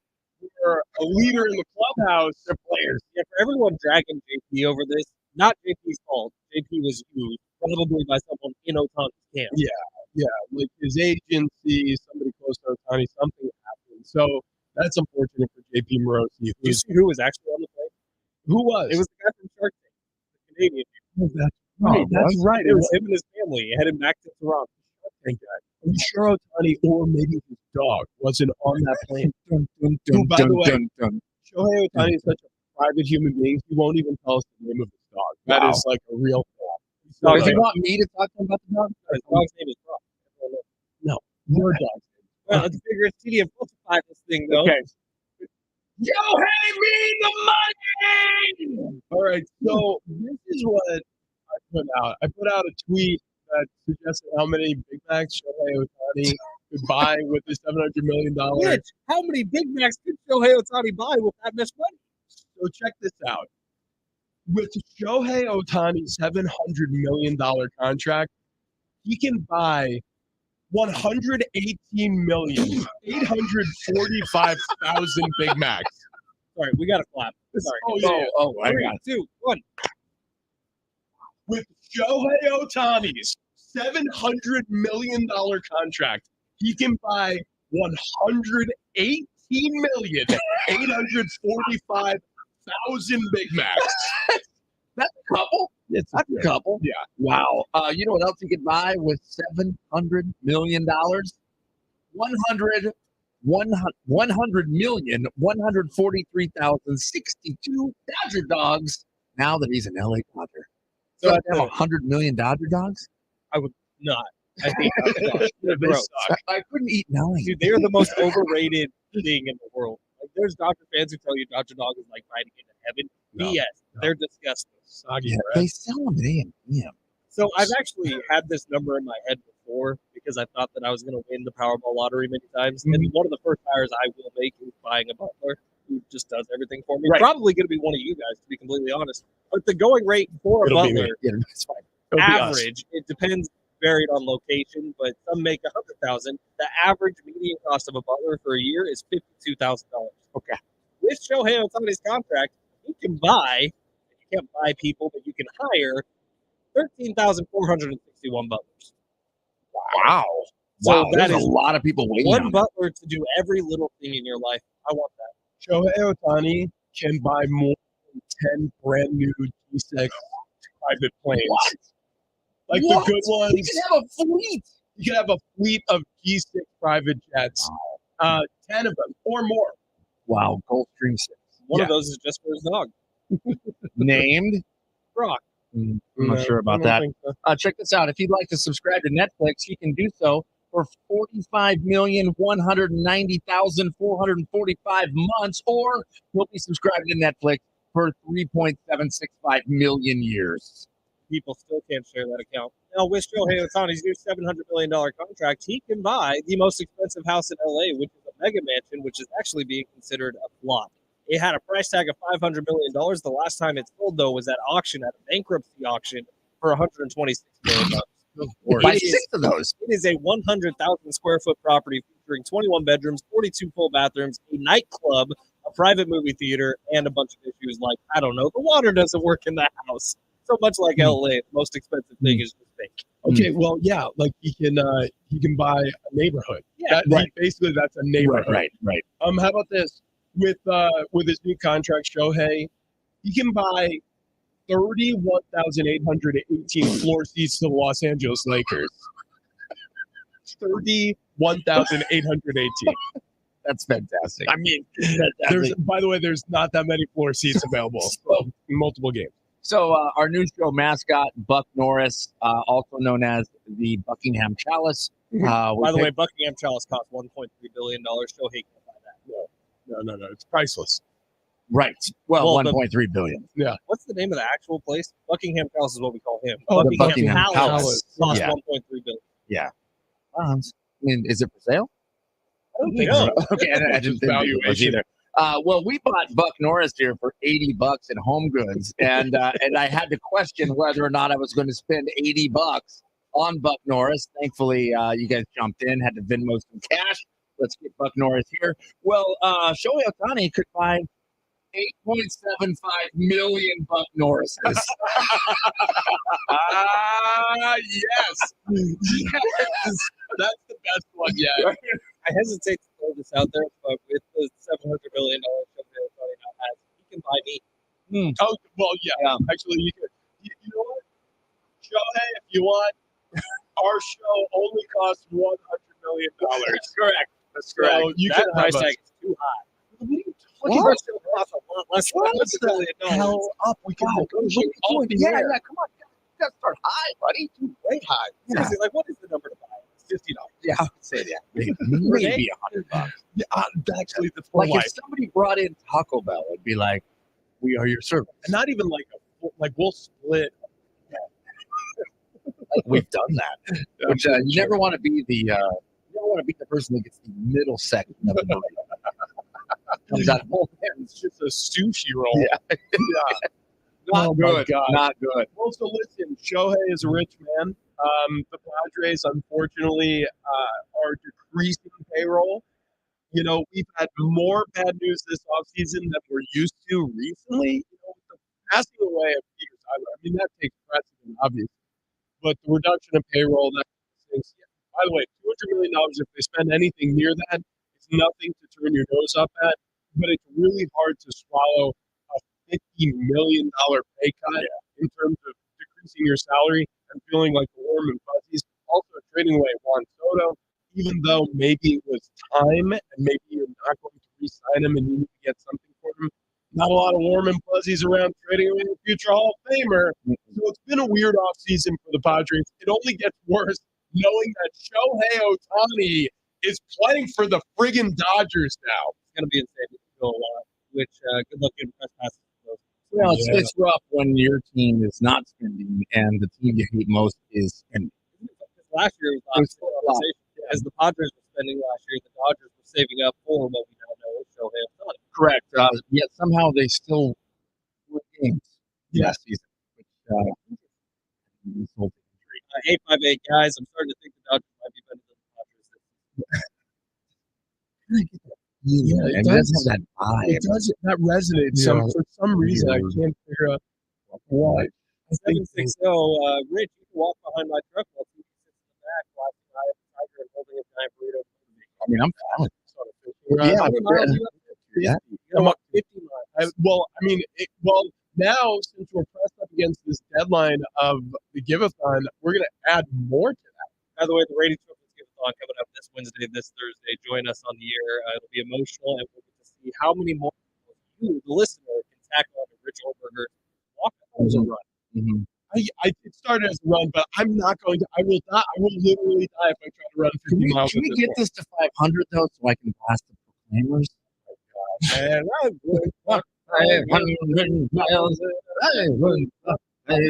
were a leader in the clubhouse. Their players. Yeah, for everyone dragging JP over this, not JP's fault. JP was used probably by someone in Ohtani's camp. Yeah, like his agency, somebody close to Ohtani, something happened. So that's unfortunate for JP Morosi. Did you see who was actually on the plane? Who was? It was the guy from Shark Tank, the Canadian. right. That's right. It was him and his family heading back to Toronto. Thank God. I'm sure Ohtani or maybe his dog wasn't on that plane. Dun, dun, Who, by the way, dun, dun. Shohei Ohtani is such a private human being, he won't even tell us the name of his dog. That Wow. is like a real thing. Does So, he want me to talk to him about the dog? His dog's name is Brock. your dog. Well, let's figure it's TD and falsify this thing, though. Okay. Shohei me the money! All right. So this is what I put out. I put out a tweet that suggested how many Big Macs Shohei Ohtani could buy with the $700 million. Rich, how many Big Macs could Shohei Ohtani buy with that much money? So check this out. With Shohei Ohtani's $700 million contract, he can buy 118,845,000 Big Macs. Sorry, we got to clap. Sorry. Oh, yeah. Oh, I Three, got it. 2, 1. With Shohei Ohtani's $700 million contract, he can buy 118,845,000 Big Macs. That's a couple. It's That's a couple. Yeah. Wow. You know what else you could buy with $700 million? 100,143,062 Dodger dogs. Now that he's an LA Dodger, so I'd have 100 million Dodger dogs. Not. I hate Dodger dogs. They're They gross. suck. I couldn't eat 9. Dude, they're the most overrated thing in the world. Like, there's Dodger fans who tell you Dodger Dog is like riding into heaven. No, BS. They're disgusting. Soggy Yeah, bread. they sell them at A&M. So I've actually had this number in my head before because I thought that I was going to win the Powerball lottery many times. And one of the first hires I will make is buying a butler who just does everything for me. Right. Probably going to be one of you guys, to be completely honest. But the going rate for a It'll be me. butler, Yeah, that's fine. It'll be us. average, it depends, varied on location, but some make $100,000. The average median cost of a butler for a year is $52,000. Okay. With Shohei Ohtani's contract, you can buy. You can't buy people, but you can hire 13,461 butlers. Wow. So Wow, that there's is a lot of people waiting. one on butler to do every little thing in your life. I want that. Shohei Ohtani can buy more than 10 brand new G6 private planes. What? Like What? the good ones. You can have a fleet. You can have a fleet of G6 private jets, 10 of them or more. Wow, Gulfstream 6. One Yeah. of those is just for his dog, Named? Brock. I'm not sure I about don't that. think so. Check this out. If you'd like to subscribe to Netflix, you can do so for 45,190,445 months, or you'll be subscribed to Netflix for 3.765 million years. people still can't share that account. Now, with Shohei Ohtani's new $700 million contract, he can buy the most expensive house in LA, which is a mega mansion, which is actually being considered a flop. It had a price tag of $500 million. The last time it sold, though, was at auction, at a bankruptcy auction, for $126 million. Buy 6 of those. It is a 100,000 square foot property featuring 21 bedrooms, 42 full bathrooms, a nightclub, a private movie theater, and a bunch of issues like, I don't know, the water doesn't work in the house. So much like LA, the most expensive thing is just fake. Okay, well, yeah, like he can buy a neighborhood. Yeah, basically that's a neighborhood. Right. How about this? With his new contract, Shohei, he can buy 31,818 floor seats to the Los Angeles Lakers. 31,818. That's fantastic. I mean, by the way, there's not that many floor seats available. So, multiple games. So our new show mascot, Buck Norris, also known as the Buckingham Chalice. By the way, Buckingham Chalice cost $1.3 billion. Shohei can't buy that. No. It's priceless. Right. Well, 1.3 billion. Yeah. What's the name of the actual place? Buckingham Palace is what we call him. Oh, the Buckingham Palace. Cost Yeah. 1.3 billion. Yeah. I mean, is it for sale? I don't think so. Okay, I didn't think it was either. Well, we bought Buck Norris here for $80 in Home Goods, and I had to question whether or not I was going to spend $80 on Buck Norris. Thankfully, you guys jumped in, had to Venmo some cash. Let's get Buck Norris here. Well, Shohei Ohtani could buy 8.75 million Buck Norrises. Yes. That's the best one yet. I hesitate to throw this out there, but with the $700 million Shohei Ohtani now has, he can buy me. Oh, well, yeah. Actually, you could. You know what? Shohei, if you want, our show only costs $100 million. Correct. That's correct. So you that can price have tag is too high. What? Our show costs a lot less than What's $100 million. hell up? We can negotiate all the Yeah, air. come on. You got to start high, buddy. Way high. Seriously, like, what is the number to buy? $50. Yeah, I would say that. Maybe $100. Yeah, actually, the Like if somebody brought in Taco Bell, it'd be like, "We are your servant." and not even like we'll split. We've done that. Which you never want to be the person that gets the middle section of the burrito. Comes out both ends. It's just a sushi roll. Yeah. Not good. Not good. Well, so listen, Shohei is a rich man. The Padres, unfortunately, are decreasing payroll. You know, we've had more bad news this offseason than we're used to recently. You know, with the passing away of Peter Seidler, I mean, that takes precedent, obviously. But the reduction in payroll, that things. By the way, $200 million, if they spend anything near that, it's nothing to turn your nose up at. But it's really hard to swallow a $50 million pay cut in terms of decreasing your salary and feeling like the warm and fuzzies. Also, trading away Juan Soto, even though maybe it was time and maybe you're not going to re-sign him and you need to get something for him. Not a lot of warm and fuzzies around trading away a future Hall of Famer. So it's been a weird offseason for the Padres. It only gets worse knowing that Shohei Ohtani is playing for the friggin' Dodgers now. It's going to be insane to go a lot, which good luck in press passes. Well, it's rough when your team is not spending and the team you hate most is spending. Last year was as the Padres were spending last year, the Dodgers were saving up for what we now know is Shohei Ohtani. Correct. Yet somehow they still won games last season. Which, this whole injury. 858 guys. I'm starting to think the Dodgers might be better than the Padres. Yeah, it does have that vibe. It does. That resonates. For some reason, I can't figure out why. 760. Rich, you can walk behind my truck while he sits in the back watching Eye of the Tiger and holding a giant burrito. I mean, I'm fine. How many miles are you up there? Yeah. I'm up 50 miles. Now since we're pressed up against this deadline of the Give-a-thon, we're going to add more to that. By the way, the Rating Trophies Give-a-thon coming up this Wednesday, this Thursday. Join us on the air. It'll be emotional, and we'll get to see how many more you, the listener, can tackle on the Rich Ohrberger walk a run. Mm-hmm. It started as a run, but I'm not going to. I will die. I will literally die if I try to run 50 miles. Can we get this to 500 though, so I can pass the Proclaimers? Man, 500 miles. Well,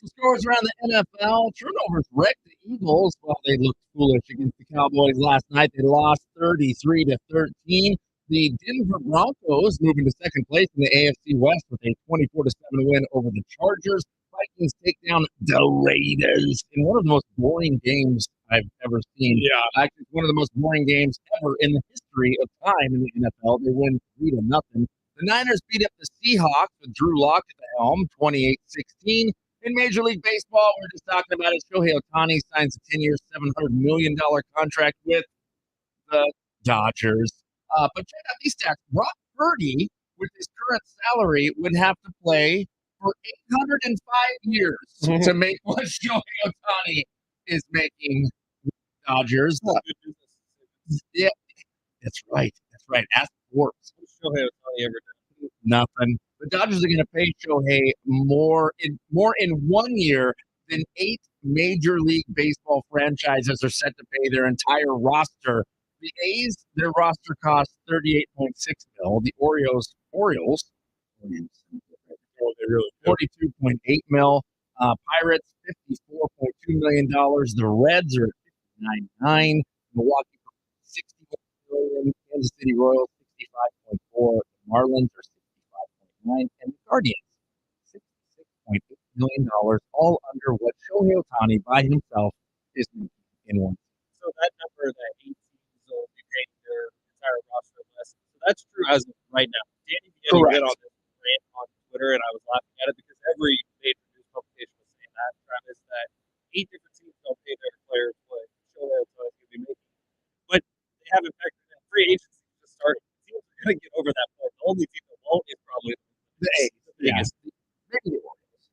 some scores around the NFL. Turnovers wrecked the Eagles while they looked foolish against the Cowboys last night. They lost 33-13. The Denver Broncos moving to second place in the AFC West with a 24-7 win over the Chargers. Vikings take down the Raiders in one of the most boring games I've ever seen. Yeah. Actually, it's one of the most boring games ever in the history of time in the NFL. They win 3-0. The Niners beat up the Seahawks with Drew Lock at the helm, 28-16. In Major League Baseball, we're just talking about it. Shohei Ohtani signs a 10-year, $700 million contract with the Dodgers. But check out these stats. Brock Purdy, with his current salary, would have to play for 805 years to make what Shohei Ohtani is making with the Dodgers. Yeah, that's right. That's right. Ask Forbes. What's Shohei Ohtani ever done? Nothing. The Dodgers are going to pay Shohei more in 1 year than 8 Major League Baseball franchises are set to pay their entire roster. The A's, their roster costs $38.6 million. The Orioles, Oh, they really do. $42.8 million. Pirates, $54.2 million. The Reds are at $59.9 million. Milwaukee, $61 million. Kansas City Royals, $65.4 million. The Marlins are $65.9 million. And the Guardians, $66.8 million, all under what Shohei Ohtani by himself is making in one. So that number, that 8 teams will be paying their entire roster less. So that's true as of right now. Danny began to get on this rant on Twitter, and I was laughing at it because every major news publication was saying that, Travis, that 8 different teams don't pay their players what Shohei Ohtani is going to be making. But they haven't factored in free agency just started. Teams are going to get over that point. The only team that won't is probably the A's. The biggest. Maybe the Orioles.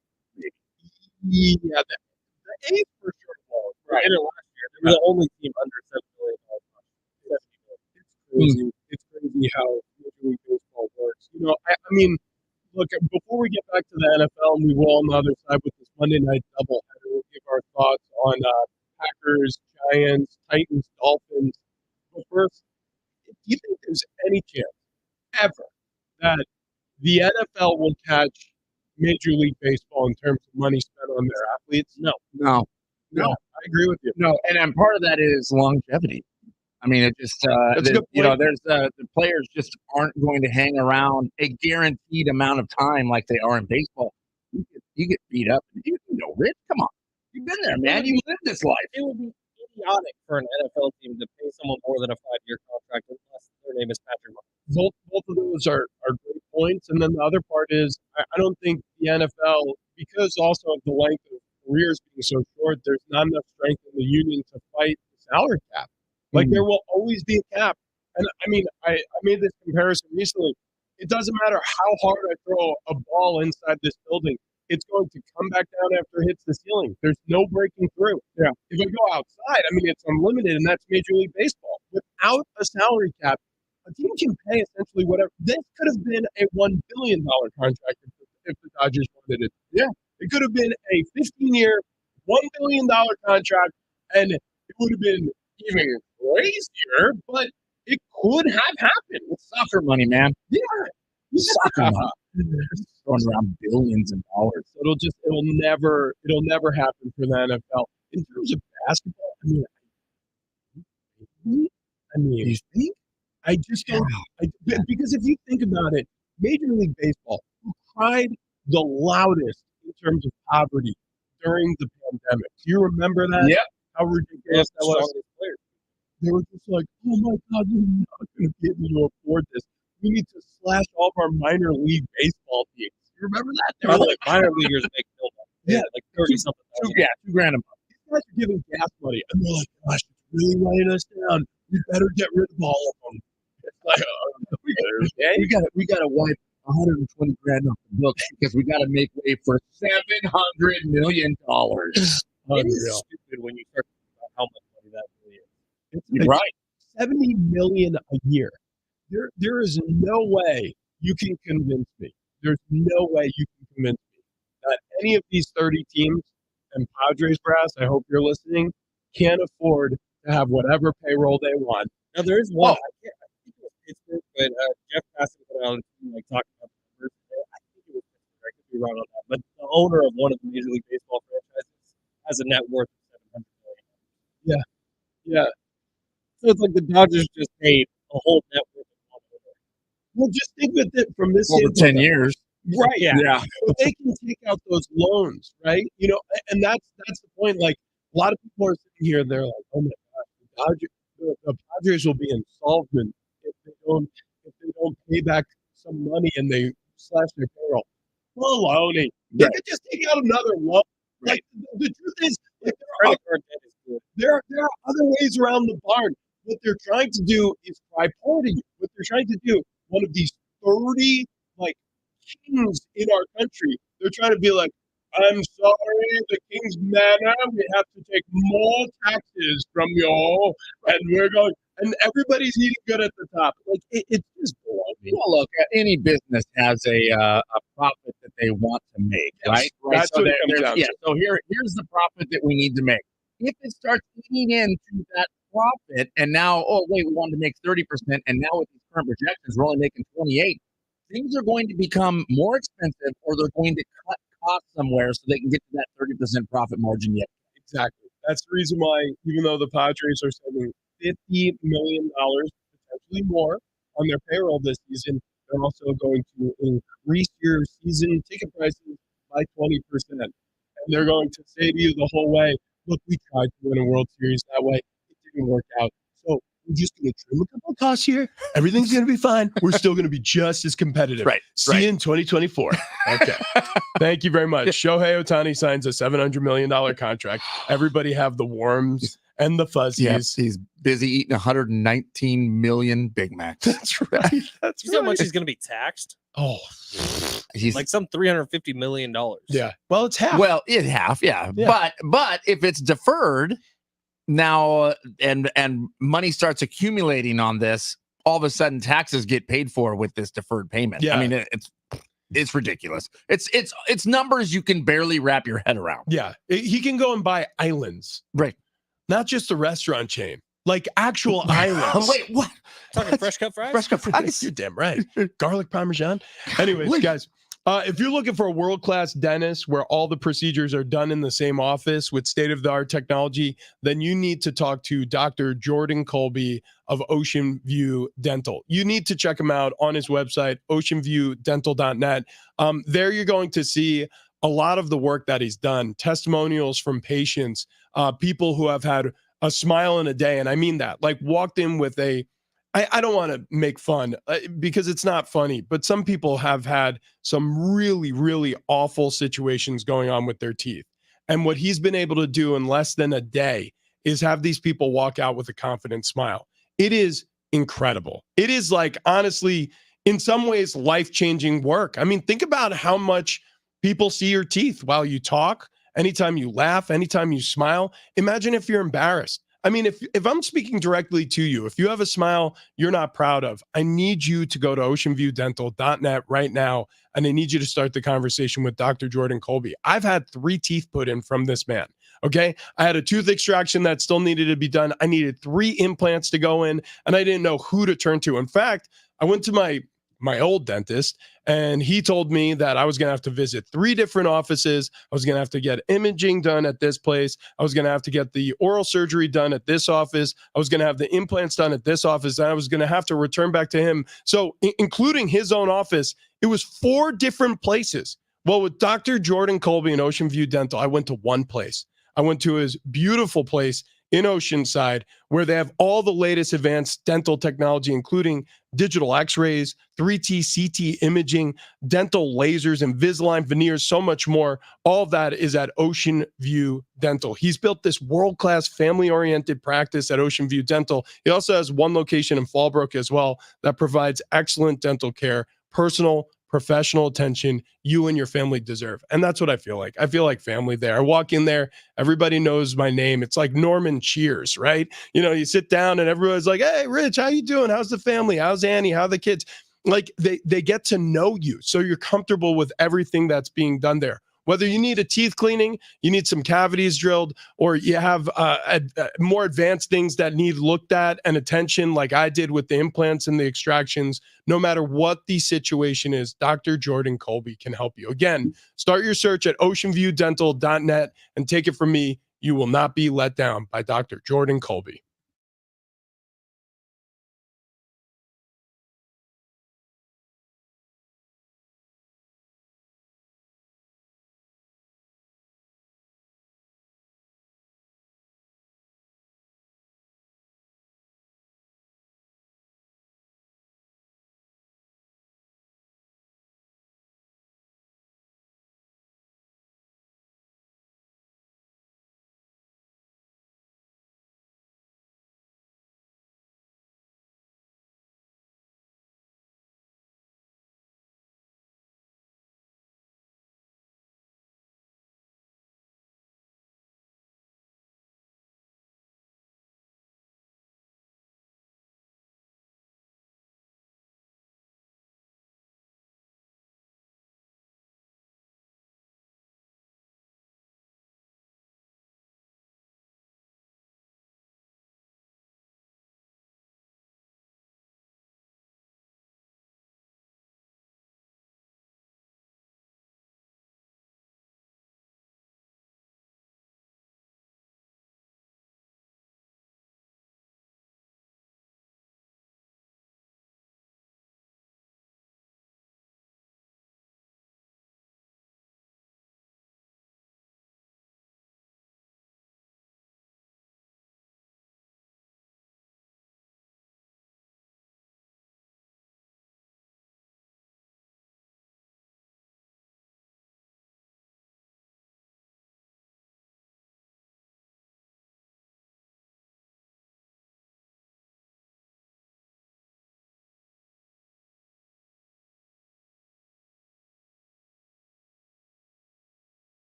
Yeah, the A's for sure won't. Right. In last year, they were the only team under $7 million. It's crazy how Major League Baseball works. You know, I mean, look, before we get back to the NFL and we roll on the other side with this Monday night doubleheader, we'll give our thoughts on Packers, Giants, Titans, Dolphins. But first, do you think there's any chance ever that the NFL will catch Major League Baseball in terms of money spent on their athletes? No. I agree with you. No, and part of that is longevity. I mean, it just That's a good you know, point. there's the players just aren't going to hang around a guaranteed amount of time like they are in baseball. You get beat up, and you know, Rich, come on, you've been there, man. You lived this life. It would be idiotic for an NFL team to pay someone more than a 5-year contract unless their name is Patrick Mahomes. Both of those are great points. And then the other part is I don't think the NFL, because also of the length of careers being so short, there's not enough strength in the union to fight the salary cap. Like there will always be a cap. And I mean, I made this comparison recently. It doesn't matter how hard I throw a ball inside this building, it's going to come back down after it hits the ceiling. There's no breaking through. Yeah. If I go outside, I mean, it's unlimited, and that's Major League Baseball. Without a salary cap, a team can pay essentially whatever. This could have been a $1 billion contract if the Dodgers wanted it. Yeah. It could have been a 15-year, $1 billion contract, and it would have been even crazier, but it could have happened. It's soccer money, man. Yeah. Soccer money. Throwing around billions of dollars. So it'll never happen for the NFL. In terms of basketball, I mean, You think? I just don't. Because if you think about it, Major League Baseball cried the loudest in terms of poverty during the pandemic. Do you remember that? Yep. How ridiculous that was. They were just like, "Oh my God, we're not going to be able to afford this. We need to slash all of our minor league baseball teams." You remember that? They By were the way, like, minor leaguers make no money. Yeah. Like 30 something. $2 grand a month. "These guys are giving gas money," and they're like, "Gosh, it's really weighing us down. We better get rid of all of them." It's like, We got to wipe 120 grand off the books because we got to make way for $700 million. It is unreal. stupid when you start to think about how much money that really is. It's Right. $70 million a year. There is no way you can convince me. There's no way you can convince me that any of these 30 teams and Padres brass, I hope you're listening, can't afford to have whatever payroll they want. Now there is one. I think it was Pittsburgh, but Jeff Passan put out like talking about the numbers. I think it was Pittsburgh. I could be wrong on that, but the owner of one of the Major League Baseball franchises has a net worth of $700 million. Yeah. So it's like the Dodgers just paid a whole net worth of one owner. Well, just think of it from this Over standpoint. 10 years. Right. Yeah. But they can take out those loans, right? You know, and that's the point. Like a lot of people are sitting here, they're like, "Oh my gosh, the Padres will be insolvent if they don't pay back some money and they slash their payroll." Baloney. They could just take out another loan. Like the truth is, like, Credit card debt is good. there are other ways around the barn. What they're trying to do is try party. What they're trying to do, one of these 30 like kings in our country, they're trying to be like, "I'm sorry, the king's manor. We have to take more taxes from you, and we're going." And everybody's eating good at the top. Like it's just baloney. Well, look, any business has a profit that they want to make, right? That's so what it comes down to. So here's the profit that we need to make. If it starts eating into that profit, and now, oh wait, we wanted to make 30%, and now with these current projections, we're only making 28. Things are going to become more expensive, or they're going to cut costs somewhere so they can get to that 30% profit margin yet. Exactly. That's the reason why, even though the Padres are saving $50 million, potentially more, on their payroll this season, they're also going to increase your season ticket prices by 20%. And they're going to say to you the whole way, "Look, we tried to win a World Series that way. It didn't work out. So we're just going to trim a couple of costs here. Everything's going to be fine. We're still going to be just as competitive." Right. See you in 2024. Okay. Thank you very much. Shohei Ohtani signs a $700 million contract. Everybody have the warms and the fuzzies. Yes, he's busy eating 119 million Big Macs. That's right. That's You know how much right. he's going to be taxed? Oh, He's Like some $350 million. yeah. Well, it's half. well, in half, yeah. Yeah. But if it's deferred now, and money starts accumulating on this, all of a sudden taxes get paid for with this deferred payment. Yeah. I mean, it's ridiculous. It's numbers you can barely wrap your head around. Yeah. He can go and buy islands, Right. not just a restaurant chain, like actual islands. Wait, what? Talking fresh cut fries? Fresh cut fries? You're damn right. Garlic Parmesan. Anyways, Wait. guys, if you're looking for a world-class dentist where all the procedures are done in the same office with state-of-the-art technology, then you need to talk to Dr. Jordan Colby of Ocean View Dental. You need to check him out on his website, oceanviewdental.net. There you're going to see a lot of the work that he's done, testimonials from patients, people who have had a smile in a day. And I mean that, like walked in with I don't want to make fun because it's not funny, but some people have had some really, really awful situations going on with their teeth. And what he's been able to do in less than a day is have these people walk out with a confident smile. It is incredible. It is like, honestly, in some ways, life-changing work. I mean, think about how much people see your teeth while you talk, anytime you laugh, anytime you smile. Imagine if you're embarrassed. I mean, if I'm speaking directly to you, if you have a smile you're not proud of, I need you to go to oceanviewdental.net right now, and I need you to start the conversation with Dr. Jordan Colby. I've had 3 teeth put in from this man, okay? I had a tooth extraction that still needed to be done. I needed 3 implants to go in, and I didn't know who to turn to. In fact, I went to my old dentist, and he told me that I was going to have to visit 3 different offices. I was going to have to get imaging done at this place. I was going to have to get the oral surgery done at this office. I was going to have the implants done at this office. And I was going to have to return back to him. So including his own office, it was 4 different places. Well, with Dr. Jordan Colby and Ocean View Dental, I went to one place. I went to his beautiful place in Oceanside, where they have all the latest advanced dental technology, including digital x-rays, 3T, CT imaging, dental lasers, Invisalign veneers, so much more. All of that is at Ocean View Dental. He's built this world-class family-oriented practice at Ocean View Dental. He also has one location in Fallbrook as well that provides excellent dental care, personal, professional attention you and your family deserve. And that's what I feel like. I feel like family there. I walk in there, everybody knows my name. It's like Norman Cheers, right? You know, you sit down and everyone's like, "Hey, Rich, how you doing? How's the family? How's Annie? How are the kids?" Like they get to know you. So you're comfortable with everything that's being done there. whether you need a teeth cleaning, you need some cavities drilled, or you have more advanced things that need looked at and attention, like I did with the implants and the extractions, no matter what the situation is, Dr. Jordan Colby can help you. Again, start your search at oceanviewdental.net and take it from me. You will not be let down by Dr. Jordan Colby.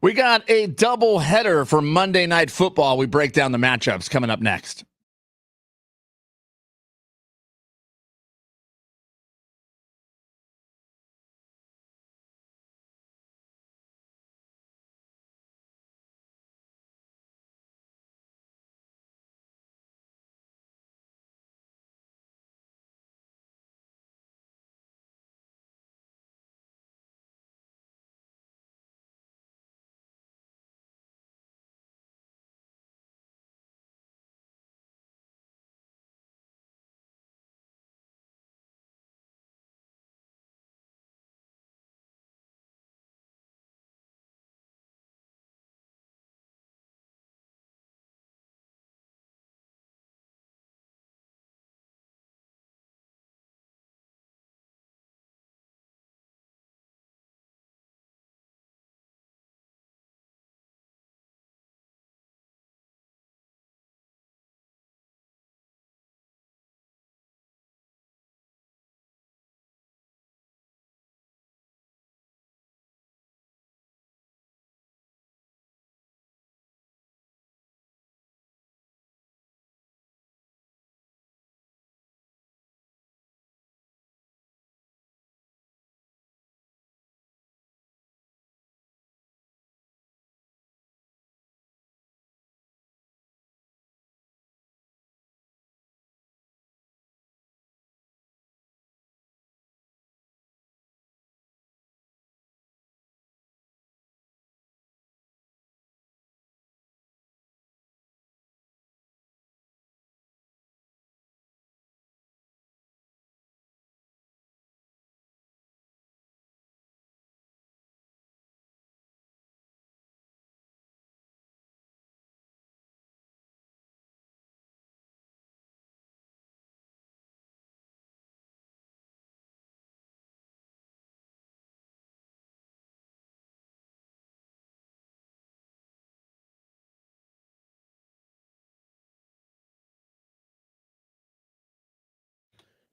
We got a double header for Monday Night Football. We break down the matchups coming up next.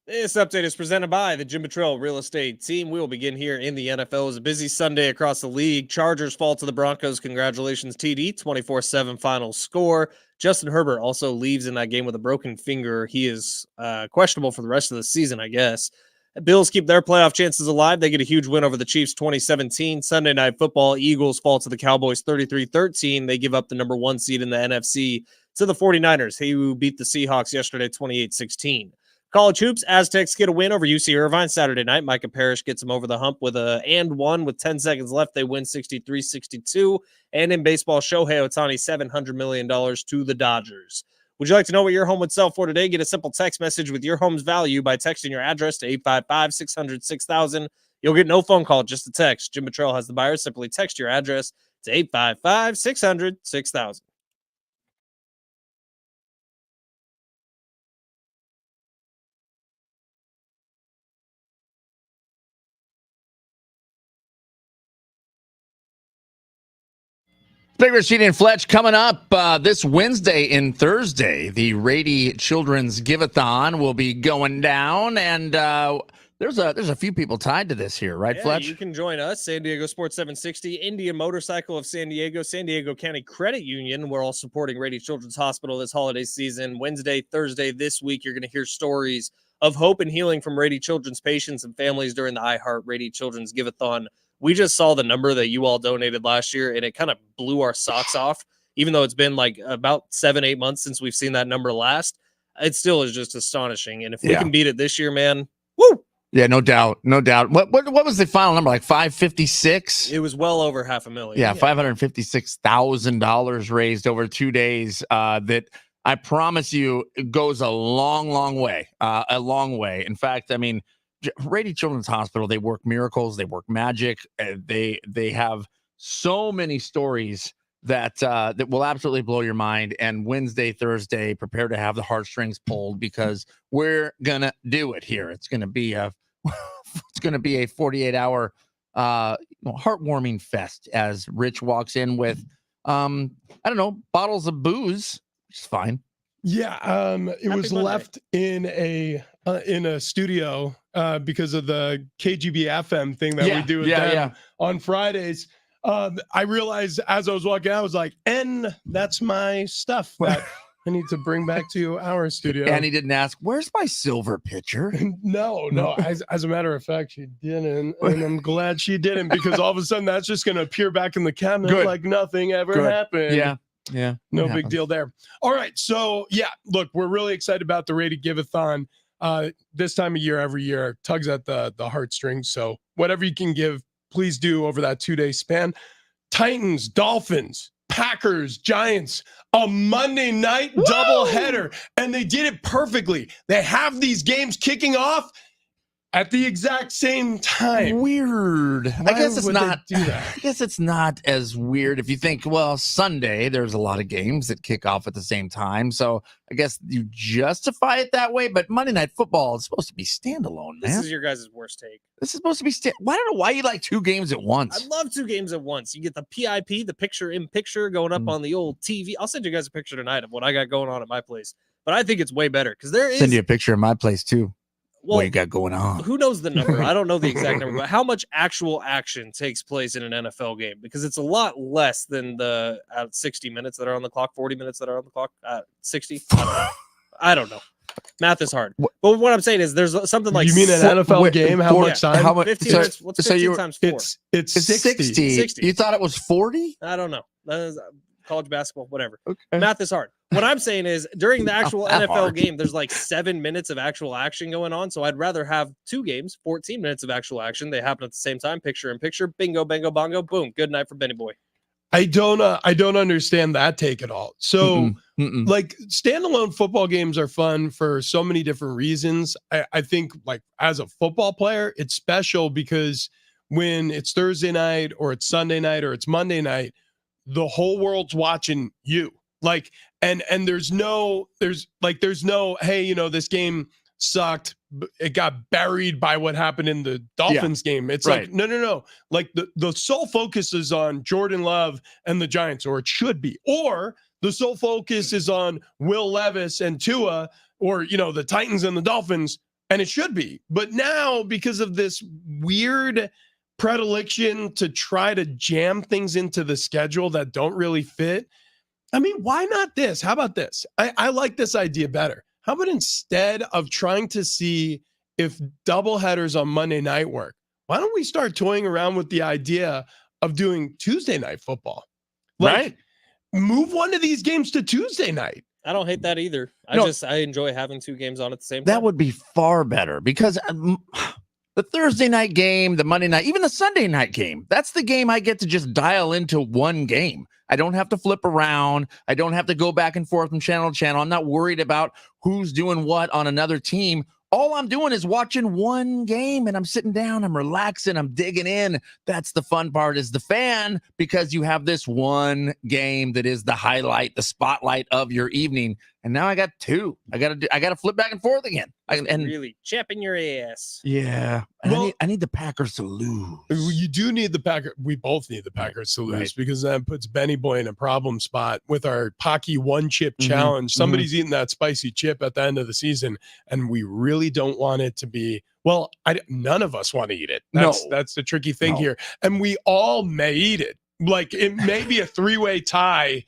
This update is presented by the Jim Betrell Real Estate Team. We will begin here in the NFL. It was a busy Sunday across the league. Chargers fall to the Broncos. Congratulations, TD. 24-7 final score. Justin Herbert also leaves in that game with a broken finger. He is questionable for the rest of the season, I guess. Bills keep their playoff chances alive. They get a huge win over the Chiefs 2017. Sunday Night Football, Eagles fall to the Cowboys 33-13. They give up the number 1 seed in the NFC to the 49ers, who beat the Seahawks yesterday 28-16. College hoops, Aztecs get a win over UC Irvine Saturday night. Micah Parrish gets them over the hump with a and one with 10 seconds left. They win 63-62. And in baseball, Shohei Ohtani, $700 million to the Dodgers. Would you like to know what your home would sell for today? Get a simple text message with your home's value by texting your address to 855-600-6000. You'll get no phone call, just a text. Jim Betrell has the buyer. Simply text your address to 855-600-6000. Big Rashid and Fletch coming up this Wednesday and Thursday. The Rady Children's Give-a-thon will be going down, and there's a few people tied to this here, right, Yeah, Fletch? you can join us, San Diego Sports 760, Indian Motorcycle of San Diego County Credit Union. We're all supporting Rady Children's Hospital this holiday season. Wednesday, Thursday this week, you're going to hear stories of hope and healing from Rady Children's patients and families during the iHeart Rady Children's Give-a-thon. We just saw the number that you all donated last year, and it kind of blew our socks off. Even though it's been like about 7-8 months since we've seen that number last, it still is just astonishing. And if we can beat it this year, man, woo! Yeah, no doubt, no doubt. What was the final number? Like 556? It was well over $500,000. Yeah, $556,000 raised over 2 days. That I promise you it goes a long, long way. A long way. In fact, I mean, Rady Children's Hospital, they work miracles, they work magic. They have so many stories that will absolutely blow your mind. And Wednesday, Thursday, prepare to have the heartstrings pulled because we're gonna do it here. It's gonna be a 48-hour heartwarming fest as Rich walks in with I don't know, bottles of booze, which is fine. Yeah, it was left in a studio because of the KGB FM thing that we do with them on Fridays. I realized as I was walking out, I was like, and that's my stuff that I need to bring back to our studio. And he didn't ask, where's my silver pitcher? No. As a matter of fact, she didn't. And I'm glad she didn't because all of a sudden that's just going to appear back in the cabinet like nothing ever happened. Yeah. No big deal there. All right. So, look, we're really excited about the Rady Give-a-thon. This time of year, every year, tugs at the heartstrings. So whatever you can give, please do over that 2-day span. Titans, Dolphins, Packers, Giants, a Monday night doubleheader. And they did it perfectly. They have these games kicking off at the exact same time. Weird. Why I guess it's would not. they do that? I guess it's not as weird if you think, well, Sunday there's a lot of games that kick off at the same time, so I guess you justify it that way. But Monday Night Football is supposed to be standalone, man. This is your guys' worst take. This is supposed to be. I don't know why you like 2 games at once. I love 2 games at once. You get the PIP, the picture-in-picture going up on the old TV. I'll send you guys a picture tonight of what I got going on at my place. But I think it's way better because there is. Send you a picture of my place too. Well, what you got going on? Who knows the number? I don't know the exact number, but how much actual action takes place in an NFL game? Because it's a lot less than the 60 minutes that are on the clock, 40 minutes that are on the clock, 60. I don't know. Math is hard. But what I'm saying is there's something like. You mean an NFL game? How much time? How much? 15 minutes. What's 15 times 4? It's 60. 60. You thought it was 40? I don't know. That is college basketball, whatever. Okay. Math is hard. What I'm saying is during the actual Not that NFL hard. game, there's like 7 minutes of actual action going on. So I'd rather have 2 games, 14 minutes of actual action. They happen at the same time, picture in picture, bingo, bango, bongo, boom. Good night for Benny Boy. I don't understand that take at all. So like standalone football games are fun for so many different reasons. I think like as a football player, it's special because when it's Thursday night or it's Sunday night or it's Monday night, the whole world's watching you. Like, and there's no, hey, you know, this game sucked. It got buried by what happened in the Dolphins game. It's like, no. Like the sole focus is on Jordan Love and the Giants, or it should be, or the sole focus is on Will Levis and Tua, or, you know, the Titans and the Dolphins. and it should be. But now, because of this weird predilection to try to jam things into the schedule that don't really fit, I mean, why not this? How about this? I like this idea better. How about instead of trying to see if doubleheaders on Monday night work, why don't we start toying around with the idea of doing Tuesday night football? Right. Move one of these games to Tuesday night. I don't hate that either. I enjoy having 2 games on at the same time. That would be far better because the Thursday night game, the Monday night, even the Sunday night game, that's the game I get to just dial into one game. I don't have to flip around. I don't have to go back and forth from channel to channel. I'm not worried about who's doing what on another team. All I'm doing is watching one game and I'm sitting down, I'm relaxing, I'm digging in. That's the fun part is the fan, because you have this one game that is the highlight, the spotlight of your evening. And now I got 2. I got to flip back and forth again. And really chapping your ass. yeah, and Well, I need the Packers to lose. You do need the Packers. We both need the Packers to lose because that puts Benny Boy in a problem spot with our Pocky one chip challenge. Somebody's eating that spicy chip at the end of the season, and we really don't want it to be. Well, none of us want to eat it. That's the tricky thing here, and we all may eat it. Like it may be a 3-way tie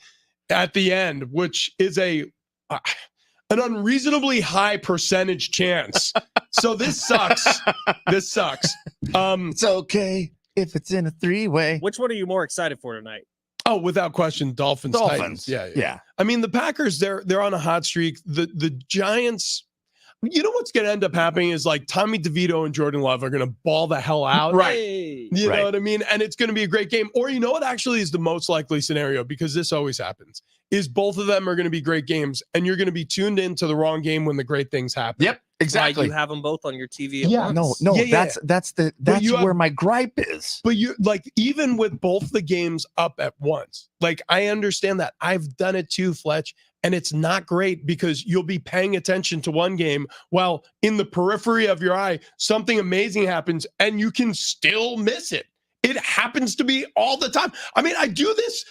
at the end, which is an unreasonably high percentage chance. So this sucks. This sucks. It's okay if it's in a 3-way. Which one are you more excited for tonight? Oh, without question, Dolphins. Titans. Yeah. I mean, the Packers, they're on a hot streak. The Giants, you know what's going to end up happening is like Tommy DeVito and Jordan Love are going to ball the hell out. Right. You know what I mean? And it's going to be a great game. Or you know what actually is the most likely scenario, because this always happens, is both of them are going to be great games, and you're going to be tuned into the wrong game when the great things happen. Yep, exactly. Why you have them both on your TV at Yeah, once. No, Yeah. that's where my gripe is. But you like, even with both the games up at once, like I understand that. I've done it too, Fletch. And it's not great because you'll be paying attention to one game while in the periphery of your eye, something amazing happens and you can still miss it. It happens to me all the time. I mean, I do this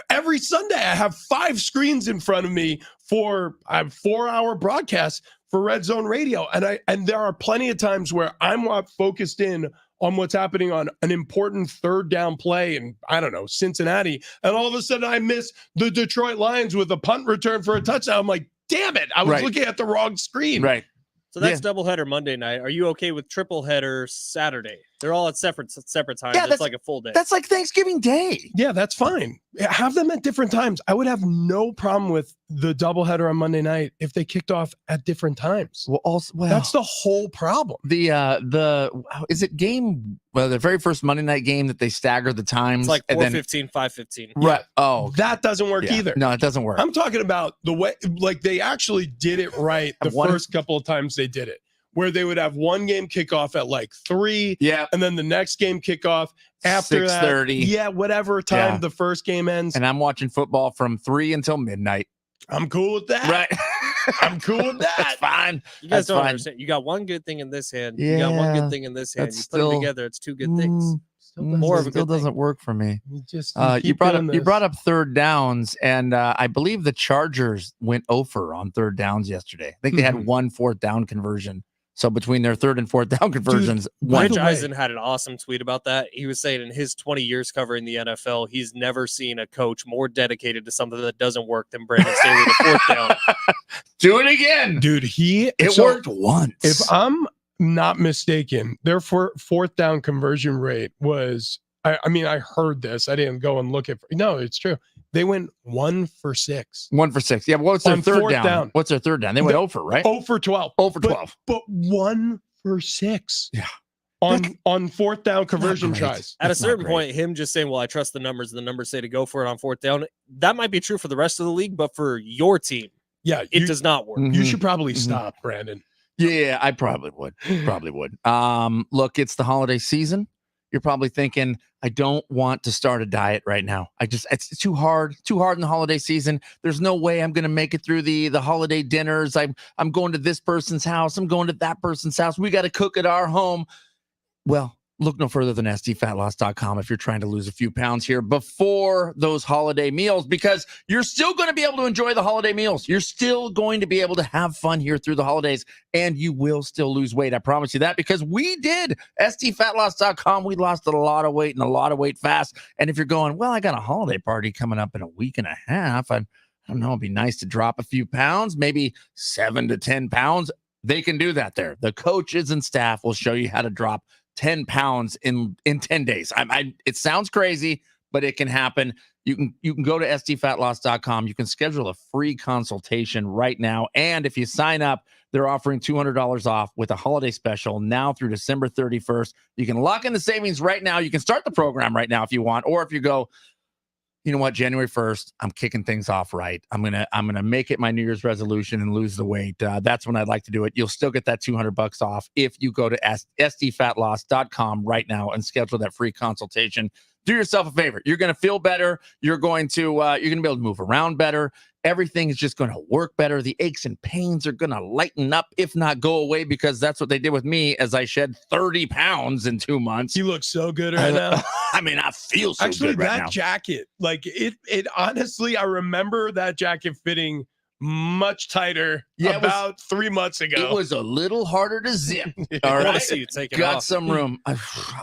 every Sunday. I have 5 screens in front of me for a 4-hour broadcast for Red Zone Radio. And there are plenty of times where I'm not focused in on what's happening on an important 3rd down play in, I don't know, Cincinnati. And all of a sudden I miss the Detroit Lions with a punt return for a touchdown. I'm like, damn it. I was looking at the wrong screen. Right. So that's doubleheader Monday night. Are you okay with triple header Saturday? They're all at separate times. Yeah, it's like a full day. That's like Thanksgiving Day. Yeah, that's fine. Have them at different times. I would have no problem with the doubleheader on Monday night if they kicked off at different times. Well, That's the whole problem. The very first Monday night game that they stagger the times. It's like and 4:15, 5:15. Right. Oh, That doesn't work either. No, it doesn't work. I'm talking about the way, like they actually did it right the first couple of times they did it, where they would have one game kickoff at like 3, and then the next game kickoff after 6:30. Yeah, whatever time the first game ends. And I'm watching football from 3 until midnight. I'm cool with that. Right. I'm cool with that. That's fine. You guys That's don't fine. understand. You got one good thing in this hand. You got one Yeah, good thing in this hand. that's You still- put them together. It's 2 good things. More of a still good thing. doesn't work for me. You You brought up 3rd downs, and I believe the Chargers went over on 3rd downs yesterday. I think they had 1 4th down conversion. So between their 3rd and 4th down conversions, Rich Eisen had an awesome tweet about that. He was saying in his 20 years covering the NFL, he's never seen a coach more dedicated to something that doesn't work than Brandon Staley to 4th down. do it again, dude. It worked once. If I'm not mistaken, their 4th down conversion rate was, I mean, I heard this. I didn't go and look at. No, it's true. They went 1 for 6. 1 for 6. Yeah. What's their On 3rd 4th down. What's their 3rd down? They went over, right? 0 for 12. 0 for 12. But 1 for 6. Yeah. On 4th down conversion great. tries. At a That's not certain great. point, him just saying, well, I trust the numbers, and the numbers say to go for it on 4th down. That might be true for the rest of the league, but for your team, Yeah, it does not work. Mhm. You should probably Mhm. stop, Brandon. Yeah, I probably would. Look, it's the holiday season. You're probably thinking, I don't want to start a diet right now. It's too hard in the holiday season. There's no way I'm going to make it through the holiday dinners. I'm going to this person's house. I'm going to that person's house. We got to cook at our home. Well, look no further than SDFatLoss.com if you're trying to lose a few pounds here before those holiday meals, because you're still going to be able to enjoy the holiday meals. You're still going to be able to have fun here through the holidays, and you will still lose weight. I promise you that, because we did. SDFatLoss.com, we lost a lot of weight and a lot of weight fast. And if you're going, well, I got a holiday party coming up in a week and a half, I don't know, it'd be nice to drop a few pounds, maybe 7 to 10 pounds. They can do that there. The coaches and staff will show you how to drop 10 pounds in 10 days. It sounds crazy, but it can happen. You can go to SDFatLoss.com. You can schedule a free consultation right now. And if you sign up, they're offering $200 off with a holiday special now through December 31st. You can lock in the savings right now. You can start the program right now if you want, or if you go, you know what, January 1st, I'm kicking things off right. I'm gonna make it my New Year's resolution and lose the weight. That's when I'd like to do it. You'll still get that $200 off if you go to SDFatLoss.com right now and schedule that free consultation. Do yourself a favor. You're gonna feel better. You're gonna be able to move around better. Everything is just going to work better. The aches and pains are going to lighten up, if not go away, because that's what they did with me as I shed 30 pounds in 2 months. You look so good right now. I mean, I feel so Actually, good right now. that jacket, like it honestly, I remember that jacket fitting much tighter about 3 months ago. It was a little harder to zip. I All want to right. see you take it Got off. some room.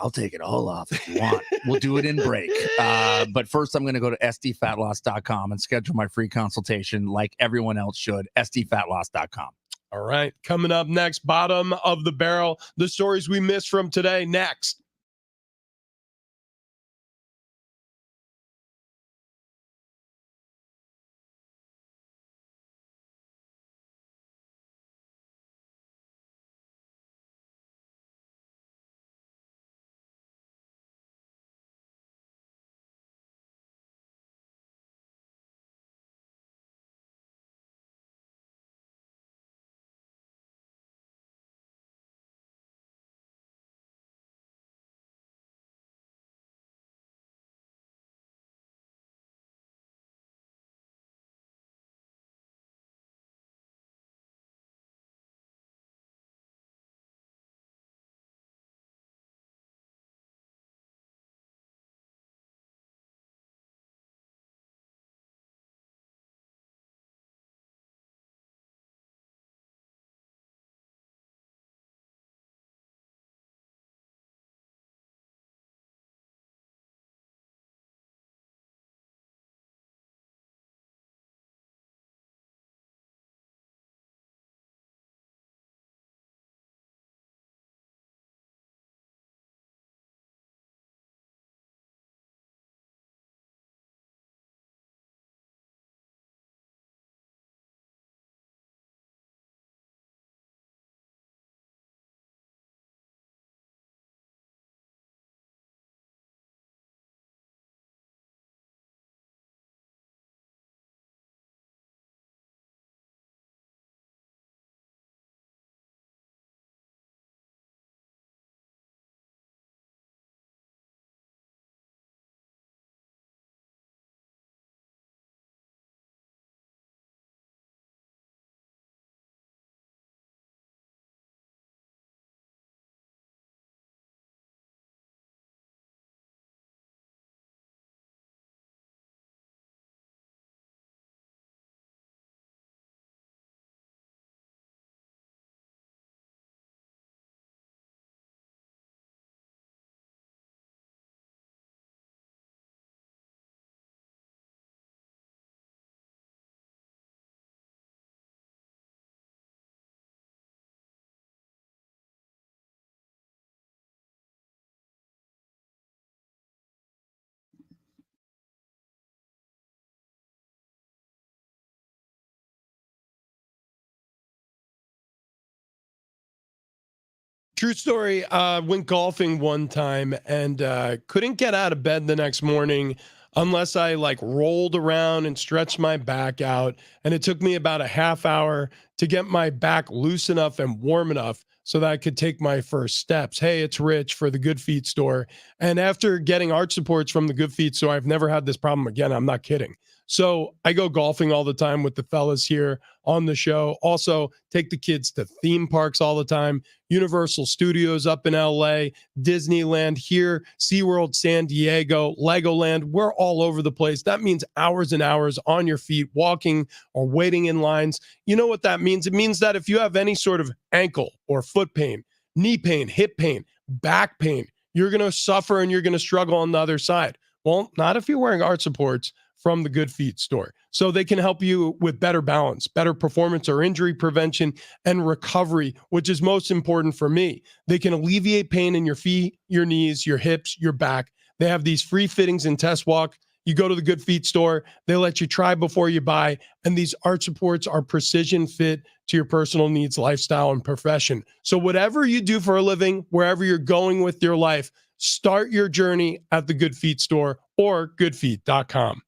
I'll take it all off if you want. We'll do it in break. But first, I'm going to go to SDFatLoss.com and schedule my free consultation like everyone else should. SDFatLoss.com. All right. Coming up next, bottom of the barrel, the stories we missed from today next. True story. Went golfing one time and couldn't get out of bed the next morning unless I like rolled around and stretched my back out. And it took me about a half hour to get my back loose enough and warm enough so that I could take my first steps. Hey, it's Rich for the Good Feet store. And after getting arch supports from the Good Feet store, I've never had this problem again. I'm not kidding. So I go golfing all the time with the fellas here on the show. Also, take the kids to theme parks all the time. Universal Studios up in LA, Disneyland here, SeaWorld San Diego, Legoland. We're all over the place. That means hours and hours on your feet, walking or waiting in lines. You know what that means? It means that if you have any sort of ankle or foot pain, knee pain, hip pain, back pain, you're going to suffer and you're going to struggle on the other side. Well, not if you're wearing arch supports from the Good Feet store. So they can help you with better balance, better performance or injury prevention, and recovery, which is most important for me. They can alleviate pain in your feet, your knees, your hips, your back. They have these free fittings and test walk. You go to the Good Feet store, they let you try before you buy, and these arch supports are precision fit to your personal needs, lifestyle, and profession. So whatever you do for a living, wherever you're going with your life, start your journey at the Good Feet store or goodfeet.com.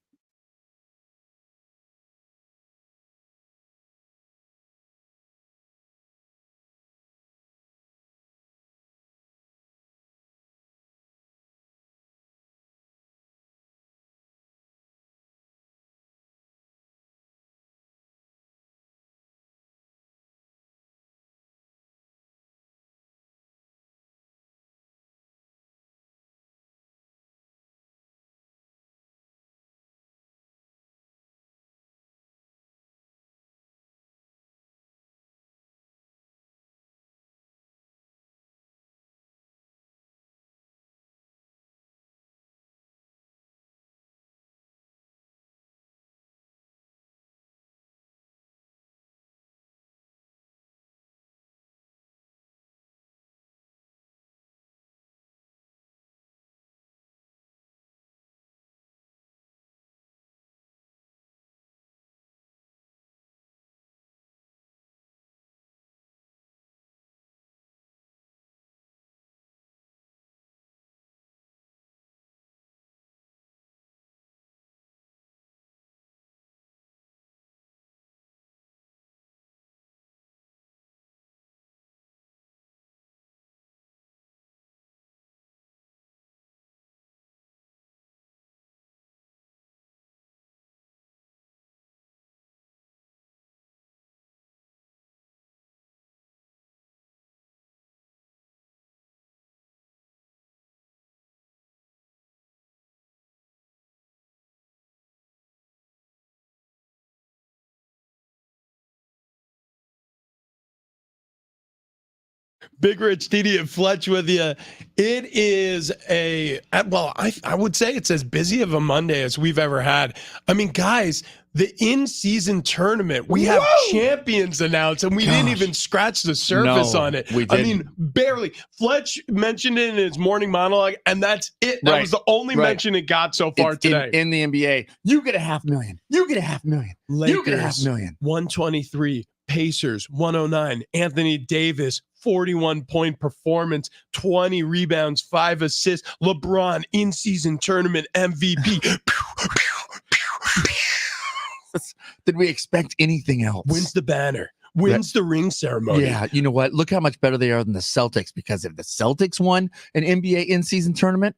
Big Rich, TD, and Fletch with you. It is I would say it's as busy of a Monday as we've ever had. I mean, guys, the in-season tournament, we have champions announced, and we didn't even scratch the surface on it. We didn't. I mean, barely. Fletch mentioned it in his morning monologue, and that's it. That was the only mention it got so far today. In the NBA, you get $500,000. You get $500,000. You get $500,000. 123. Pacers, 109. Anthony Davis, 41-point performance, 20 rebounds, 5 assists. LeBron, in-season tournament MVP. Did we expect anything else? Wins the banner. Wins the ring ceremony. Yeah, you know what? Look how much better they are than the Celtics, because if the Celtics won an NBA in-season tournament,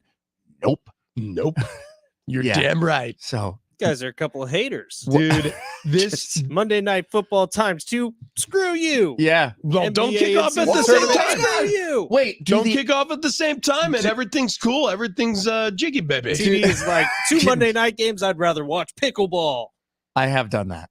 nope. You're damn right. So You guys are a couple of haters. Dude, this Monday Night Football times 2. Screw you. yeah. well, don't NBA kick off at the in-season same tournament, time. Screw you. Wait, Don't kick off at the same time, and everything's cool. Everything's jiggy, baby. TD is like 2 Monday night games. I'd rather watch pickleball. I have done that.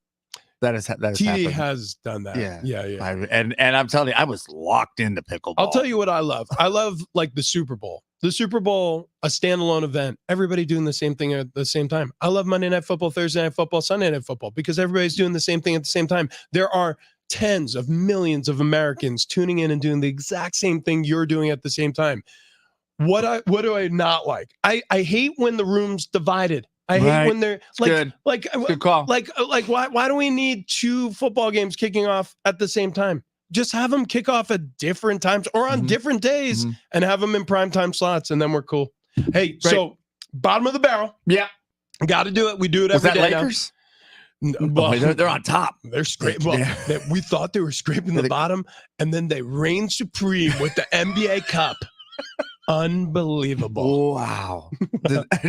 That is TD happened. has done that. Yeah. And I'm telling you, I was locked into pickleball. I'll tell you what I love. I love like the Super Bowl. The Super Bowl, a standalone event, everybody doing the same thing at the same time. I love Monday Night Football, Thursday Night Football, Sunday Night Football, because everybody's doing the same thing at the same time. There are tens of millions of Americans tuning in and doing the exact same thing you're doing at the same time. What do I not like? I hate when the room's divided. I hate when they're good call. Why do we need 2 football games kicking off at the same time? Just have them kick off at different times or on different days and have them in prime time slots, and then we're cool. Hey, so bottom of the barrel. Yeah. Got to do it. We do it Was every that day Lakers? now. They're on top. They're scraping. Well, we thought they were scraping the bottom, and then they reigned supreme with the NBA Cup. Unbelievable. Wow.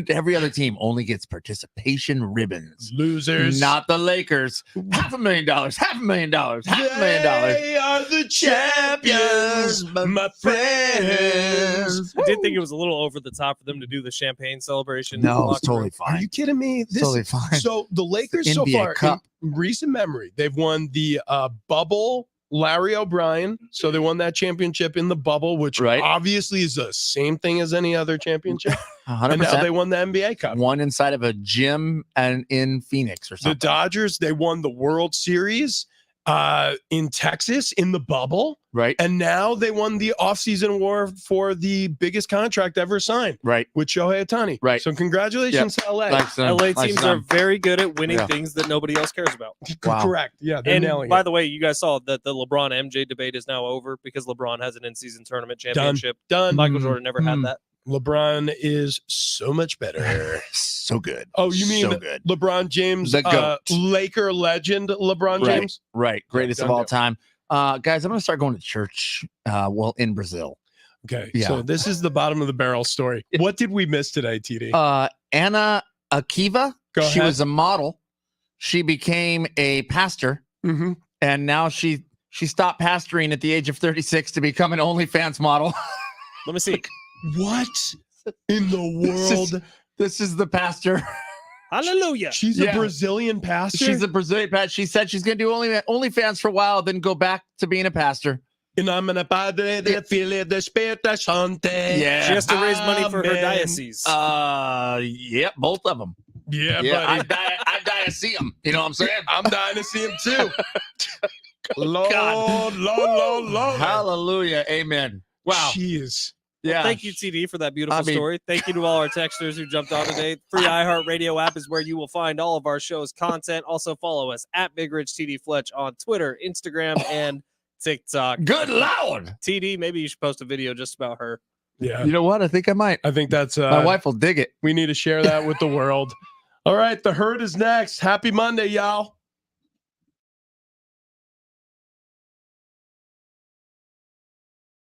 Every other team only gets participation ribbons. Losers. Not the Lakers. $500,000, $500,000, $500,000. They are the champions, my friends. I did think it was a little over the top for them to do the champagne celebration. in the No, it's locker room. totally Are fine. you kidding me? This, Totally fine. So the Lakers so NBA far Cup. in recent memory, they've won the bubble. Larry O'Brien. So they won that championship in the bubble, which Right. obviously is the same thing as any other championship. 100%. And now they won the NBA Cup. One inside of a gym and in Phoenix or The something. Dodgers, they won the World Series in Texas in the bubble. Right. And now they won the offseason award for the biggest contract ever signed Right. with Shohei Ohtani. Right. So congratulations to LA. Like some- LA like teams some- are very good at winning Yeah. things that nobody else cares about. Wow. Correct. Yeah. They're And nailing by it. the way, you guys saw that the LeBron MJ debate is now over because LeBron has an in-season tournament championship. Done. Michael Jordan never had that. LeBron is so much better. So good. Oh, you mean so good. LeBron James, The GOAT. Laker legend LeBron Right. James? Right. Greatest done of all deal. time. Guys, I'm going to start going to church. In Brazil. Okay. Yeah. So this is the bottom of the barrel story. What did we miss today, TD? Anna Akiva. Go She ahead. was a model. She became a pastor, Mhm. and now she stopped pastoring at the age of 36 to become an OnlyFans model. Let me see. What in the This is- world? This is the pastor. Hallelujah. She's Yeah. a Brazilian pastor. She's a Brazilian pastor. She said she's going to do OnlyFans for a while, then go back to being a pastor. In nomine del Padre, del Figlio e del Spirito Santo. Yeah. She has to raise money for her Amen. diocese. Yep, both of them. Yeah, Yeah, buddy. I die to see them. You know what I'm saying? I'm dying to see him too. Lord, God. Lord. Hallelujah. Amen. Wow. Jeez. Yeah. Thank you, TD, for that beautiful I mean- story. Thank you to all our texters who jumped on today. Free iHeartRadio app is where you will find all of our show's content. Also follow us at Big Rich TD Fletch on Twitter, Instagram, and TikTok. Good Lord. TD, maybe you should post a video just about her. Yeah. You know what? I think I might. I think that's My wife will dig it. we need to share that with the world. All right, the herd is next. Happy Monday, y'all.